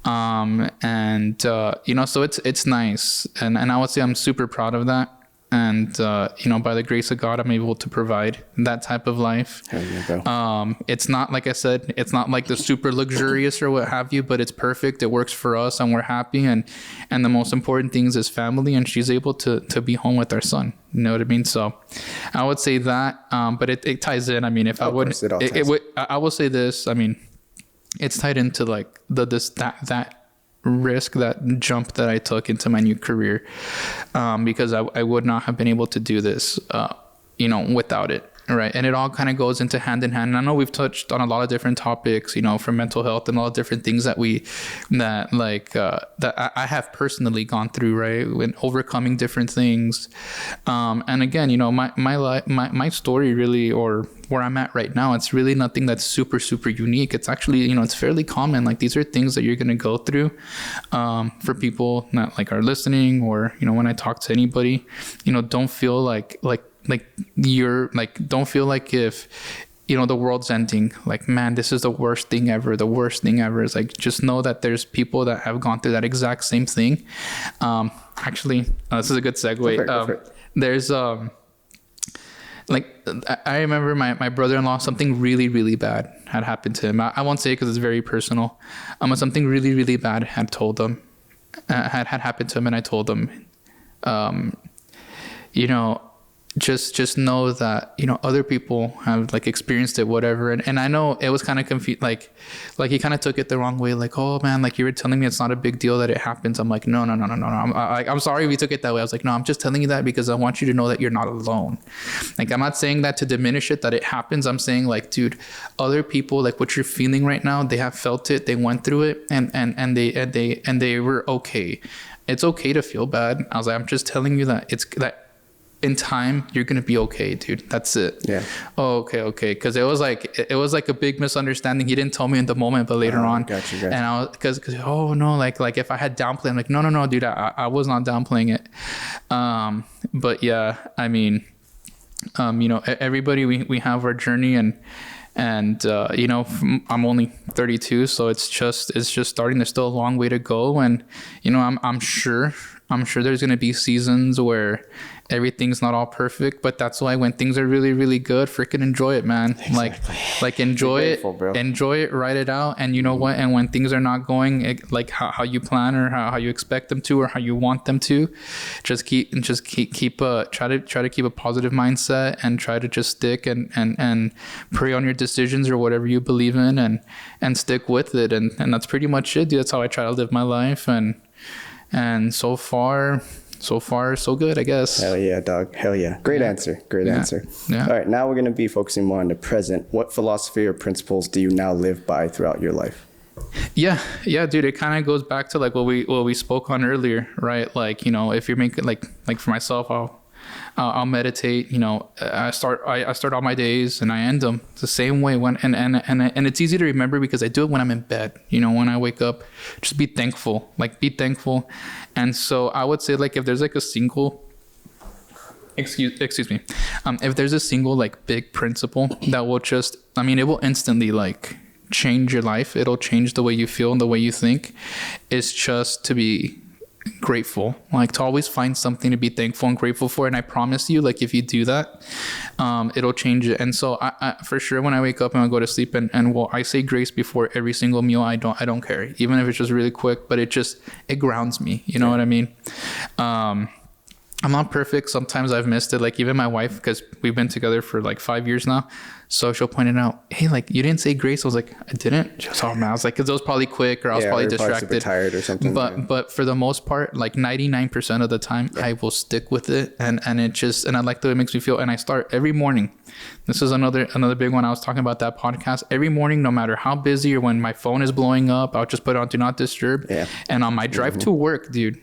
You know, so it's nice. And I would say I'm super proud of that. And, you know, by the grace of God, I'm able to provide that type of life. It's not, like I said, it's not like the super luxurious or what have you, but it's perfect. It works for us and we're happy. And the most important thing is family, and she's able to be home with our son. You know what I mean? So I would say that, but it ties in. I mean, if I wouldn't, I will say this, I mean, it's tied into like that risk, that jump that I took into my new career, because I would not have been able to do this, you know, without it. Right. And it all kind of goes into hand in hand. And I know we've touched on a lot of different topics, you know, from mental health and all the different things that I have personally gone through, right, when overcoming different things. And again, you know, my story really, or where I'm at right now, it's really nothing that's super, super unique. It's actually, you know, it's fairly common. Like, these are things that you're going to go through, for people that like are listening, or, you know, when I talk to anybody, you know, don't feel like you're like, don't feel like if, you know, the world's ending, like, man, this is the worst thing ever. It's like, just know that there's people that have gone through that exact same thing. Actually, this is a good segue. There's, like, I remember my brother-in-law, something really, really bad had happened to him. I won't say it because it's very personal. But something really, really bad had had happened to him. And I told him, you know, just know that, you know, other people have like experienced it, whatever. And I know it was kind of confused. Like he kind of took it the wrong way. Like, oh man, like, you were telling me it's not a big deal that it happens. I'm like, no. I'm sorry if you took it that way. I was like, no, I'm just telling you that because I want you to know that you're not alone. Like, I'm not saying that to diminish it, that it happens. I'm saying, like, dude, other people, like, what you're feeling right now, they have felt it, they went through it, and they were okay. It's okay to feel bad. I was like, I'm just telling you that in time, you're gonna be okay, dude. That's it. Yeah. Oh, okay. Because it was like a big misunderstanding. He didn't tell me in the moment, but later on. Gotcha. And I was, because oh no, like if I had downplayed, I'm like, no, dude, I was not downplaying it. But yeah, I mean, you know, everybody, we have our journey, and you know, I'm only 32, so it's just starting. There's still a long way to go, and you know, I'm sure there's gonna be seasons where everything's not all perfect, but that's why when things are really, really good, freaking enjoy it, man. Exactly. Like enjoy it, write it out. And you know what? And when things are not going like how you plan, or how you expect them to, or how you want them to, try to keep a positive mindset, and try to just stick and pray on your decisions or whatever you believe in, and stick with it. And that's pretty much it, dude. That's how I try to live my life. And so far, so good, I guess. Hell yeah, dog. Hell yeah. Great answer. Yeah. All right, now we're going to be focusing more on the present. What philosophy or principles do you now live by throughout your life? Yeah, dude. It kind of goes back to like what we spoke on earlier, right? Like, you know, if you're making like for myself, I'll meditate. You know, I start all my days and I end them the same way. And it's easy to remember because I do it when I'm in bed. You know, when I wake up, just be thankful. And so I would say, like, if there's like a single, excuse me, if there's a single like big principle that will just, I mean, it will instantly like change your life. It'll change the way you feel and the way you think. It's just to be grateful, like to always find something to be thankful and grateful for. And I promise you, like, if you do that, it'll change it. And so I for sure, when I wake up and I go to sleep, and well, I say grace before every single meal. I don't care, even if it's just really quick, but it grounds me, you know what I mean? I'm not perfect. Sometimes I've missed it. Like even my wife, because we've been together for like 5 years now. So she'll point it out. Hey, like you didn't say grace. I was like, I didn't. She was, oh man. I was like, because it was probably quick or I was probably distracted. Super tired or something. But for the most part, like 99% of the time, I will stick with it. And I like the way it makes me feel. And I start every morning. This is another big one. I was talking about that podcast. Every morning, no matter how busy or when my phone is blowing up, I'll just put it on Do Not Disturb. Yeah. And on my drive to work, dude.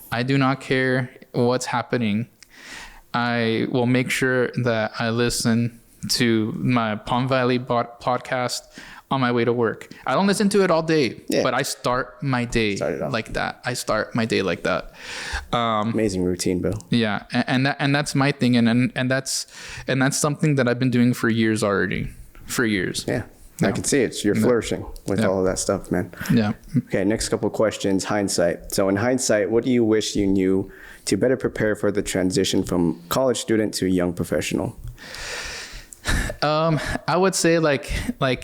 I do not care what's happening. I will make sure that I listen to my Palm Valley podcast on my way to work. I don't listen to it all day, but I start my day like that. Amazing routine, Bill. Yeah, and that's my thing, and that's something that I've been doing for years already. For years. Yeah. I can see it. You're flourishing with all of that stuff, man. Yeah. Okay, next couple of questions. Hindsight. So in hindsight, what do you wish you knew to better prepare for the transition from college student to young professional? I would say like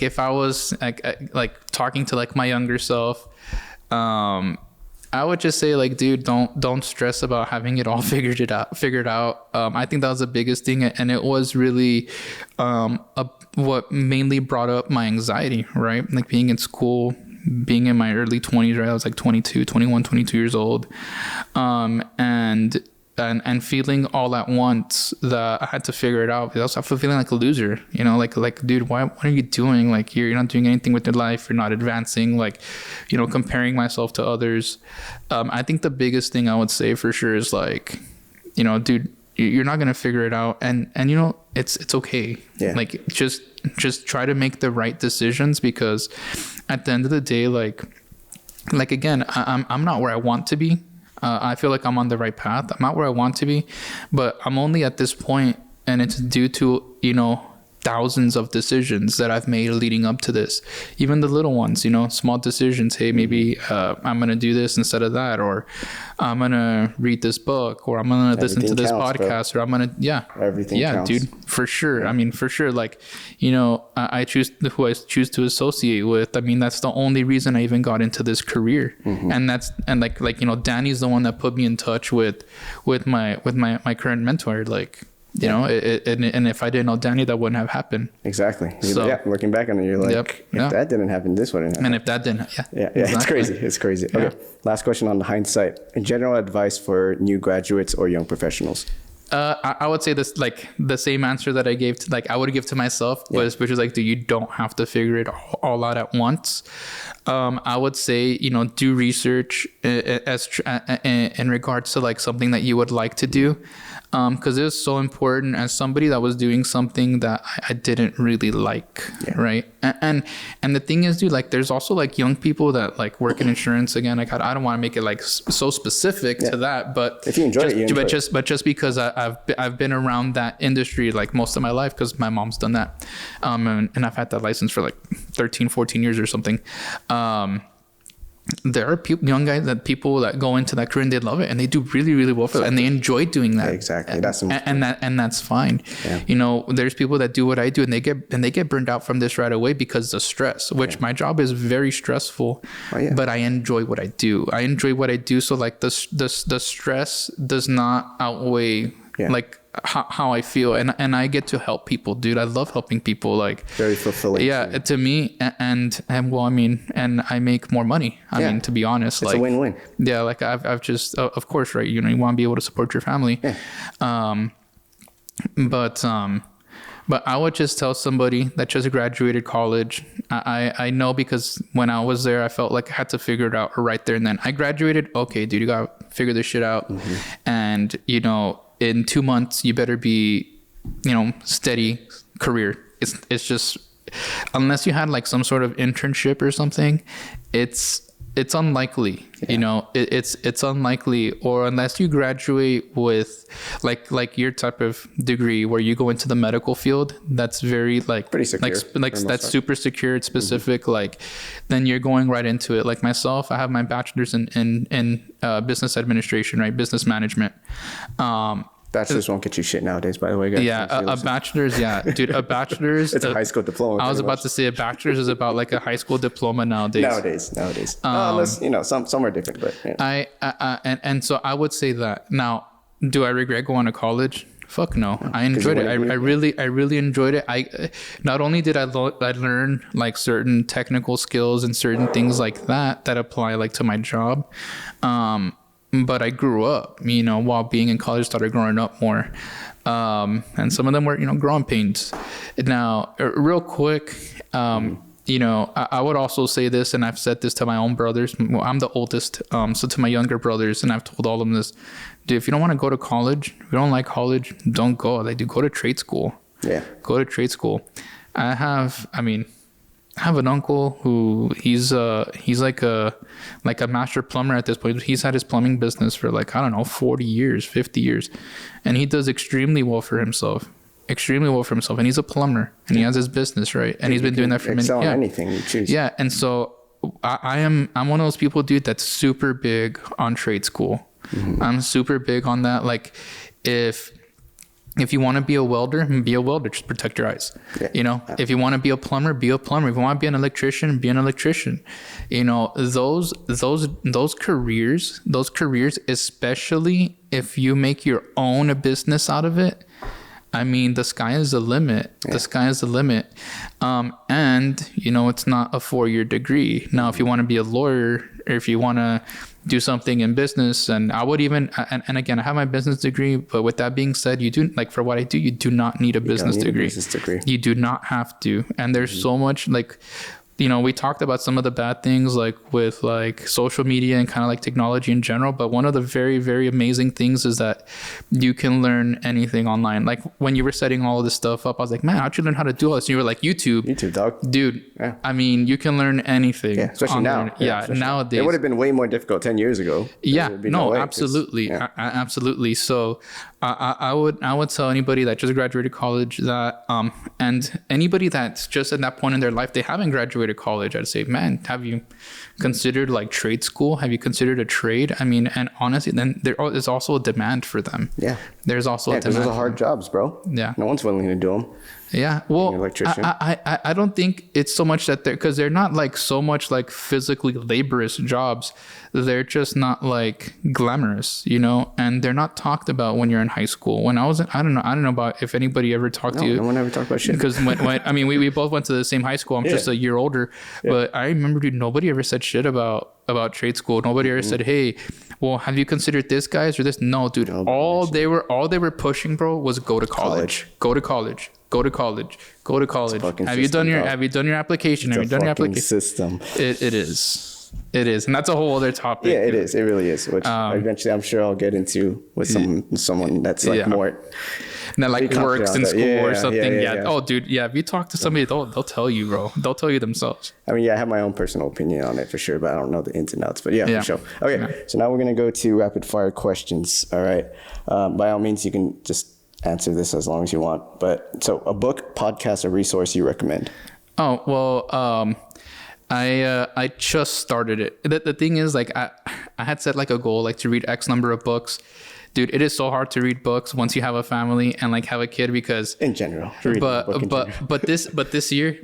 if I was like talking to like my younger self, I would just say like, dude, don't stress about having it all figured out. I think that was the biggest thing, and it was really what mainly brought up my anxiety, right? Like being in school, being in my early 20s, right? I was like 22 years old, and feeling all at once that I had to figure it out. I was feeling like a loser, you know, like, dude, what are you doing? Like you're not doing anything with your life. You're not advancing, like, you know, comparing myself to others. I think the biggest thing I would say for sure is like, you know, dude, you're not going to figure it out. And, you know, it's okay. Yeah. Like just try to make the right decisions, because at the end of the day, like again, I'm not where I want to be. I feel like I'm on the right path. I'm not where I want to be, but I'm only at this point, and it's due to, you know, thousands of decisions that I've made leading up to this. Even the little ones, you know, small decisions. Hey, maybe I'm going to do this instead of that, or I'm going to read this book, or I'm going to listen to this podcast, bro. Or I'm going to, everything counts. Dude, for sure. Yeah. I mean, for sure. Like, you know, I choose who I choose to associate with. I mean, that's the only reason I even got into this career. And like, you know, Danny's the one that put me in touch with my current mentor. Like, you know, and if I didn't know Danny, that wouldn't have happened. Exactly. So, looking back on it, you're like, if that didn't happen, this wouldn't happen. And if that didn't, exactly. It's crazy. Okay. Last question on the hindsight. General advice for new graduates or young professionals. I would say this, like the same answer that I gave to, like I would give to myself which is like, dude, you don't have to figure it all out at once. I would say, you know, do research in regards to like something that you would like to do. Because it was so important as somebody that was doing something that I didn't really like, right? And the thing is, dude, like there's also like young people that like work in insurance. Again, like I don't want to make it like so specific to that, but if you enjoy it, you enjoy it. But just because I've been around that industry like most of my life, because my mom's done that, and I've had that license for like 13, 14 years or something. There are people that go into that career and they love it and they do really, really well for it and they enjoy doing that. Exactly. And that's fine. Yeah. You know, there's people that do what I do and they get burned out from this right away because of stress, which my job is very stressful, but I enjoy what I do. So like the stress does not outweigh like how I feel, and I get to help people, dude. I love helping people. Like very fulfilling. Yeah, to me, and well, I mean, and I make more money. I mean, to be honest, it's like a win-win. Yeah, like I've just, of course, right? You know, you want to be able to support your family. Yeah. But I would just tell somebody that just graduated college. I know, because when I was there, I felt like I had to figure it out right there and then. I graduated. Okay, dude, you got to figure this shit out, and you know. In 2 months, you better be, you know, steady career. It's just, unless you had like some sort of internship or something, it's unlikely, you know, it's unlikely, or unless you graduate with like your type of degree where you go into the medical field, that's very like pretty secure, like that's super secure, it's specific, like then you're going right into it. Like myself, I have my bachelor's in business administration, right? Business management. Bachelor's won't get you shit nowadays, by the way, guys. Yeah, a bachelor's, dude, a bachelor's. It's a high school diploma. I was about to say a bachelor's is about like a high school diploma nowadays. Unless, you know, some are different, but yeah. And so I would say that. Now, do I regret going to college? Fuck no. I enjoyed it. I really enjoyed it. I not only did I learn like certain technical skills and certain things like that apply like to my job, but I grew up, you know, while being in college, started growing up more. And some of them were, you know, growing pains. Now, real quick, you know, I would also say this, and I've said this to my own brothers. Well, I'm the oldest, so to my younger brothers, and I've told all of them this. Dude, if you don't want to go to college, if you don't like college, don't go. Like, dude, go to trade school. Yeah. Go to trade school. I have an uncle who he's like a master plumber at this point. He's had his plumbing business for like, I don't know, 40 years, 50 years. And he does extremely well for himself. And he's a plumber and he has his business, right? And he's been doing that for many years. Anything you choose. Yeah. And so I'm one of those people, dude, that's super big on trade school. Mm-hmm. I'm super big on that. Like if you want to be a welder, just protect your eyes. Yeah. You know, if you want to be a plumber, be a plumber. If you want to be an electrician, be an electrician. You know, those careers, especially if you make your own business out of it, I mean, the sky is the limit. Yeah. The sky is the limit. And, you know, it's not a 4-year degree. Now, if you want to be a lawyer, or if you want to do something in business, and I would even, and again, I have my business degree, but with that being said, you do, like for what I do, you do not need a business degree. You do not have to. And there's so much, like, you know, we talked about some of the bad things like with like social media and kind of like technology in general. But one of the very, very amazing things is that you can learn anything online. Like when you were setting all of this stuff up, I was like, man, how'd you learn how to do all this? And you were like, YouTube, dog. Dude, yeah. I mean, you can learn anything. Yeah, especially now. Especially nowadays. It would have been way more difficult 10 years ago. Yeah, no, absolutely. Absolutely. So I would tell anybody that just graduated college that, and anybody that's just at that point in their life, they haven't graduated college, I'd say, man, have you considered like trade school? Have you considered a trade? I mean, and honestly, then there is also a demand for them. Yeah. There's also a demand. Those are hard jobs, bro. Yeah. No one's willing to do them. Yeah. Well, I don't think it's so much that because they're not like so much like physically laborious jobs. They're just not like glamorous, you know, and they're not talked about when you're in high school. When I was, I don't know about if anybody ever talked to you. No one ever talked about shit. Because when I mean, we both went to the same high school. I'm just a year older, but I remember, dude, nobody ever said shit about trade school. Nobody ever said, hey, well, have you considered this, guys, or this? No, dude. All they were pushing, bro, was go to college. Go to college. Have you done your application? Have you done your application? System. It is, and that's a whole other topic. Yeah, it is. It really is. Which eventually, I'm sure I'll get into with someone that's like more. That like works in school or something. Yeah. Oh, dude. Yeah. If you talk to somebody, they'll tell you, bro. They'll tell you themselves. I mean, I have my own personal opinion on it for sure, but I don't know the ins and outs. But for sure. Okay. So now we're gonna go to rapid fire questions. All right. By all means, you can just answer this as long as you want. But so, a book, podcast, or resource you recommend? Oh well. I just started it. The thing is, like, I had set like a goal, like to read X number of books. Dude, it is so hard to read books once you have a family and like have a kid because in general. But this year,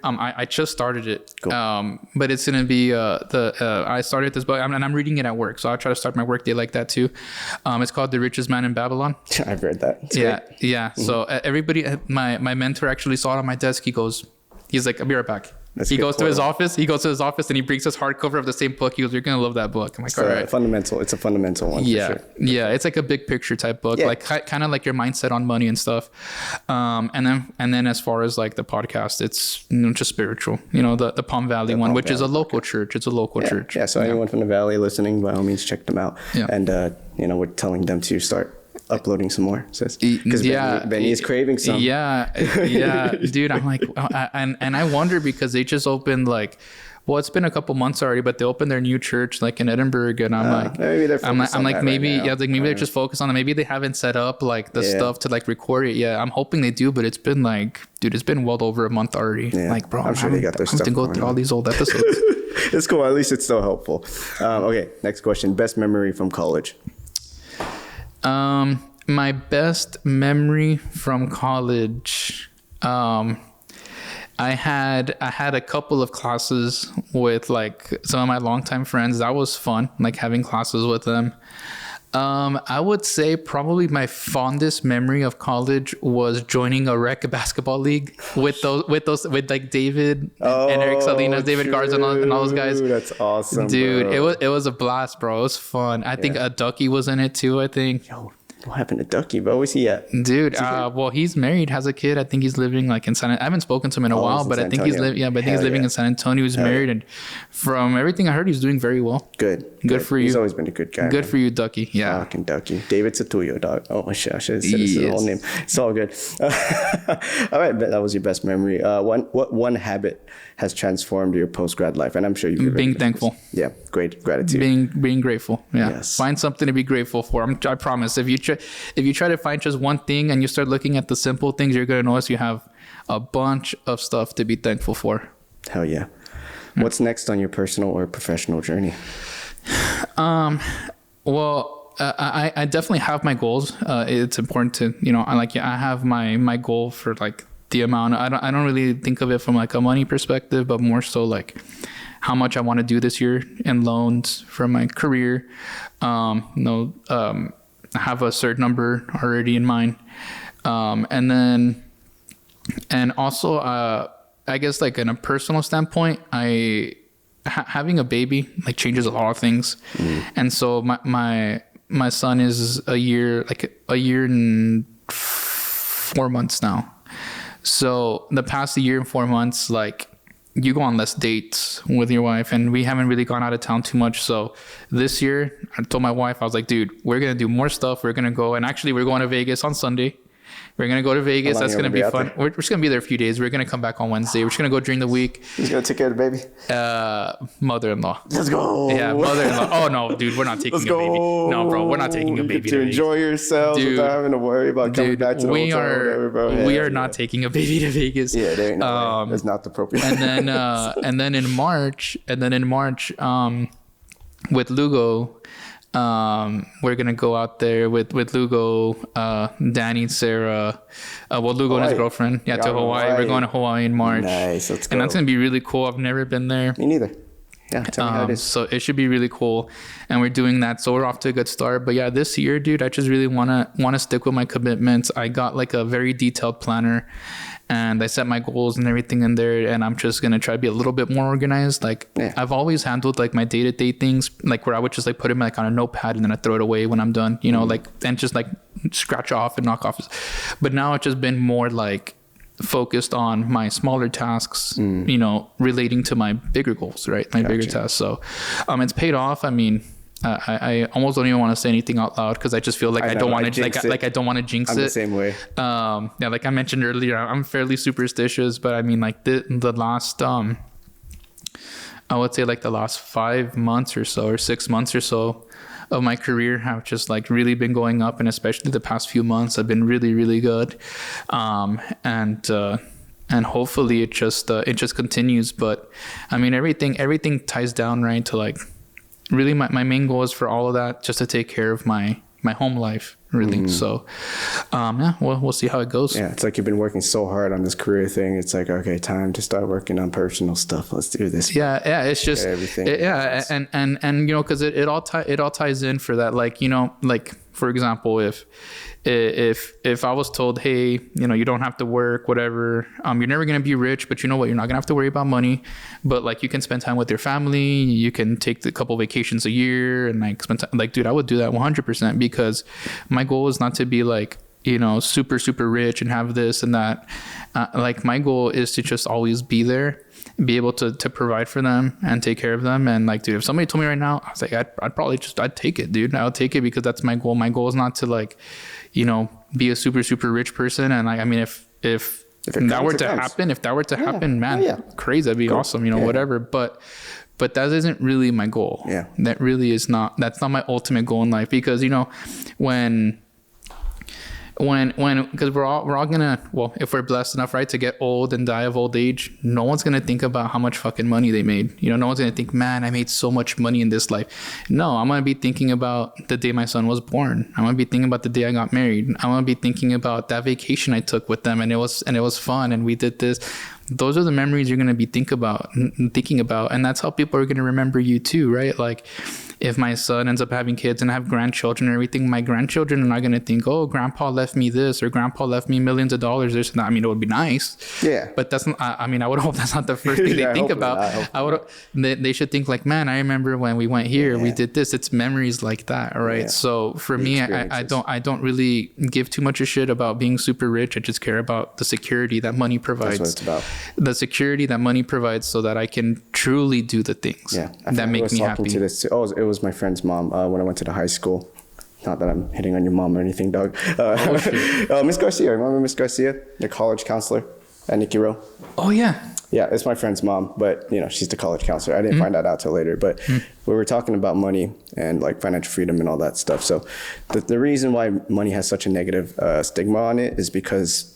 I just started it. Cool. But it's gonna be I started this book and I'm reading it at work, so I'll try to start my work day like that too. It's called The Richest Man in Babylon. I've read that. It's great. Mm-hmm. So everybody, my mentor actually saw it on my desk. He's like, I'll be right back. He goes to his office and he brings us hardcover of the same book. He goes, you're going to love that book. I'm like, all right. It's a fundamental one. Yeah. For sure. Yeah. It's like a big picture type book, like kind of like your mindset on money and stuff. And then as far as like the podcast, it's just spiritual, the Palm Valley one, which is a local church. It's a local church. Yeah. So anyone from the Valley listening, by all means, check them out. Yeah. And, we're telling them to start uploading some more, because Benny is craving some. Dude, I'm like, and I wonder because they just opened like, well, it's been a couple months already, but they opened their new church like in Edinburgh, and I'm like, maybe they're maybe they're just focused on it. Maybe they haven't set up like the stuff to like record it yet. I'm hoping they do, but it's been like, dude, it's been well over a month already. Like, bro, I'm sure they got their stuff. I have to go through all these old episodes. It's cool. At least it's still helpful. Okay, next question. Best memory from college. my best memory from college, I had a couple of classes with like some of my longtime friends. That was fun, like having classes with them. I would say probably my fondest memory of college was joining a rec basketball league with like David and Eric Salinas, David Garza, and all those guys. That's awesome, dude. bro. It was a blast, bro. It was fun. I think a Ducky was in it too. I think. Yo, what happened to Ducky, bro? Where's he at? Dude, well, he's married, has a kid. I think he's living like in I haven't spoken to him in a while, but I think he's living. Yeah, but I think he's living in San Antonio. He's married, and from everything I heard, he's doing very well. Good for you. He's always been a good guy. Good man. for you, Ducky. Yeah, fucking Ducky. David Satuyo, dog. Oh shit, I should have said his whole name. It's all good. All right, that was your best memory. What one habit has transformed your post grad life? And I'm sure you've being thankful. Yeah, great gratitude. Being grateful. Yeah, yes. Find something to be grateful for. I promise. If you try to find just one thing and you start looking at the simple things, you're gonna notice you have a bunch of stuff to be thankful for. Hell yeah. What's next on your personal or professional journey? Well, I definitely have my goals. It's important to, I have my goal for like the amount. I don't really think of it from like a money perspective, but more so like how much I want to do this year in loans for my career. I have a certain number already in mind. And also, I guess like in a personal standpoint, having a baby like changes a lot of things. And so my son is a year and 4 months now. So the past year and 4 months, like you go on less dates with your wife, and we haven't really gone out of town too much. So this year I told my wife, I was like, dude, we're going to do more stuff. We're going to go, and actually we're going to Vegas on Sunday. We're going to go to Vegas. That's going to be fun. We're just going to be there a few days. We're going to come back on Wednesday. We're just going to go during the week. Who's going to take care of the baby? Mother-in-law. Let's go. Yeah, mother-in-law. Oh, no, dude, we're not taking a baby. No, bro, we're not taking a baby to enjoy yourselves without having to worry about coming back to the hotel or whatever, bro. We are not taking a baby to Vegas. Yeah, there ain't no way. That's not the appropriate. And then in March, with Lugo, we're gonna go out there with Lugo, Danny, Sarah, Lugo and his girlfriend, to Hawaii. We're going to Hawaii in March. Nice, let's go. And that's gonna be really cool. I've never been there. Me neither. Yeah, tell me how it is. So it should be really cool, and we're doing that. So we're off to a good start. But yeah, this year, dude, I just really wanna stick with my commitments. I got like a very detailed planner, and I set my goals and everything in there. And I'm just gonna try to be a little bit more organized. Like I've always handled like my day-to-day things, like where I would just like put them like on a notepad and then I throw it away when I'm done. Like and just like scratch off and knock off. But now it's just been more like focused on my smaller tasks, relating to my bigger goals, right? Bigger tasks. So it's paid off. I mean, I almost don't even want to say anything out loud because I just feel like I don't want to I don't want to jinx it. I'm the same way. Like I mentioned earlier, I'm fairly superstitious, but I mean like the last I would say like the last 5 months or so, or 6 months or so of my career have just like really been going up, and especially the past few months have been really, really good. And hopefully it just continues. But I mean, everything ties down right to like really my main goal is for all of that just to take care of my home life, really. So we'll see how it goes. Yeah, it's like you've been working so hard on this career thing. It's like, okay, time to start working on personal stuff. Let's do this. Yeah, it's just everything. And because it all ties in for that. Like like for example, if I was told, hey, you don't have to work, whatever, you're never going to be rich, but you know what, you're not going to have to worry about money, but like you can spend time with your family, you can take a couple vacations a year and like spend time, like, dude, I would do that 100% because my goal is not to be like, super, super rich and have this and that. Like my goal is to just always be there, be able to provide for them and take care of them. And like, dude, if somebody told me right now, I was like, I'd take it, dude. I'll take it because that's my goal. My goal is not to like, be a super, super rich person. And like, I mean, if that were to happen, man, crazy. That'd be awesome, whatever. But that isn't really my goal. Yeah. That's not my ultimate goal in life because, because we're all gonna, well, if we're blessed enough, right, to get old and die of old age, no one's gonna think about how much fucking money they made. You know, no one's gonna think, man, I made so much money in this life. No, I'm gonna be thinking about the day my son was born. I'm gonna be thinking about the day I got married. I'm gonna be thinking about that vacation I took with them, and it was fun, and we did this. Those are the memories you're gonna be thinking about, and that's how people are gonna remember you too, right? Like, if my son ends up having kids and I have grandchildren and everything, my grandchildren are not going to think, oh, grandpa left me this, or grandpa left me millions of dollars. This and that. I mean, it would be nice. Yeah. But that's not, I mean, I would hope that's not the first thing they think about. They should think like, man, I remember when we went here, we did this. It's memories like that. Right. Yeah. So for me, I don't really give too much a shit about being super rich. I just care about the security that money provides. That's what it's about. The security that money provides so that I can truly do the things that make me happy. It was my friend's mom when I went to the high school. Not that I'm hitting on your mom or anything, dog. Miss Garcia. Remember Miss Garcia, the college counselor at Nikki Rowe? Oh, yeah. Yeah, it's my friend's mom, but, you know, she's the college counselor. I didn't find that out till later, but we were talking about money and, like, financial freedom and all that stuff. So the reason why money has such a negative stigma on it is because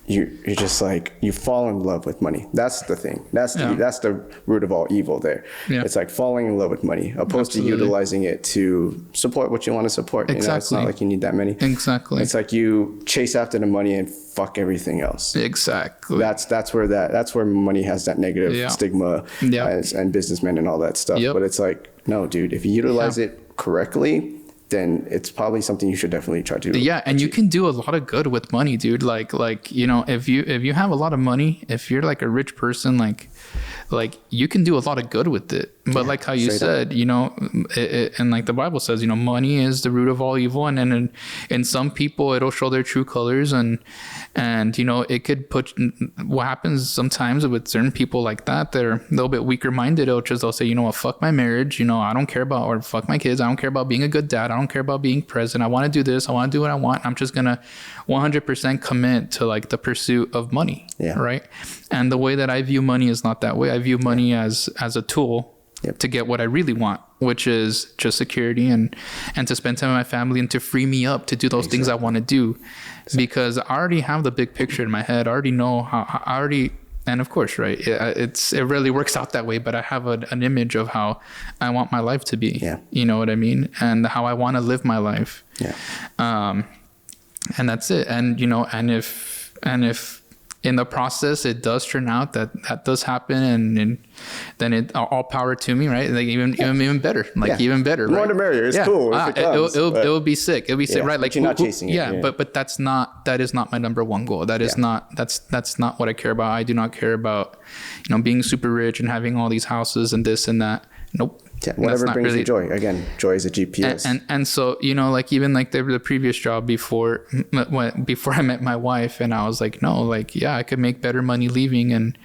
you're just like, you fall in love with money. That's the thing. That's the root of all evil there. Yeah. It's like falling in love with money opposed to utilizing it to support what you want to support. Exactly. You know, it's not like you need that many. Exactly. It's like you chase after the money and fuck everything else. Exactly. That's where money has that negative stigma and businessmen and all that stuff. Yep. But it's like, no, dude, if you utilize it correctly, then it's probably something you should definitely try to do. Yeah, and you can do a lot of good with money, dude. Like you know, if you have a lot of money, if you're like a rich person, like you can do a lot of good with it. But like how you said, you know, and like the Bible says, you know, money is the root of all evil, and in some people it'll show their true colors, and you know, it could put, what happens sometimes with certain people like that, they're a little bit weaker minded. They'll say, you know what, fuck my marriage, you know, I don't care about, or fuck my kids, I don't care about being a good dad, I don't care about being present, I want to do this, I want to do what I want, I'm just gonna 100% commit to like the pursuit of money. Right. And the way that I view money is not that way. I view money as a tool to get what I really want, which is just security and to spend time with my family and to free me up to do those things I want to do. Because I already have the big picture in my head. I already know and of course, right, it really works out that way, but I have an image of how I want my life to be. You know what I mean? And how I want to live my life. And that's it. And, you know, and if in the process it does turn out that does happen, and then it all power to me, right? Like even better, even better. More the merrier. It's cool. It will be sick. It'll be sick, right? Like you're not chasing it. But that is not my number one goal. That is not that's not what I care about. I do not care about, you know, being super rich and having all these houses and this and that. Nope. Yeah, whatever brings you joy. Again, joy is a GPS. And so, you know, like even like the previous job before I met my wife, and I was like, no, like, yeah, I could make better money leaving and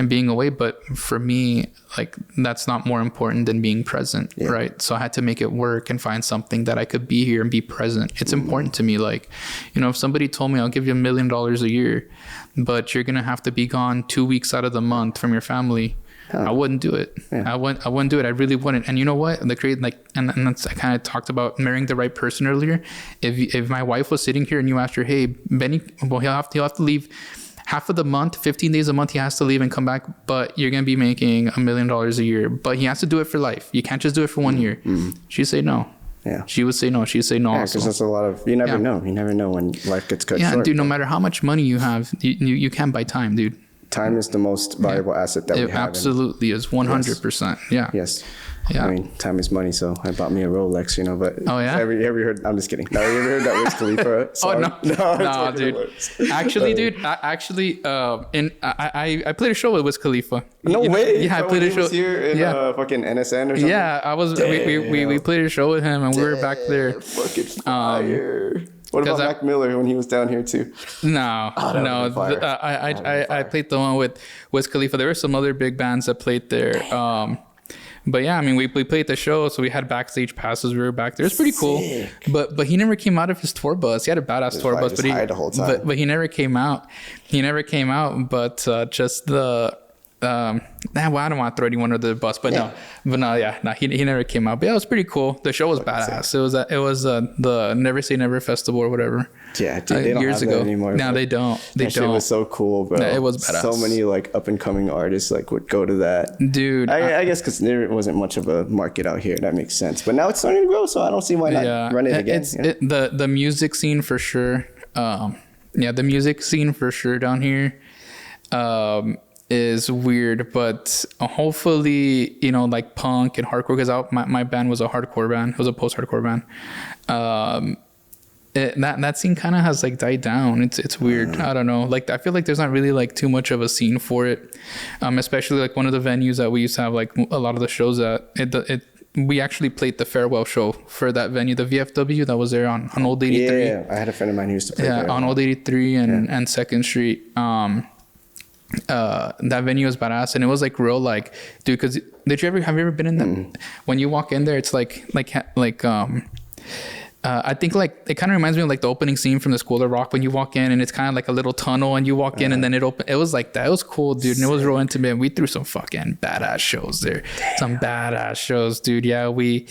being away. But for me, like, that's not more important than being present. Right. So I had to make it work and find something that I could be here and be present. It's important to me. Like, you know, if somebody told me I'll give you $1 million a year, but you're going to have to be gone 2 weeks out of the month from your family, I wouldn't do it. I wouldn't do it. I really wouldn't. And you know what? And that's, I kind of talked about marrying the right person earlier. If my wife was sitting here and you asked her, hey, Benny, well, he'll have to leave half of the month, 15 days a month, he has to leave and come back, but you're going to be making $1 million a year, but he has to do it for life. You can't just do it for 1 year. She'd say no. Yeah. She would say no. She'd say no. Yeah, because that's a lot of, you never know. You never know when life gets cut short. Yeah, dude, no matter how much money you have, you can't buy time, dude. Time is the most valuable asset that we have. It absolutely is, 100%. Yeah. Yes. Yeah. I mean, time is money, so I bought me a Rolex, you know, but have you ever heard, I'm just kidding. No, you ever heard that Wiz Khalifa song? No, dude. Actually, dude, I played a show with Wiz Khalifa. No way. Yeah, I played a show here in fucking NSN or something. Yeah, I was. We played a show with him, and we were back there. Fucking fire. What about Mac Miller when he was down here too? No. I played the one with Wiz Khalifa. There were some other big bands that played there. But yeah, I mean, we played the show, so we had backstage passes. We were back there. It was pretty cool. But he never came out of his tour bus. He had a badass tour bus, but he never came out. But just well, I don't want to throw anyone under the bus, but he never came out. But yeah, it was pretty cool. The show was badass. It was the Never Say Never festival or whatever. Yeah, dude, they don't years have ago. that anymore. No, they don't. That shit was so cool, bro. Yeah, it was badass. So many like up and coming artists like would go to that. Dude, I guess because there wasn't much of a market out here. That makes sense. But now it's starting to grow, so I don't see why not run it again. The music scene for sure. The music scene for sure down here is weird, but hopefully, like punk and hardcore, because my band was a hardcore band. It was a post-hardcore band. That scene kind of has like died down. It's weird. I don't know. Like I feel like there's not really like too much of a scene for it. Especially like one of the venues that we used to have like a lot of the shows at. We actually played the farewell show for that venue, the VFW that was there on Old 83. Yeah, I had a friend of mine who used to play there. On Old 83 and 2nd Street. That venue was badass, and it was like real like, dude, because have you ever been in that? When you walk in there, it's like I think like it kind of reminds me of like the opening scene from the School of Rock when you walk in and it's kind of like a little tunnel and you walk in and then it was like that. It was cool, dude, and it was real intimate. We threw some fucking badass shows there. Damn. Some badass shows, dude. Yeah, we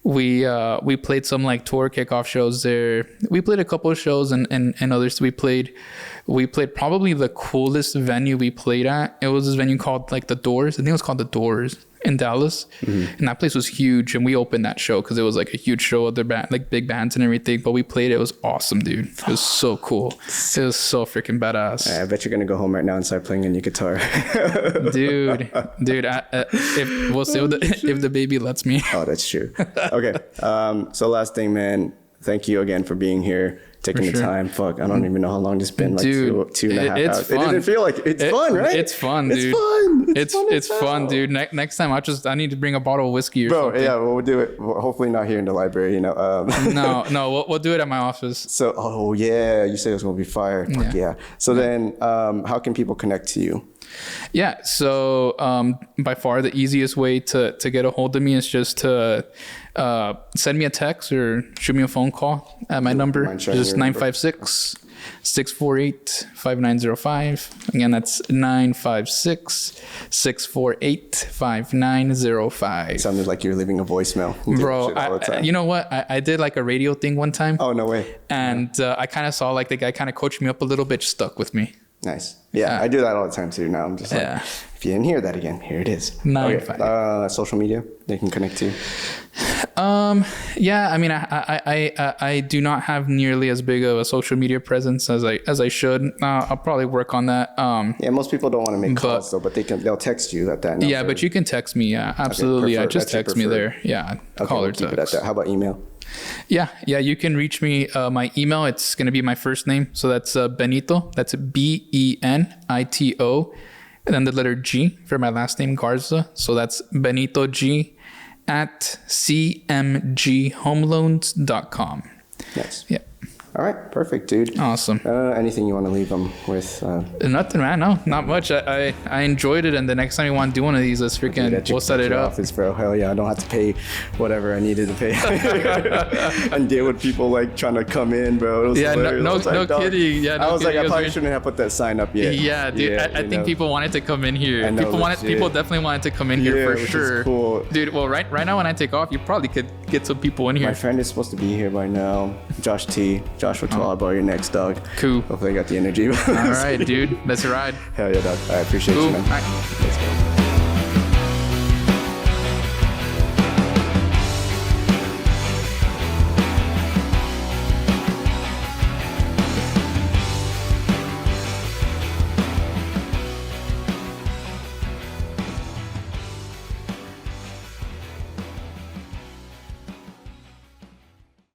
played some like tour kickoff shows there. We played a couple of shows and others. We played probably the coolest venue we played at. It was this venue called like The Doors. I think it was called The Doors in Dallas. And that place was huge, and we opened that show because it was like a huge show of their band, like big bands and everything. But we played it was awesome, dude. It was so cool. It was so freaking badass. I bet you're gonna go home right now and start playing a new guitar. dude if we'll see if the baby lets me. Oh, that's true. Okay, so last thing, man, thank you again for being here, taking the time. Fuck, I don't even know how long this been. Like dude, two and a half hours. Fun. It doesn't feel like it's fun, right? It's fun, dude. It's fun. It's fun, dude. Next time I need to bring a bottle of whiskey or something. Yeah, we'll do it. Hopefully not here in the library, No, we'll do it at my office. So, you said it was gonna be fire. Fuck yeah. So then, how can people connect to you? Yeah, so by far the easiest way to get a hold of me is just to send me a text or shoot me a phone call at my number, just 956-648-5905. Again, that's 956-648-5905. Sounded like you're leaving a voicemail. Bro, you know what? I did like a radio thing one time. Oh, no way. And I kind of saw like the guy kind of coached me up a little bit, stuck with me. Nice. Yeah, I do that all the time too. Now I'm just like, if you didn't hear that again, here it is. Social media they can connect to. Yeah, I mean, I do not have nearly as big of a social media presence as I should. I'll probably work on that. Yeah, most people don't want to make calls though, but they'll text you at that. Yeah, but you can text me. Yeah, absolutely. Okay, just text me there. Yeah, call or text. Keep it at that. How about email? Yeah, you can reach me. My email, it's going to be my first name. So that's Benito. That's BENITO. And then the letter G for my last name, Garza. So that's Benito G at cmghomeloans.com. Nice. Yeah. All right, perfect, dude. Awesome. Anything you want to leave them with? Nothing, man. No, not much. I enjoyed it, and the next time you want to do one of these, let's freaking we'll set it up. Office, bro. Hell yeah, I don't have to pay whatever I needed to pay and deal with people like trying to come in, bro. It was hilarious. no kidding. Yeah, I was like, I probably shouldn't have put that sign up yet. Yeah, dude. I think people wanted to come in here. People definitely wanted to come in here for sure. Cool. Dude. Well, right now when I take off, you probably could get some people in here. My friend is supposed to be here by now. Josh will tell about your next dog. Cool. Hopefully I got the energy. All right, dude. Let's ride. Hell yeah, dog. I appreciate you, man. All right. Let's go.